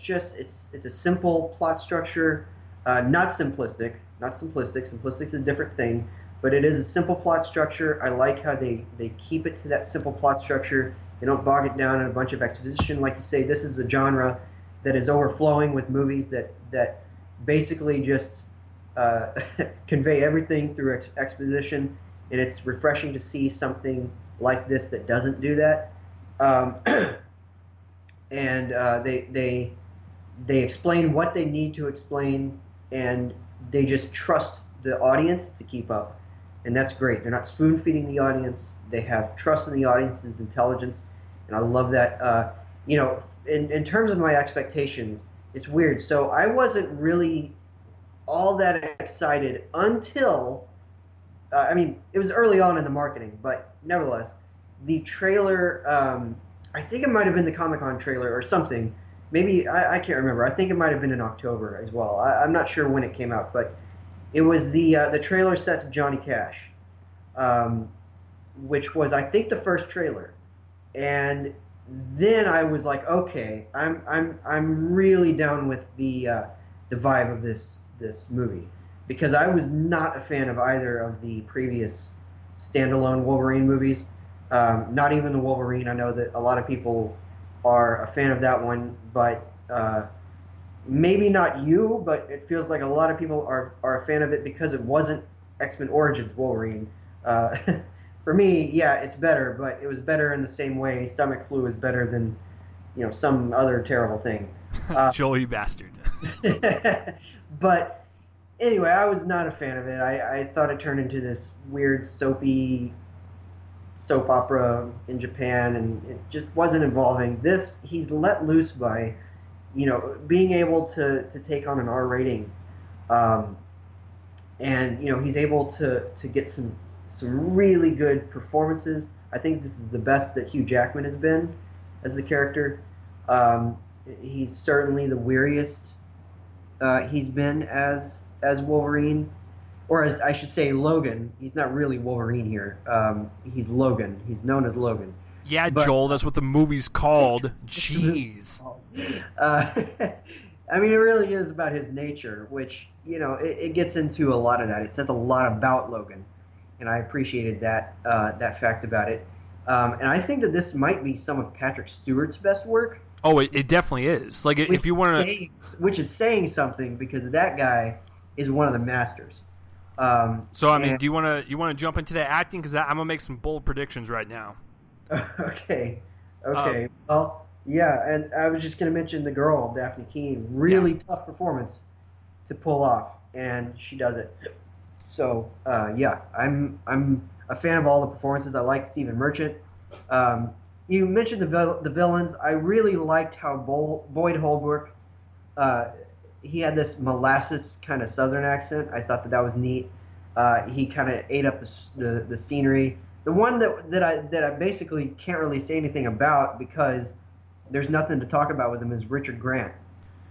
a simple plot structure, not simplistic. Simplistic's a different thing, but it is a simple plot structure. I like how they keep it to that simple plot structure. They don't bog it down in a bunch of exposition. Like you say, this is a genre that is overflowing with movies that basically just convey everything through exposition, and it's refreshing to see something like this that doesn't do that. And they explain what they need to explain, and they just trust the audience to keep up, and that's great. They're not spoon feeding the audience. They have trust in the audience's intelligence, and I love that. In terms of my expectations, it's weird. So I wasn't really all that excited until I mean, it was early on in the marketing, but nevertheless, the trailer. I think it might have been the Comic-Con trailer or something. Maybe I can't remember. I think it might have been in October as well. I'm not sure when it came out, but it was the trailer set to Johnny Cash, um, which was I think the first trailer, and then I was like, okay, I'm really down with the vibe of this movie because I was not a fan of either of the previous standalone Wolverine movies. Not even the Wolverine. I know that a lot of people are a fan of that one, but maybe not you, but it feels like a lot of people are a fan of it because it wasn't X-Men Origins Wolverine. For me, yeah, it's better, but it was better in the same way. Stomach flu is better than, some other terrible thing.
Joel, you bastard.
But anyway, I was not a fan of it. I thought it turned into this weird soap opera in Japan, and it just wasn't involving. This, he's let loose by, being able to take on an R rating, and he's able to get some really good performances. I think this is the best that Hugh Jackman has been as the character. He's certainly the weariest he's been as Wolverine, or as I should say Logan. He's not really Wolverine here. He's Logan. He's known as Logan.
Yeah, but, Joel, that's what the movie's called. Jeez.
I mean, it really is about his nature, which, it gets into a lot of that. It says a lot about Logan, and I appreciated that fact about it. And I think that this might be some of Patrick Stewart's best work.
Oh, it definitely is. Like, if you want to...
Which is saying something, because that guy is one of the masters.
So, I mean, do you want to jump into that acting? Because I'm going to make some bold predictions right now.
Okay. Well, yeah, and I was just going to mention the girl, Daphne Keane. Really tough performance to pull off, and she does it. So, yeah, I'm a fan of all the performances. I like Stephen Merchant. You mentioned the villains. I really liked how Boyd Holbrook, he had this molasses kind of southern accent. I thought that was neat. He kind of ate up the scenery. The one that I basically can't really say anything about because there's nothing to talk about with him is Richard Grant.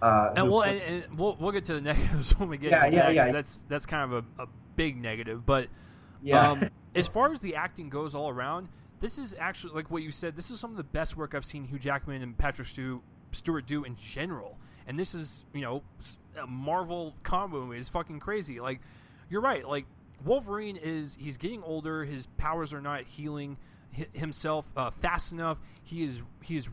And we'll get to the negatives when we get to that, because that's kind of a big negative. But as far as the acting goes all around, this is actually, like what you said, this is some of the best work I've seen Hugh Jackman and Patrick Stewart do in general. And this is, a Marvel combo movie. It's fucking crazy. Like, you're right. Like, Wolverine he's getting older. His powers are not healing himself fast enough. He is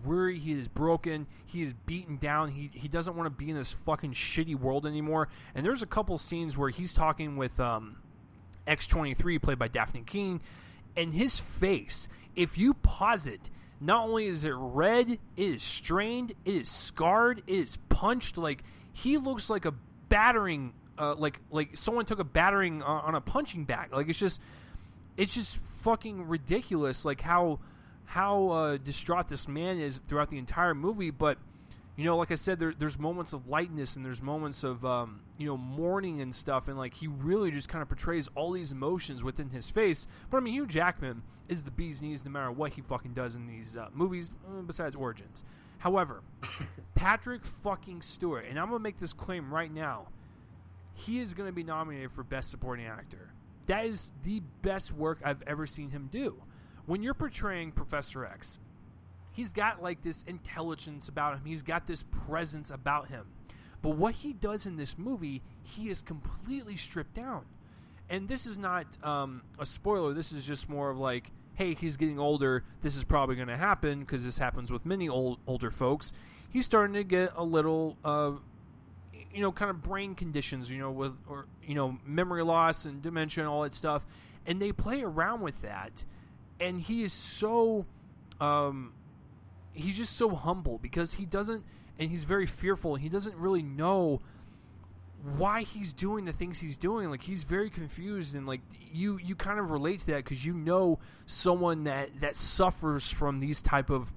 weary. He is broken. He is beaten down. He doesn't want to be in this fucking shitty world anymore. And there's a couple scenes where he's talking with X-23, played by Daphne Keane, and his face, if you pause it, not only is it red, it is strained, it is scarred, it is punched. Like, he looks like a battering, like someone took a battering on a punching bag. Like, it's just fucking ridiculous. Like how distraught this man is throughout the entire movie. But like I said, there's moments of lightness and there's moments of mourning and stuff, and like he really just kind of portrays all these emotions within his face. But I mean, Hugh Jackman is the bee's knees no matter what he fucking does in these movies, besides Origins. However, Patrick fucking Stewart, and I'm gonna make this claim right now, he is gonna be nominated for Best Supporting Actor. That is the best work I've ever seen him do. When you're portraying Professor X, he's got like this intelligence about him. He's got this presence about him. But what he does in this movie, he is completely stripped down. And this is not a spoiler. This is just more of like, hey, he's getting older. This is probably going to happen because this happens with many older folks. He's starting to get a little, kind of brain conditions, with memory loss and dementia and all that stuff. And they play around with that. And he is so, he's just so humble because he doesn't, and he's very fearful. He doesn't really know why he's doing the things he's doing. Like, he's very confused, and like you kind of relate to that because someone that suffers from these type of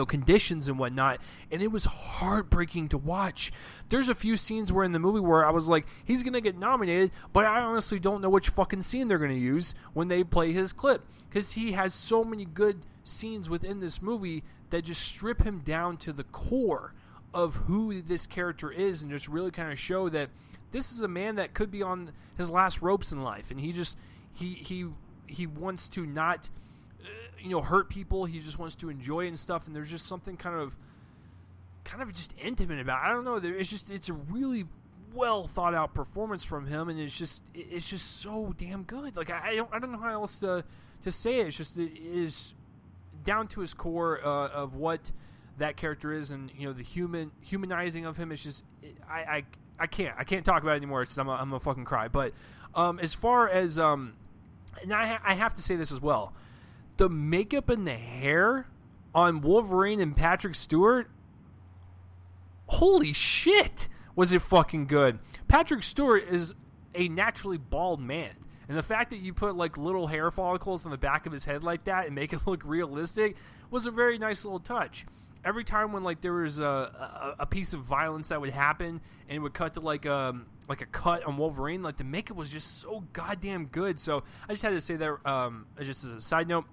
conditions and whatnot, and it was heartbreaking to watch. There's a few scenes where in the movie where I was like, he's gonna get nominated, but I honestly don't know which fucking scene they're gonna use when they play his clip, because he has so many good scenes within this movie that just strip him down to the core of who this character is, and just really kind of show that this is a man that could be on his last ropes in life, and he wants to not hurt people. He just wants to enjoy it and stuff, and there's just something kind of just intimate about it. I don't know, it's a really well thought out performance from him, and it's just so damn good. Like, I don't know how else to say it. It is down to his core of what that character is, and the humanizing of him is just I can't talk about it anymore because I'm gonna fucking cry. But as far as and I have to say this as well, the makeup and the hair on Wolverine and Patrick Stewart, holy shit, was it fucking good. Patrick Stewart is a naturally bald man, and the fact that you put like little hair follicles on the back of his head like that and make it look realistic was a very nice little touch. Every time when like there was a piece of violence that would happen and it would cut to like a cut on Wolverine, like the makeup was just so goddamn good. So I just had to say that just as a side note.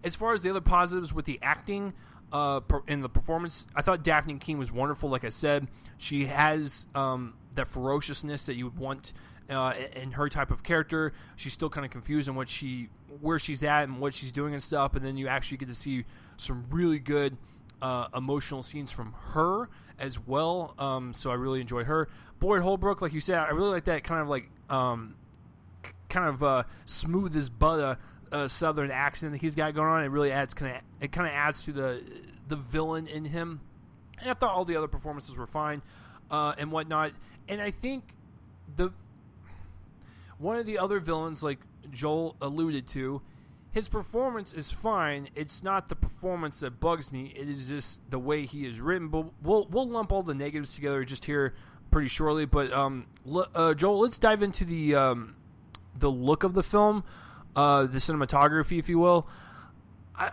As far as the other positives with the acting and the performance, I thought Daphne King was wonderful. Like I said, she has that ferociousness that you would want in her type of character. She's still kind of confused on where she's at and what she's doing and stuff, and then you actually get to see some really good emotional scenes from her as well. So I really enjoy her. Boyd Holbrook, like you said, I really like that kind of like smooth as butter southern accent that he's got going on. It really adds kind of adds to the villain in him. And I thought all the other performances were fine and whatnot. And I think one of the other villains, like Joel alluded to, his performance is fine. It's not the performance that bugs me. It is just the way he is written. But we'll lump all the negatives together just here pretty shortly. But Joel, let's dive into the look of the film, the cinematography, if you will. I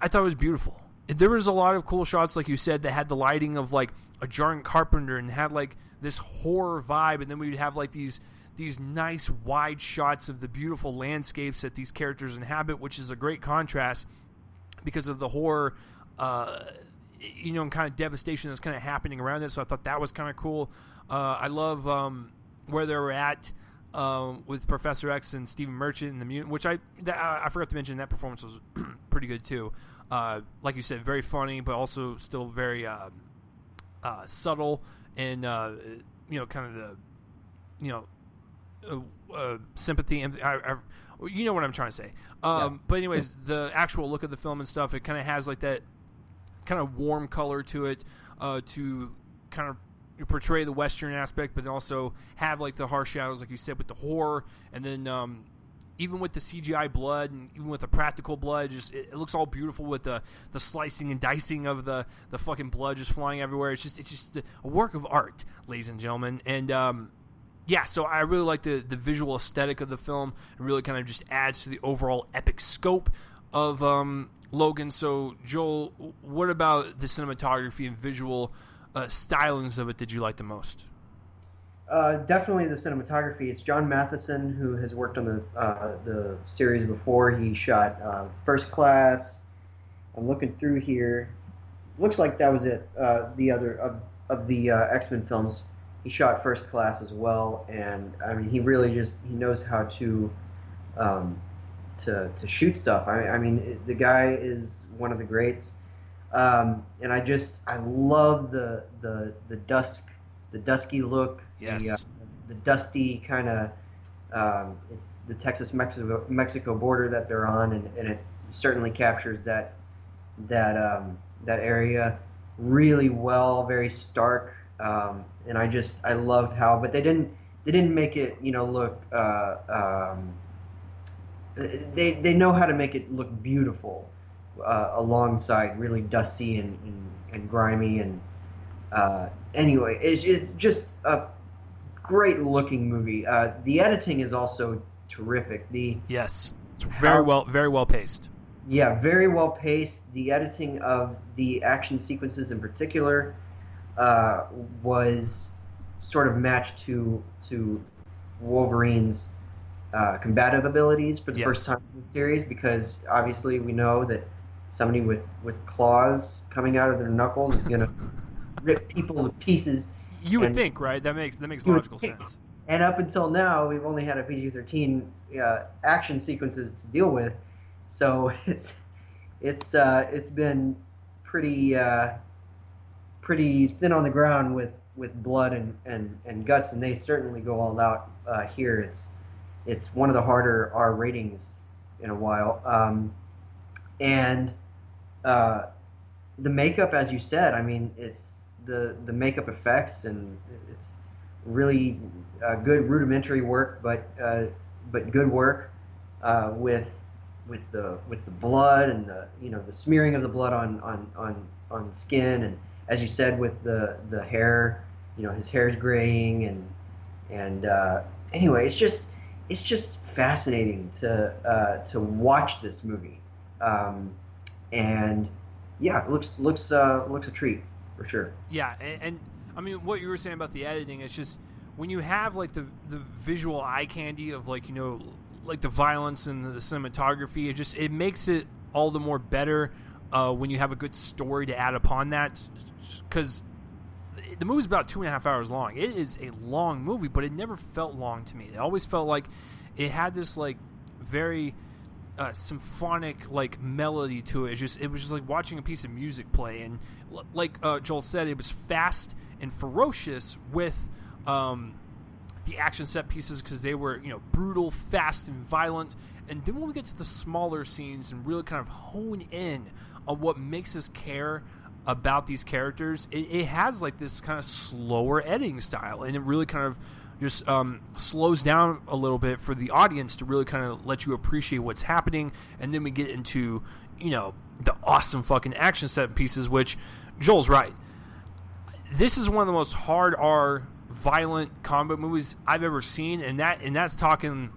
thought it was beautiful. There was a lot of cool shots, like you said, that had the lighting of like a John Carpenter and had like this horror vibe, and then we would have like these nice wide shots of the beautiful landscapes that these characters inhabit, which is a great contrast because of the horror, and kind of devastation that's kind of happening around it. So I thought that was kind of cool. I love where they were at with Professor X and Stephen Merchant and the mutant, which I forgot to mention that performance was pretty good too. Like you said, very funny, but also still very subtle and kind of the sympathy and you know what I'm trying to say. Yeah. But anyways, the actual look of the film and stuff, it kind of has like that kind of warm color to it to kind of portray the Western aspect, but also have like the harsh shadows, like you said, with the horror, and then even with the CGI blood and even with the practical blood, just it looks all beautiful with the slicing and dicing of the fucking blood just flying everywhere. It's just a work of art, ladies and gentlemen. And yeah, so I really like the visual aesthetic of the film. It really kind of just adds to the overall epic scope of Logan. So Joel, what about the cinematography and visual stylings of it did you like the most?
Definitely the cinematography. It's John Matheson, who has worked on the series before. He shot First Class. I'm looking through here. Looks like that was it. The other of the X-Men films, he shot First Class as well. And I mean, he really he knows how to shoot stuff. I mean, the guy is one of the greats. And I love the dusky look.
Yes.
The dusty kind of it's the Texas-Mexico border that they're on, and it certainly captures that area really well, very stark. And I loved how, but they didn't make it look. They know how to make it look beautiful alongside really dusty and grimy and. Anyway, it's just a great looking movie. The editing is also terrific.
Yes, it's very well paced.
Yeah, very well paced. The editing of the action sequences in particular uh, was sort of matched to Wolverine's combative abilities for the first
Yes.
time in the series, because obviously we know that somebody with claws coming out of their knuckles is gonna rip people to pieces,
You would
and
think, right? That makes
you would
logical
think.
sense.
And up until now, we've only had a PG-13 action sequences to deal with, so it's been pretty pretty thin on the ground with blood and guts, and they certainly go all out here. It's one of the harder R ratings in a while, and uh, the makeup, as you said, I mean, it's the makeup effects, and it's really good rudimentary work, but good work with with the blood and the smearing of the blood on the skin, and as you said, with the hair, his hair's graying, and anyway, it's just fascinating to watch this movie, um, and yeah, it looks a treat for sure.
Yeah, and I mean what you were saying about the editing, it's just when you have like the visual eye candy of like like the violence and the cinematography, it makes it all the more better when you have a good story to add upon that, because the movie's about 2.5 hours long. It is a long movie, but it never felt long to me. It always felt like it had this like very symphonic like melody to it. It was just like watching a piece of music play, and like Joel said, it was fast and ferocious with the action set pieces, because they were brutal, fast, and violent. And then when we get to the smaller scenes and really kind of hone in on what makes us care about these characters, it has like this kind of slower editing style, and it really kind of just slows down a little bit for the audience to really kind of let you appreciate what's happening. And then we get into the awesome fucking action set pieces, which Joel's right, this is one of the most hard R violent combat movies I've ever seen, and that's talking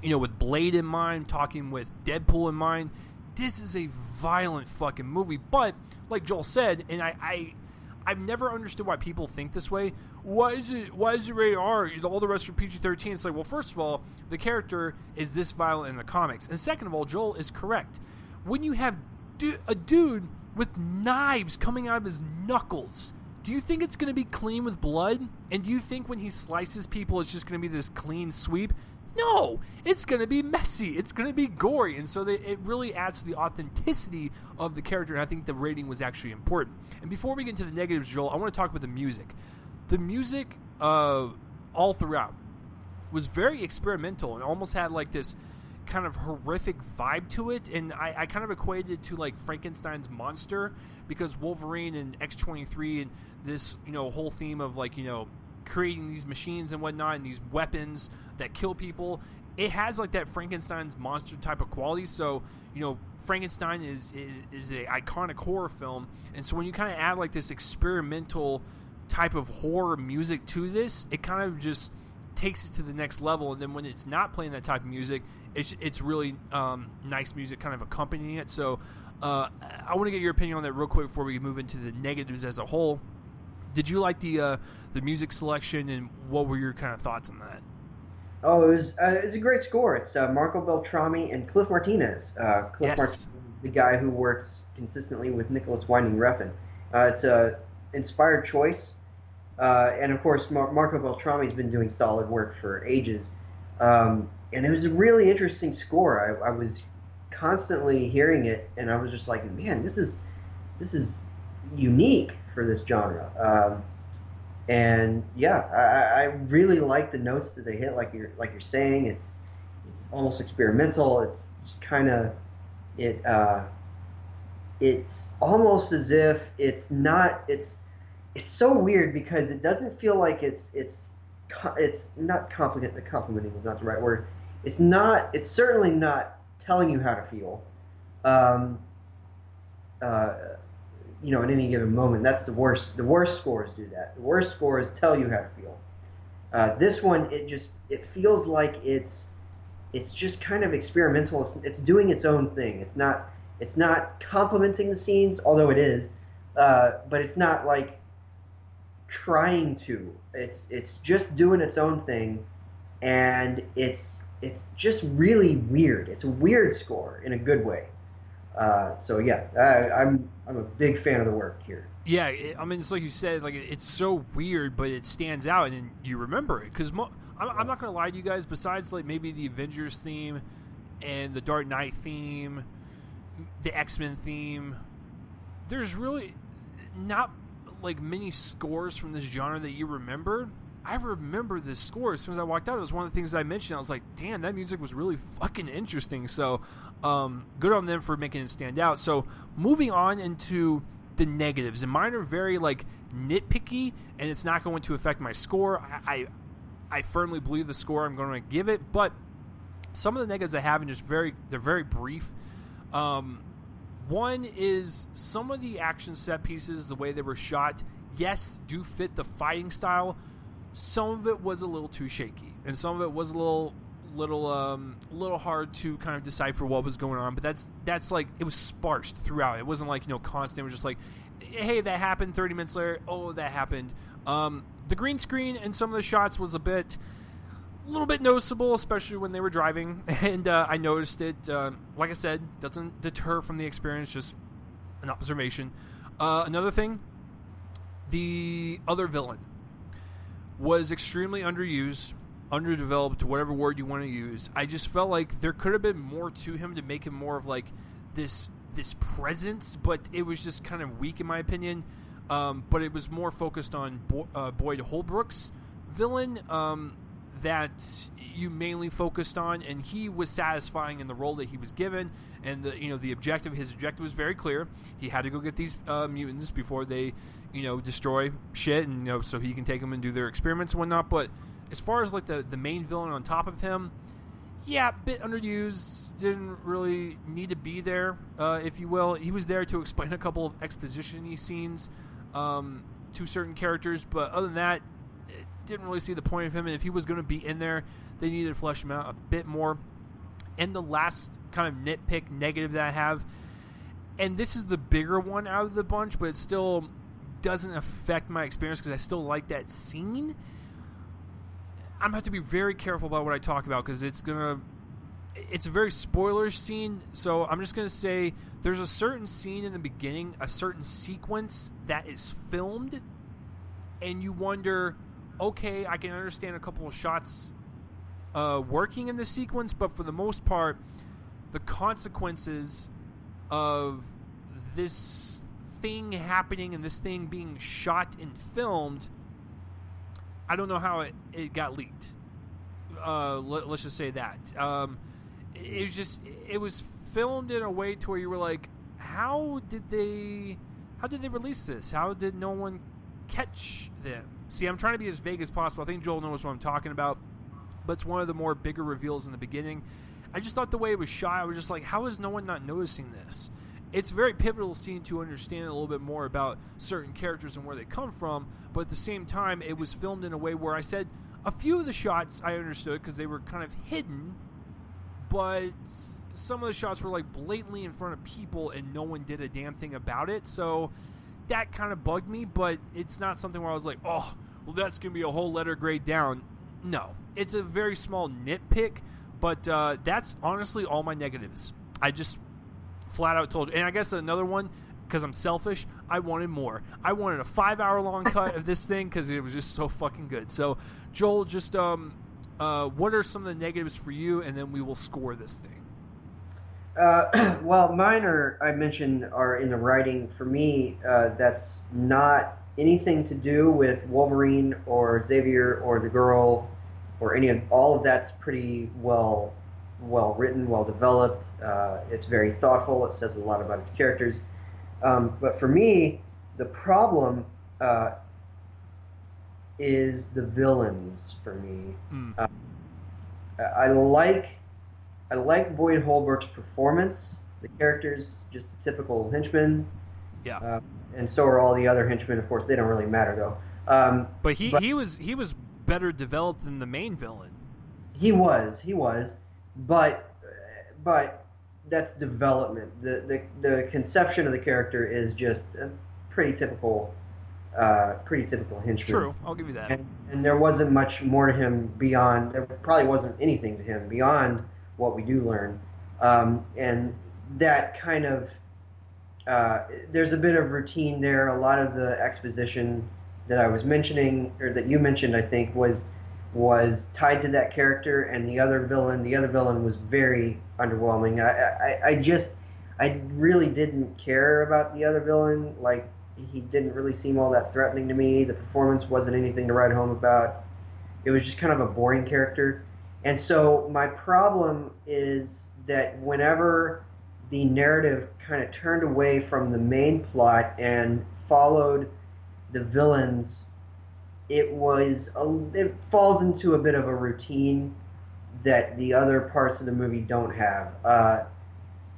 with Blade in mind, talking with Deadpool in mind. This is a violent fucking movie, but like Joel said, and I've never understood why people think this way. Why is it rated R? All the rest are PG-13. It's like, well, first of all, the character is this violent in the comics, and second of all, Joel is correct. When you have a dude with knives coming out of his knuckles, do you think it's going to be clean with blood? And do you think when he slices people, it's just going to be this clean sweep? No, it's going to be messy. It's going to be gory. And so it really adds to the authenticity of the character. And I think the rating was actually important. And before we get into the negatives, Joel, I want to talk about the music. The music all throughout was very experimental and almost had like this kind of horrific vibe to it. And I kind of equated it to like Frankenstein's monster, because Wolverine and X-23 and this whole theme of like creating these machines and whatnot and these weapons that kill people, it has like that Frankenstein's monster type of quality. So Frankenstein is an iconic horror film, and so when you kind of add like this experimental type of horror music to this, it kind of just takes it to the next level. And then when it's not playing that type of music, it's really nice music kind of accompanying it. So I want to get your opinion on that real quick before we move into the negatives as a whole. Did you like the music selection, and what were your kind of thoughts on that?
Oh, it was a great score. It's Marco Beltrami and Cliff Martinez. Cliff
Yes.
Martinez, the guy who works consistently with Nicholas Winding Refn. It's a inspired choice, and of course Marco Beltrami's been doing solid work for ages. And it was a really interesting score. I was constantly hearing it, and I was just like, man, this is unique for this genre. And yeah, I really like the notes that they hit. Like you're saying, it's almost experimental. It's just kind of it. It's almost as if it's not. It's so weird because it doesn't feel like it's not complicated. Complimenting is not the right word. It's not. It's certainly not telling you how to feel. Um, uh, at any given moment. That's the worst. The worst scores do that. The worst scores tell you how to feel. This one, it feels like it's just kind of experimental. It's doing its own thing. It's not complementing the scenes, although it is, but it's not like trying to. It's just doing its own thing, and it's just really weird. It's a weird score in a good way. So yeah, I'm a big fan of the work here.
Yeah, I mean, it's like you said, like it's so weird, but it stands out, and you remember it. Because I'm not gonna lie to you guys. Besides, like maybe the Avengers theme and the Dark Knight theme, the X-Men theme, there's really not like many scores from this genre that you remember. I remember this score as soon as I walked out. It was one of the things that I mentioned. I was like, damn, that music was really fucking interesting. So, good on them for making it stand out. So, moving on into the negatives, and mine are very like nitpicky, and it's not going to affect my score. I firmly believe the score I'm going to give it, but some of the negatives I have, and they're very brief. One is some of the action set pieces, the way they were shot, yes, do fit the fighting style. Some of it was a little too shaky, and some of it was a little hard to kind of decipher what was going on. But that's like, it was sparse throughout. It wasn't like, constant. It was just like, hey, that happened. 30 minutes later, oh, that happened. The green screen in some of the shots was a little bit noticeable, especially when they were driving, and I noticed it. Like I said, doesn't deter from the experience, just an observation. Another thing, the other villain was extremely underused, underdeveloped, whatever word you want to use. I just felt like there could have been more to him to make him more of like this presence, but it was just kind of weak in my opinion. But it was more focused on Boyd Holbrook's villain that you mainly focused on, and he was satisfying in the role that he was given, and his objective was very clear. He had to go get these mutants before they destroy shit, and so he can take them and do their experiments and whatnot. But as far as like the main villain on top of him, yeah, a bit underused, didn't really need to be there, if you will. He was there to explain a couple of exposition-y scenes to certain characters, but other than that, didn't really see the point of him, and if he was going to be in there, they needed to flesh him out a bit more. And the last kind of nitpick negative that I have, and this is the bigger one out of the bunch, but it still doesn't affect my experience because I still like that scene. I'm going to have to be very careful about what I talk about because it's a very spoilers scene, so I'm just going to say there's a certain scene in the beginning, a certain sequence that is filmed, and you wonder, okay, I can understand a couple of shots working in the sequence, but for the most part, the consequences of this thing happening and this thing being shot and filmed, I don't know how it got leaked. Let's just say that. It was filmed in a way to where you were like, how did they release this? How did no one catch them? See, I'm trying to be as vague as possible. I think Joel knows what I'm talking about, but it's one of the more bigger reveals in the beginning. I just thought the way it was shot, I was just like, how is no one not noticing this? It's a very pivotal scene to understand a little bit more about certain characters and where they come from, but at the same time, it was filmed in a way where I said a few of the shots I understood because they were kind of hidden, but some of the shots were like blatantly in front of people and no one did a damn thing about it, so that kind of bugged me, but it's not something where I was like, oh, well, that's going to be a whole letter grade down. No, it's a very small nitpick, but that's honestly all my negatives. I just flat out told you. And I guess another one, because I'm selfish, I wanted more. I wanted a 5-hour-long cut of this thing because it was just so fucking good. So, Joel, just what are some of the negatives for you, and then we will score this thing.
Well, mine I mentioned, are in the writing. For me, that's not anything to do with Wolverine or Xavier or the girl or all of that's pretty well written, well developed. It's very thoughtful. It says a lot about its characters. But for me, the problem is the villains. For me, I like Boyd Holbrook's performance. The character's just a typical henchman.
Yeah.
And so are all the other henchmen. Of course, they don't really matter though.
But he was better developed than the main villain.
He was. but but that's development. The conception of the character is just a pretty typical pretty typical henchman.
True, I'll give you that.
And there wasn't much more to him beyond. There probably wasn't anything to him beyond what we do learn, and that kind of there's a bit of routine there. A lot of the exposition that I was mentioning, or that you mentioned, I think, was tied to that character, and the other villain was very underwhelming. I really didn't care about the other villain. Like, he didn't really seem all that threatening to me. The performance wasn't anything to write home about. It was just kind of a boring character. And so my problem is that whenever the narrative kind of turned away from the main plot and followed the villains, it falls into a bit of a routine that the other parts of the movie don't have,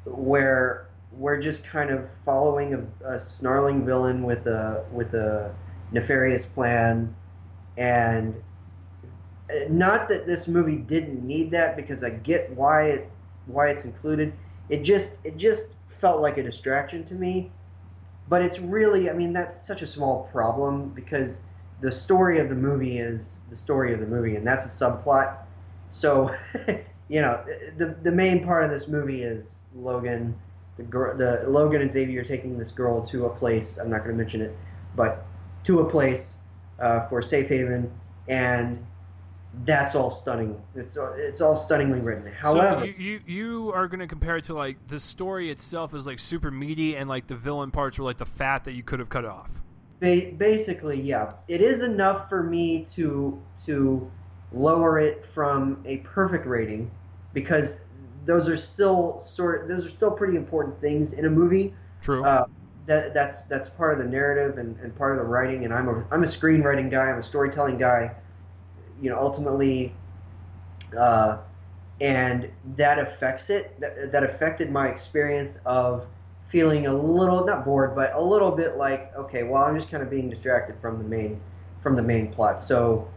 where we're just kind of following a snarling villain with a nefarious plan, and not that this movie didn't need that, because I get why it's included. It just felt like a distraction to me. But it's really, I mean, that's such a small problem, because the story of the movie is the story of the movie, and that's a subplot. So, the main part of this movie is Logan, the Logan and Xavier taking this girl to a place. I'm not going to mention it, but to a place for safe haven, and that's all stunning. It's all stunningly written. However,
so you are going to compare it to, like, the story itself is like super meaty, and like the villain parts were like the fat that you could have cut off.
basically, yeah, it is enough for me to lower it from a perfect rating, because those are still pretty important things in a movie.
True.
That's part of the narrative, and part of the writing. And I'm a screenwriting guy. I'm a storytelling guy. Ultimately, uh, and that affects it. That affected my experience of feeling a little, not bored, but a little bit like, okay, well, I'm just kind of being distracted from the main plot. So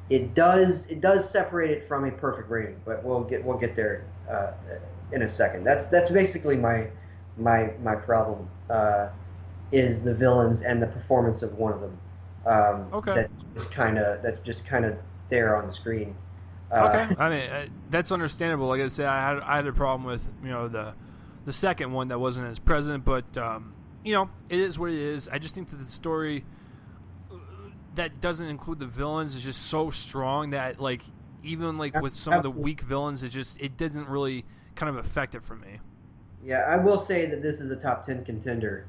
it does separate it from a perfect rating, but we'll get there in a second. That's basically my problem, is the villains and the performance of one of them.
Okay.
That's just kind of there on the screen.
Okay. I mean, that's understandable. Like I said, I had a problem with the second one that wasn't as present, but it is what it is. I just think that the story that doesn't include the villains is just so strong that, like, even like with some of the weak villains, it doesn't really kind of affect it for me.
Yeah, I will say that this is a top 10 contender,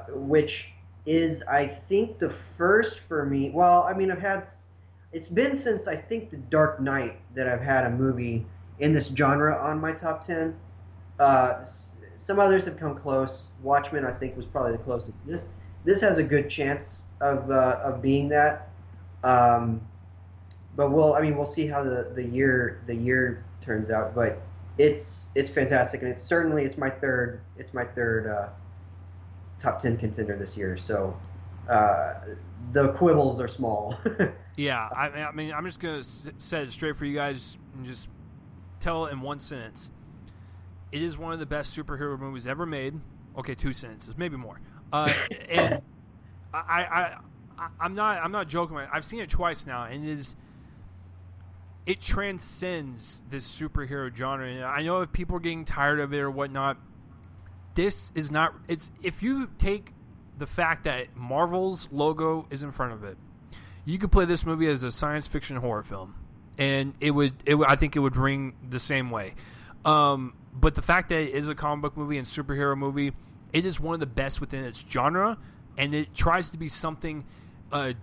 which is, I think, the first for me. Well, I mean, it's been since, I think, The Dark Knight that I've had a movie in this genre on my top 10. Some others have come close. Watchmen, I think, was probably the closest. This has a good chance of being that. But we'll see how the year turns out. But it's fantastic, and it's my third top 10 contender this year. So the quibbles are small.
Yeah, I mean, I'm just gonna set it straight for you guys and just tell it in one sentence. It is one of the best superhero movies ever made. Okay, two sentences, maybe more. And I'm not joking. I've seen it twice now, and it transcends this superhero genre. And I know if people are getting tired of it or whatnot, this is not. It's if you take the fact that Marvel's logo is in front of it, you could play this movie as a science fiction horror film, and I think it would ring the same way. But the fact that it is a comic book movie and superhero movie, it is one of the best within its genre, and it tries to be something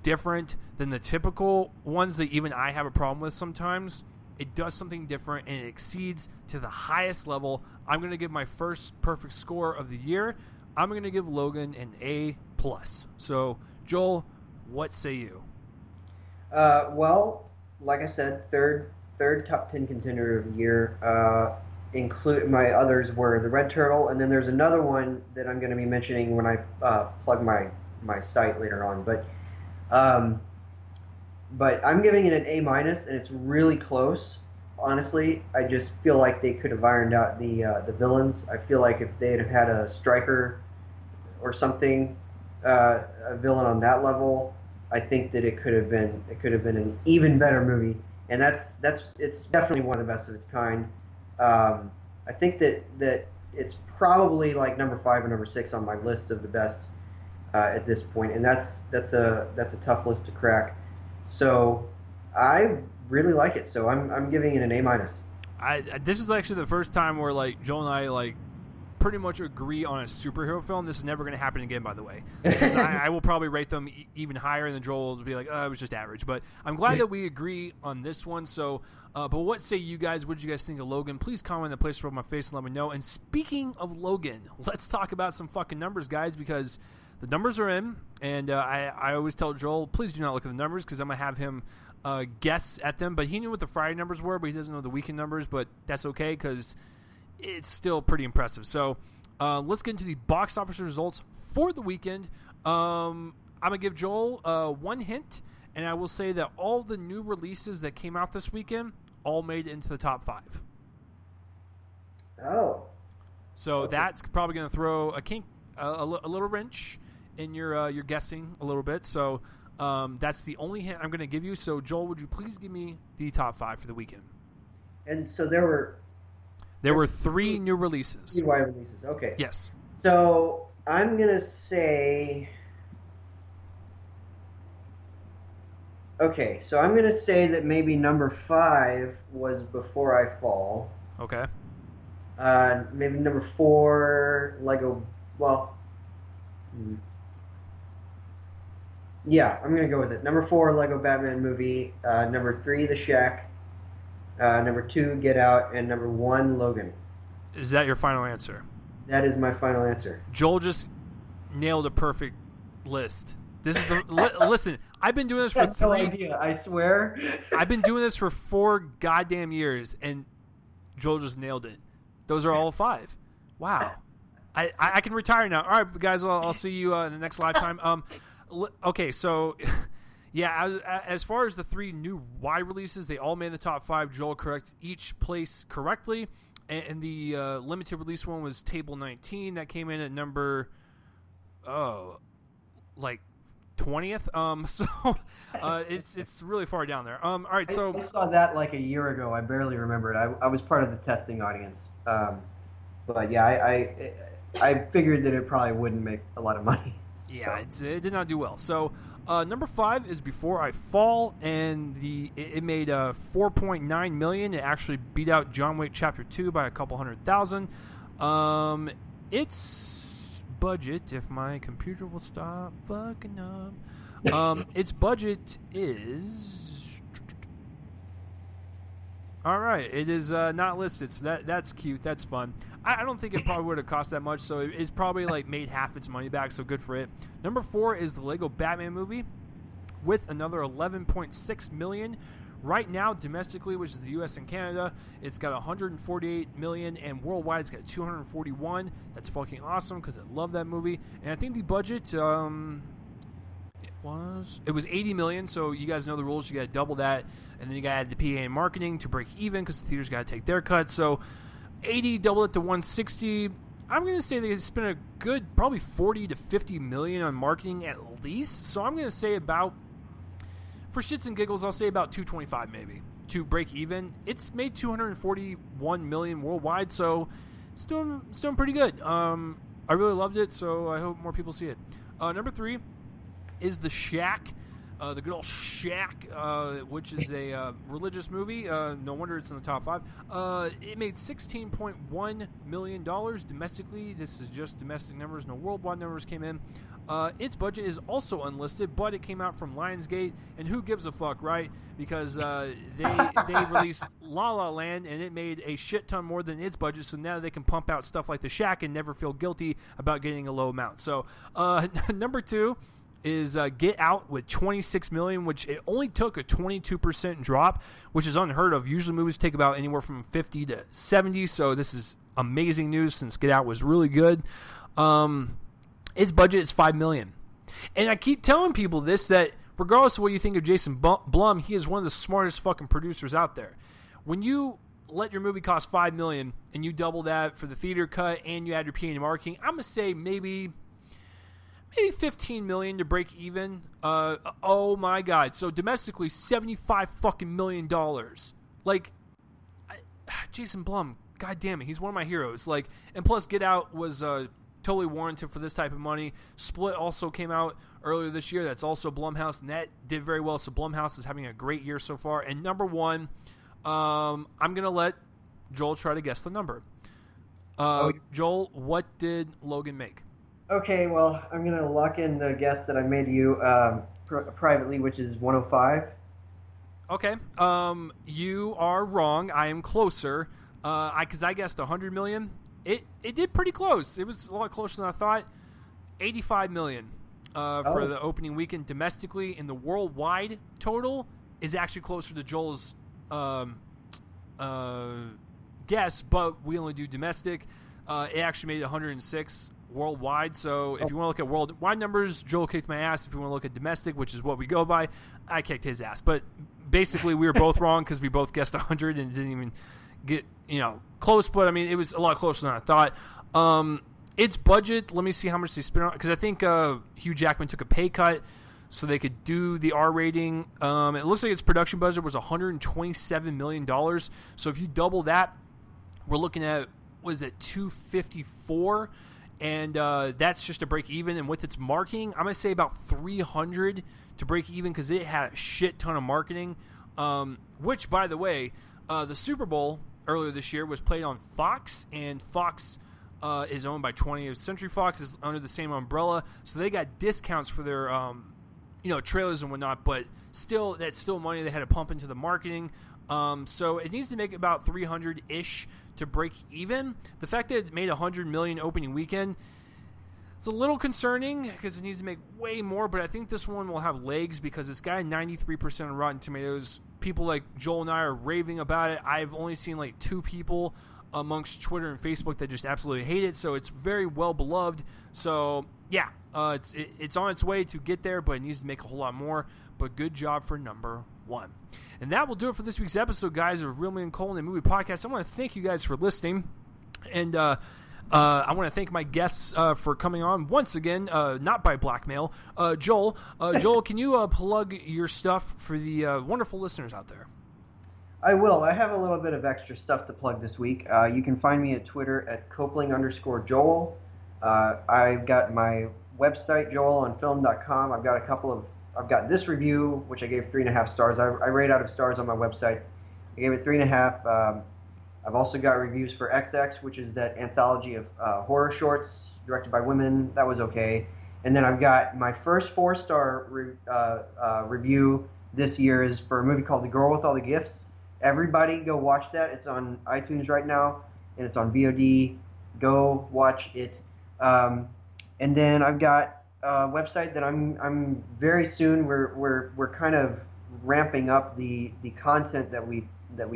different than the typical ones that even I have a problem with sometimes. It does something different, and it exceeds to the highest level. I'm going to give my first perfect score of the year. I'm going to give Logan an A+. So, Joel, what say you?
Well, like I said, third top 10 contender of the year. Include my others were the Red Turtle, and then there's another one that I'm going to be mentioning when I plug my site later on. But I'm giving it an A-, and it's really close. honestly, I just feel like they could have ironed out the villains. I feel like if they'd have had a striker or something, a villain on that level, I think that it could have been an even better movie. And that's it's definitely one of the best of its kind. I think that it's probably like number 5 or number 6 on my list of the best at this point, and that's a tough list to crack. So I really like it. So I'm giving it an A minus.
This is actually the first time where like Joel and I like pretty much agree on a superhero film. This is never going to happen again, by the way, because I will probably rate them even higher, and then Joel will be like, "Oh, it was just average." But I'm glad that we agree on this one. So, but what say you guys? What did you guys think of Logan? Please comment in the place for my face and let me know. And speaking of Logan, let's talk about some fucking numbers, guys, because the numbers are in, and I always tell Joel, please do not look at the numbers because I'm gonna have him guess at them. But he knew what the Friday numbers were, but he doesn't know the weekend numbers. But that's okay because it's still pretty impressive. So let's get into the box office results for the weekend. I'm going to give Joel one hint, and I will say that all the new releases that came out this weekend all made it into the top 5.
Oh.
So that's probably going to throw a little wrench in your guessing a little bit. So that's the only hint I'm going to give you. So, Joel, would you please give me the top 5 for the weekend?
And so there were
3 new releases.
3 wide releases. Okay.
Yes.
So I'm gonna say. Okay, so I'm gonna say that maybe number 5 was Before I Fall.
Okay.
Maybe number 4, Lego. Well. Yeah, I'm gonna go with it. Number 4, Lego Batman movie. Number 3, The Shack. Number 2, Get Out, and number 1, Logan.
Is that your final answer?
That is my final answer.
Joel just nailed a perfect list. This is the listen. I've been doing this for
no idea. I swear.
I've been doing this for 4 goddamn years, and Joel just nailed it. Those are all 5. Wow. I can retire now. All right, guys. I'll see you in the next lifetime. Okay, so. Yeah, as far as the 3 new wide releases, they all made the top 5. Joel correct each place correctly. And the limited release one was Table 19. That came in at number, 20th. So it's really far down there. All right, so
I saw that like a year ago. I barely remember it. I was part of the testing audience. But yeah, I figured that it probably wouldn't make a lot of money.
Yeah, it did not do well. So number 5 is Before I Fall, and it made $4.9 million. It actually beat out John Wick Chapter 2 by a couple $100,000. Its budget, if my computer will stop fucking up, its budget is. All right, it is not listed, so that's cute. That's fun. I don't think it probably would have cost that much, so it's probably like made half its money back, so good for it. Number 4 is the Lego Batman movie with another $11.6 million. Right now, domestically, which is the U.S. and Canada, it's got $148 million, and worldwide it's got $241. That's fucking awesome because I love that movie. And I think the budget, it was $80 million, so you guys know the rules. You got to double that, and then you got to add the PA and marketing to break even because the theaters got to take their cut. So 80, double it to 160. I'm going to say they spent a good probably 40 to 50 million on marketing at least. So I'm going to say about, for shits and giggles, I'll say about 225 maybe to break even. It's made 241 million worldwide, so it's doing pretty good. I really loved it, so I hope more people see it. Number 3 is The Shack. The good old Shack, which is a religious movie. No wonder it's in the top 5. It made $16.1 million domestically. This is just domestic numbers. No worldwide numbers came in. Its budget is also unlisted, but it came out from Lionsgate, and who gives a fuck, right? Because they released La La Land, and it made a shit ton more than its budget, so now they can pump out stuff like The Shack and never feel guilty about getting a low amount. So number 2 is Get Out with $26 million, which it only took a 22% drop, which is unheard of. Usually movies take about anywhere from 50 to 70, so this is amazing news since Get Out was really good. Its budget is $5 million. And I keep telling people this, that regardless of what you think of Jason Blum, he is one of the smartest fucking producers out there. when you let your movie cost $5 million and you double that for the theater cut and you add your P&A marketing, I'm gonna say maybe $15 million to break even. Oh my God! So domestically, $75 million. Like, Jason Blum, God damn it, he's one of my heroes. Like, and plus, Get Out was totally warranted for this type of money. Split also came out earlier this year. That's also Blumhouse, and that did very well. So Blumhouse is having a great year so far. And number one, I'm gonna let Joel try to guess the number. Joel, what did Logan make?
Okay, well, I'm going to lock in the guess that I made to you privately, which is 105.
Okay, you are wrong. I am closer. Because I guessed 100 million. It did pretty close. It was a lot closer than I thought. 85 million for the opening weekend domestically, and the worldwide total is actually closer to Joel's guess, but we only do domestic. It actually made 106 worldwide. So if you want to look at worldwide numbers, Joel kicked my ass. If you want to look at domestic, which is what we go by, I kicked his ass. But basically, we were both wrong because we both guessed 100 and didn't even get close. But I mean, it was a lot closer than I thought. Its budget, let me see how much they spent on, because I think Hugh Jackman took a pay cut so they could do the R rating. It looks like its production budget was $127 million. So if you double that, we're looking at, what is it, 254, and that's just to break even. And with its marketing, I'm going to say about 300 to break even, because it had a shit ton of marketing, which, by the way, the Super Bowl earlier this year was played on Fox, and Fox is owned by 20th Century Fox, is under the same umbrella, so they got discounts for their trailers and whatnot, but still, that's still money they had to pump into the marketing. So it needs to make about 300-ish to break even. The fact that it made $100 million opening weekend, it's a little concerning because it needs to make way more, but I think this one will have legs because it's got a 93% on Rotten Tomatoes. People like Joel and I are raving about it. I've only seen like 2 people amongst Twitter and Facebook that just absolutely hate it, so it's very well beloved. So yeah, it's on its way to get there, but it needs to make a whole lot more. But good job for number 1. And that will do it for this week's episode, guys, of Real Man Colin, the Movie Podcast. I want to thank you guys for listening, and I want to thank my guests for coming on once again, not by blackmail. Joel, can you plug your stuff for the wonderful listeners out there?
I will. I have a little bit of extra stuff to plug this week. You can find me at Twitter at Copling_Joel. I've got my website, joelonfilm.com. I've got this review, which I gave 3.5 stars. I rate out of stars on my website. I gave it 3.5. I've also got reviews for XX, which is that anthology of horror shorts directed by women. That was okay. And then I've got my first 4-star review this year is for a movie called The Girl with All the Gifts. Everybody go watch that. It's on iTunes right now, and it's on VOD. Go watch it. And then I've got a website that I'm very soon. We're kind of ramping up the content that we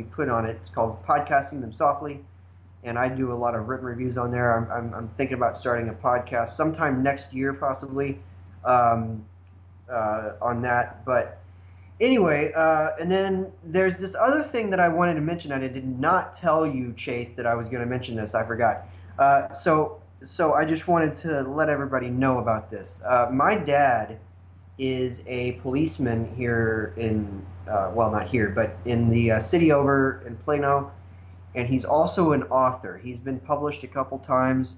put on it. It's called Podcasting Them Softly, and I do a lot of written reviews on there. I'm thinking about starting a podcast sometime next year, possibly, on that. But anyway, and then there's this other thing that I wanted to mention. I did not tell you, Chase, that I was going to mention this. I forgot. So I just wanted to let everybody know about this. My dad is a policeman here in, well, not here, but in the city over in Plano, and he's also an author. He's been published a couple times,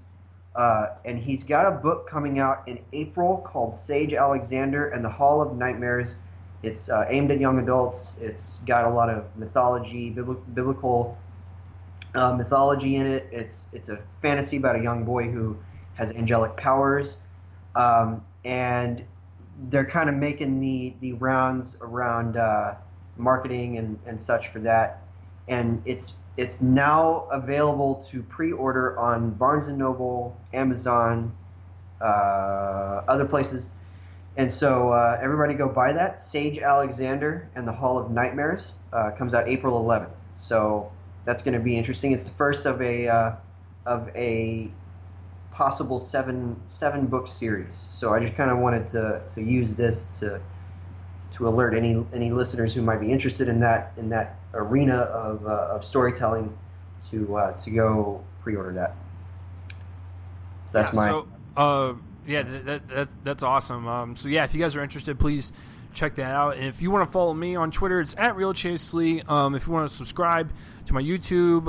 and he's got a book coming out in April called Sage Alexander and the Hall of Nightmares. It's aimed at young adults. It's got a lot of mythology, biblical mythology in it. It's a fantasy about a young boy who has angelic powers, and they're kind of making the rounds around marketing and such for that, and it's now available to pre-order on Barnes & Noble, Amazon, other places, and so everybody go buy that. Sage Alexander and the Hall of Nightmares comes out April 11th, so that's going to be interesting. It's the first of a possible seven book series. So I just kind of wanted to use this to alert any listeners who might be interested in that arena of storytelling to go pre-order that. That's
that's awesome. So yeah, if you guys are interested, please check that out. And if you want to follow me on Twitter, it's @RealChaseLee. If you want to subscribe to my YouTube,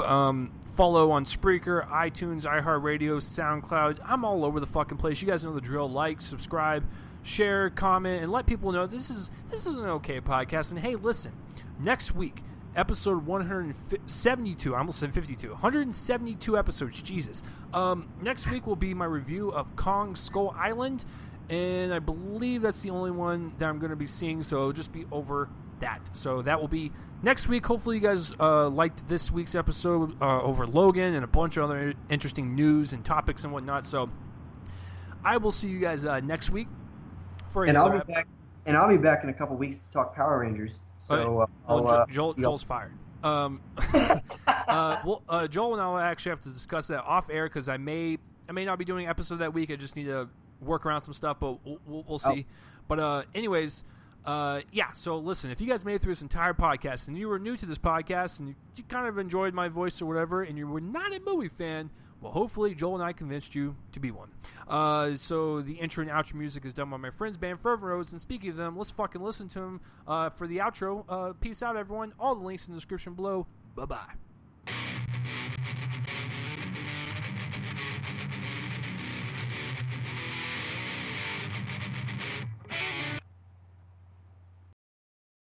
follow on Spreaker, iTunes, iHeartRadio, SoundCloud. I'm all over the fucking place. You guys know the drill. Like, subscribe, share, comment, and let people know this is an okay podcast. And hey, listen, next week, episode 172. I almost said 52. 172 episodes. Jesus. Next week will be my review of Kong Skull Island, and I believe that's the only one that I'm going to be seeing, so it'll just be over that. So that will be next week. Hopefully you guys liked this week's episode over Logan and a bunch of other interesting news and topics and whatnot. So I will see you guys next week for
another I'll be back in a couple weeks to talk Power Rangers. So
Joel's fired. Joel and I will actually have to discuss that off air because I may not be doing an episode that week. I just need to work around some stuff, but we'll see. But anyways, yeah. So listen, if you guys made it through this entire podcast and you were new to this podcast and you kind of enjoyed my voice or whatever, and you were not a movie fan, well, hopefully Joel and I convinced you to be one. So the intro and outro music is done by my friends band Fervent Roze, and speaking of them, let's fucking listen to them for the outro. Peace out, everyone. All the links in the description below. Bye-bye.